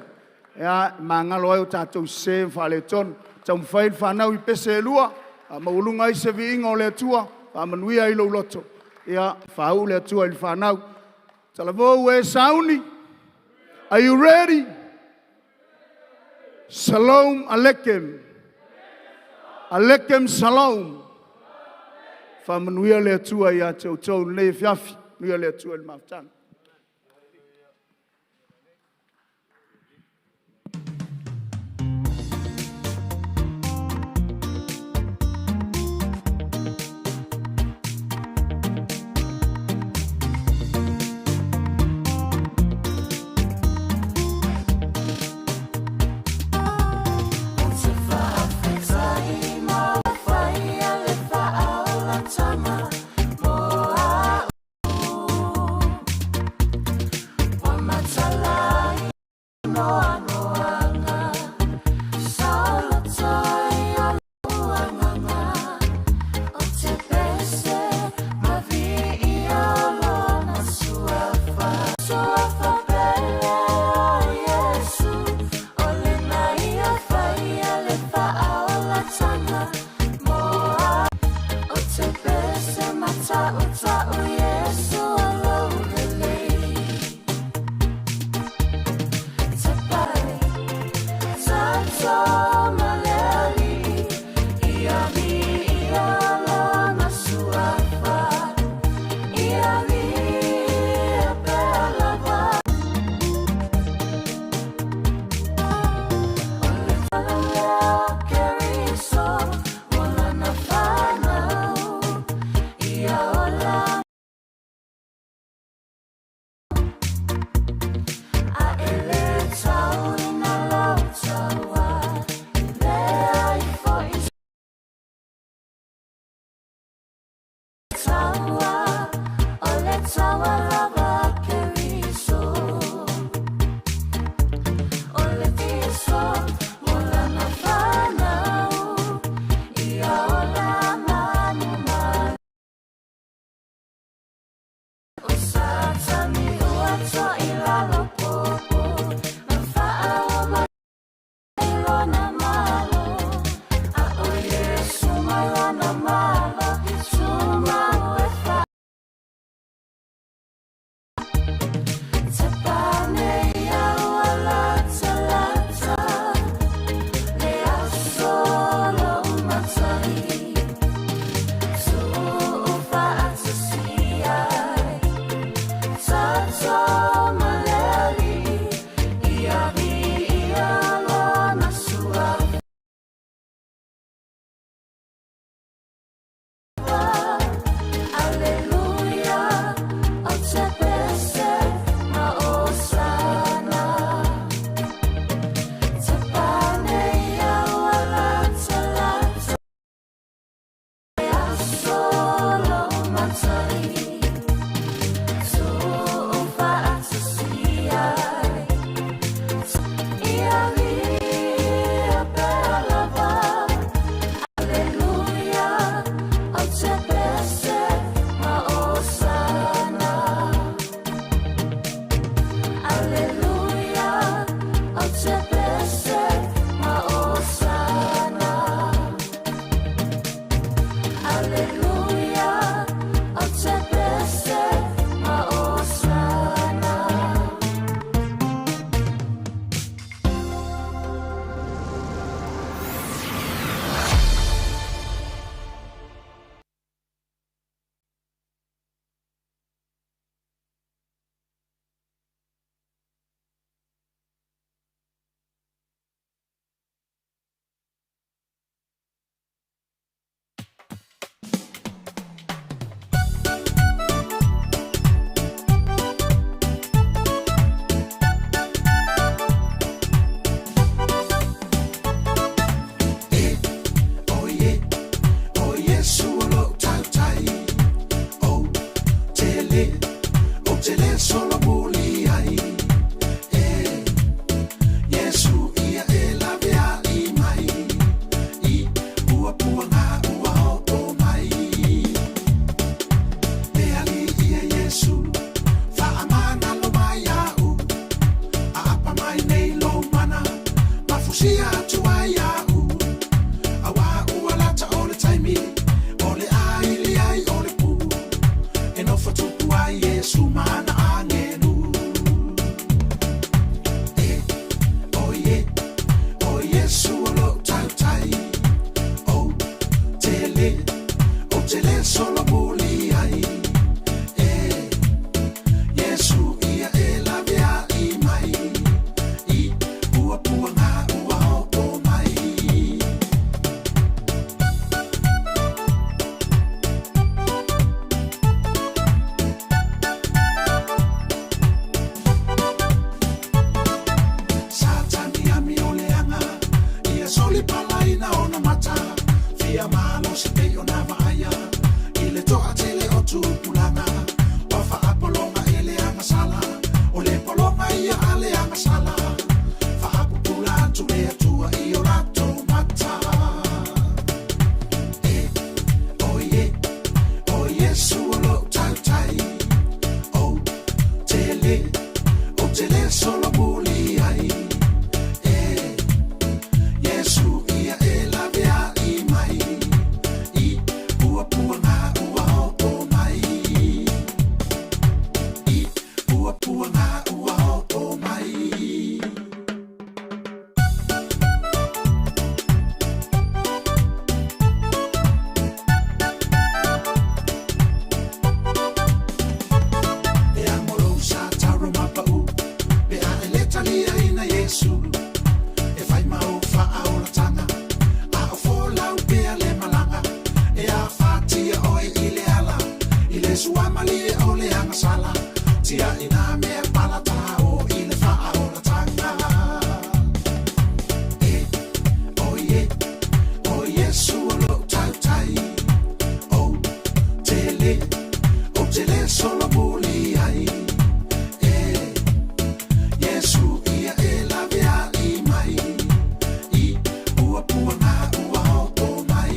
E a mangaloai o tatou se fa le ton. Tam fai fa nau i pese lua. A maulunga i se viinga o le tua. Fa manuia ilo loto. Ia fau le tua il fanau. Talavo e sauni. Are you ready? Shalom alekem. Alekem shalom. Fa manuia le tua ia te tau le fiafi. Nuia le tua il maftang. Sama, moa Yesu lo tau tai. O tele solo muli ai. Yesu ia e la via I mai. I ua pua ngā ua hopo mai.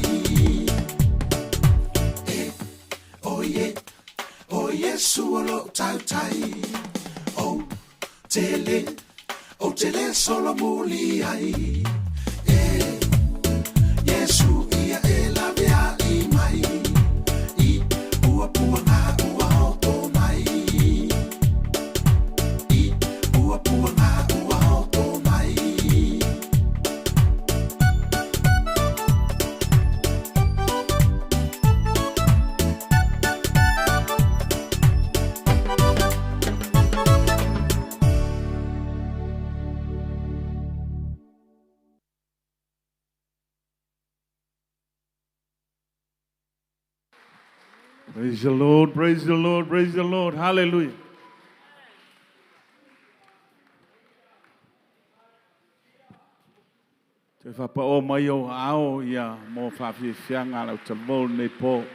O Yesu lo tau tai. O tele solo muli ai. Yesu ia e la via I mai. I ua pua ngā ua hopo mai. I ua pua ngā ua hopo mai. Praise the Lord, praise the Lord, praise the Lord. Hallelujah. Te whapao mai o ao ia mō whawhiwhianga lau te mō nei pō.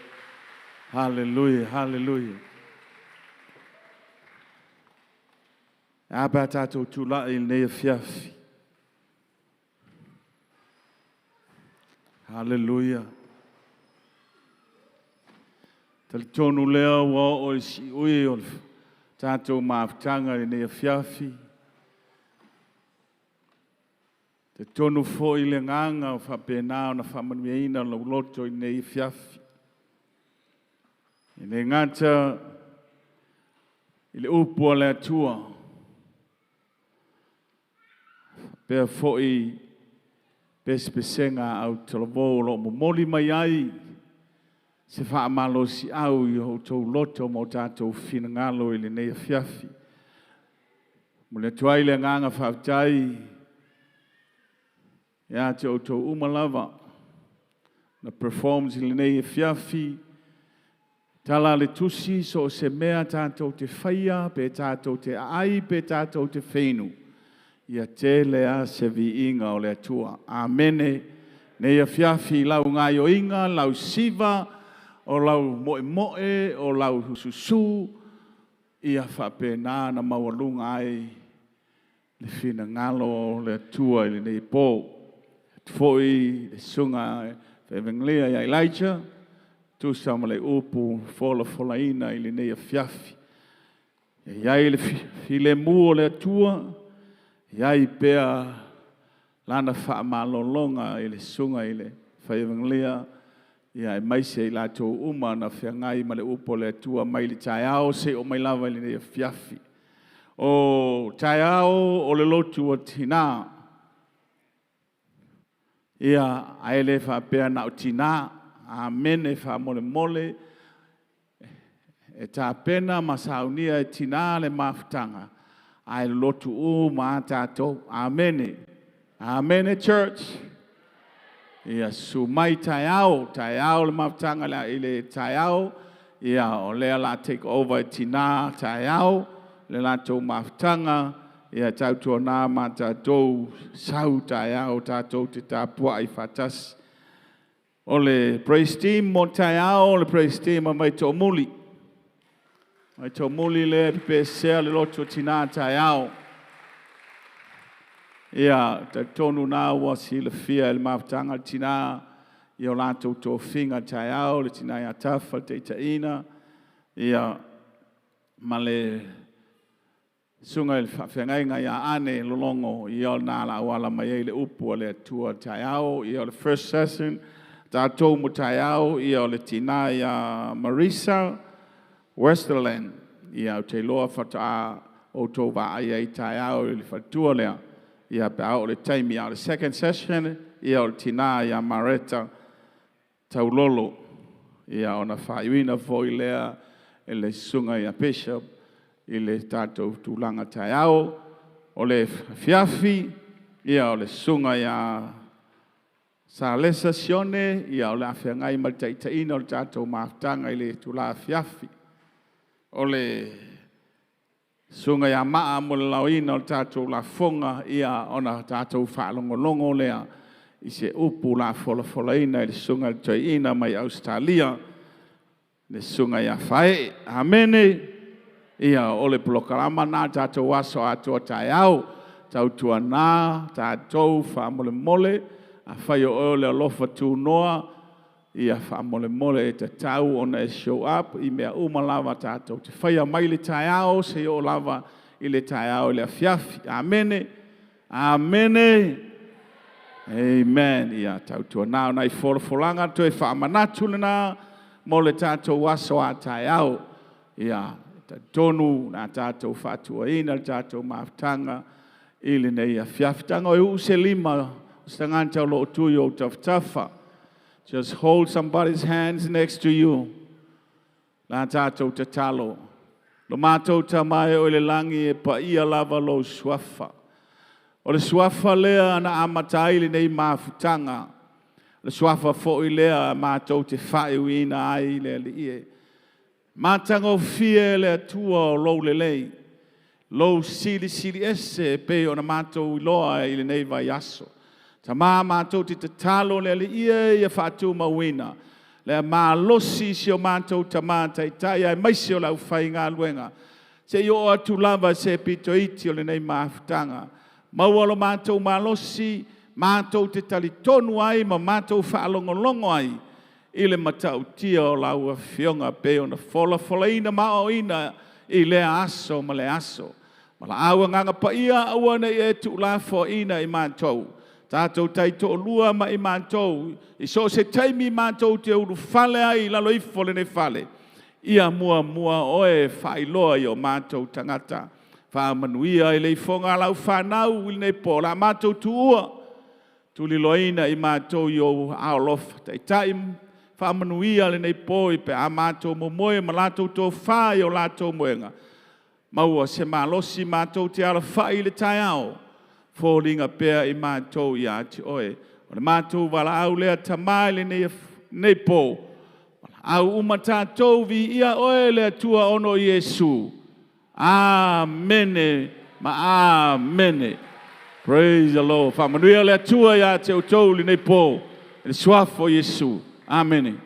Hallelujah, hallelujah. Aba tātou tūlai nei whiawhi. Hallelujah. Tali tonu lea wa o si ui o tātou maafutanga i nei whiawhi. Te tonu fo I le nganga o whapena o na whamanueina lau loto I nei whiawhi. I nei ngata I le upua le atua. Pea fo I pespesenga au talavo lo momoli mai ai. Se wha amalo si au I ho tau loto mo tātou whinangalo I le nei whiawhi. Mo le tuai le nganga whautai. Ia te o tau umalawa. Na performs I le nei whiawhi. Tala le tusi so se mea tātou te whaia, pe tātou te ai, pe tātou te whenu. Ia te lea se vi inga o le atua. Amene. Nei whiawhi lau ngai o inga, lau siva, o lau moe moe, o lau hususu, ia whapena na mawalunga ai le whina ngalo le atua I le nei pō. Foi le sunga whewenglia I Elijah, tu sama le upu fola ina I le nei whiawhi. Iai le file mua le atua, iai pea lana whaamalolonga I le sunga I le whewenglia, ia e maise I lātou uma na whiangai ma le upo le atua mai le taiao se o mai lava I le nei whiawhi. O taiao o le lotu o tina. Ia aele whapea na o tina. Amen e wha mole mole. E tā pena ma saunia e tina le mafutanga. Ai lotu o ma tātou. Amen. Amen church. Ia su mai taiao le mafutanga la ile taiao. Ia o lea la take over tina taiao. Le la tau mafutanga. Ia tautua nā ma tātou sau taiao tātou te tāpua I whatas. O le praise team mo taiao, le praise team a mai tō muli. Mai tō muli le pe sea le loto tina taiao. Ia, ta tonu nā wasi le fia le mafutanga tina. Ia o lātou tō whinga taiao, le tina ia tafa te itaina. Ia, ma le sunga il whengai ngai a ane lolongo I o nā la wala mai le upu le atua taiao. I o le first session, tātou mo taiao. I o le tina ia Marisa Westerland. I au te loa whata o tō wa ai taiao I le whatua lea. I a pēao le taimi a le second session. I o le tina ia Mareta Taulolo. I a ona whaiwina foi lea e le sunga ia Bishop. I le tātou tūlanga taiao, o le whiawhi, ia o le sunga ia Salesa Sione, ia o le awhiangai maltaitaina o le tātou maafutanga I le tūla whiawhi. O le sunga ia maa mo le lauina o le tātou la fonga, ia o na tātou whaalongolongo lea, I se upu la fola i le sunga joina mai Australia. Le sunga ia whae. Amene. Ia ole polokalama nā tātou aso atua tai au. Tau tua nā, tātou wha mole mole. A whai o ole alofa tū noa. Ia wha mole mole e te tau ona e show up. I mea umalawa tātou. Te whai a mai le tai au. Se o lava i le tai au le afiafi. Amene. Amene. Amen. Ia tau tua nā o nei wholofolanga. Toi wha amanatu na mo le tātou aso a tai au. Ia tonu na tātou whatua ina, tātou maafutanga, ili nei a whiawhitanga. O use lima, stanganta lo tui o tawhitafa. Just hold somebody's hands next to you. Na tātou te talo. Lo mātou tamai o le langi e pa ia lava lo suafa. O le suafa lea na amata ili nei maafutanga. Le suafa fo i lea mātou te whaiu ina ai le li ie. Mātanga o fie le atua o lou le lei. Lou sili ese pe o na mātou iloa i le nei vai aso. Ta mā mātou te talo le li ia whātou mawina. Le mā losi si o mātou ta mātai tai ai maisi o lau whai ngā luenga. Se i o atu lava se pito iti o le nei maafutanga. Maualo mātou mā losi, mātou te tali tonu ai ma mātou whaalongolongo ai. Ile matau tia o laua fionga pe o na fola ina mao ina i le aso ma le aso. Ma la aua nganga pa ia aua nei e tu la fo ina i mātou. Tātou taito o lua ma i mātou. I so se taimi mātou te uru fale ai lalo i fole ne fale. Ia mua oe whailoa i o mātou tangata. Whamanuia i le fonga lau whanau il ne po la mātou tuua. Tuli loina i mātou i o aolofa. Taim whamanuia le nei poi pe a mātou mo moe ma lātou tō whai o lātou moenga. Maua se mālosi mātou te ala whai le tai ao. Fōringa pēr i mātou i ati oe. O le mātou wala au lea tamai le nei pō. Au umatātou vi ia oe lea tua ono Iesu. Amene ma amene. Praise the Lord. Whamanuia lea tua i ati o tau le nei pō. Le suafo Iesu. Amen.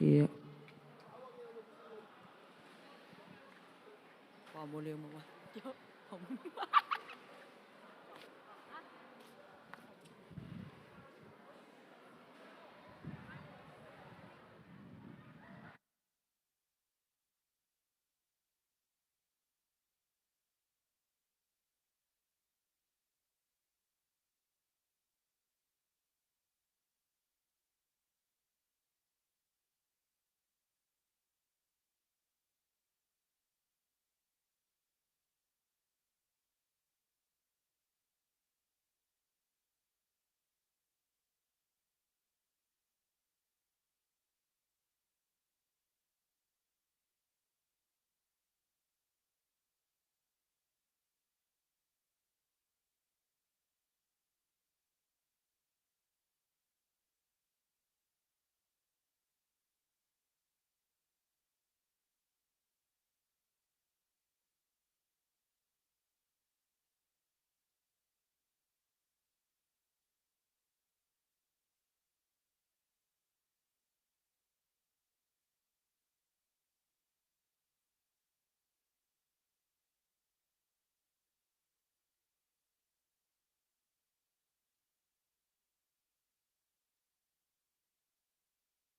Yeah. Wow, boleh mama.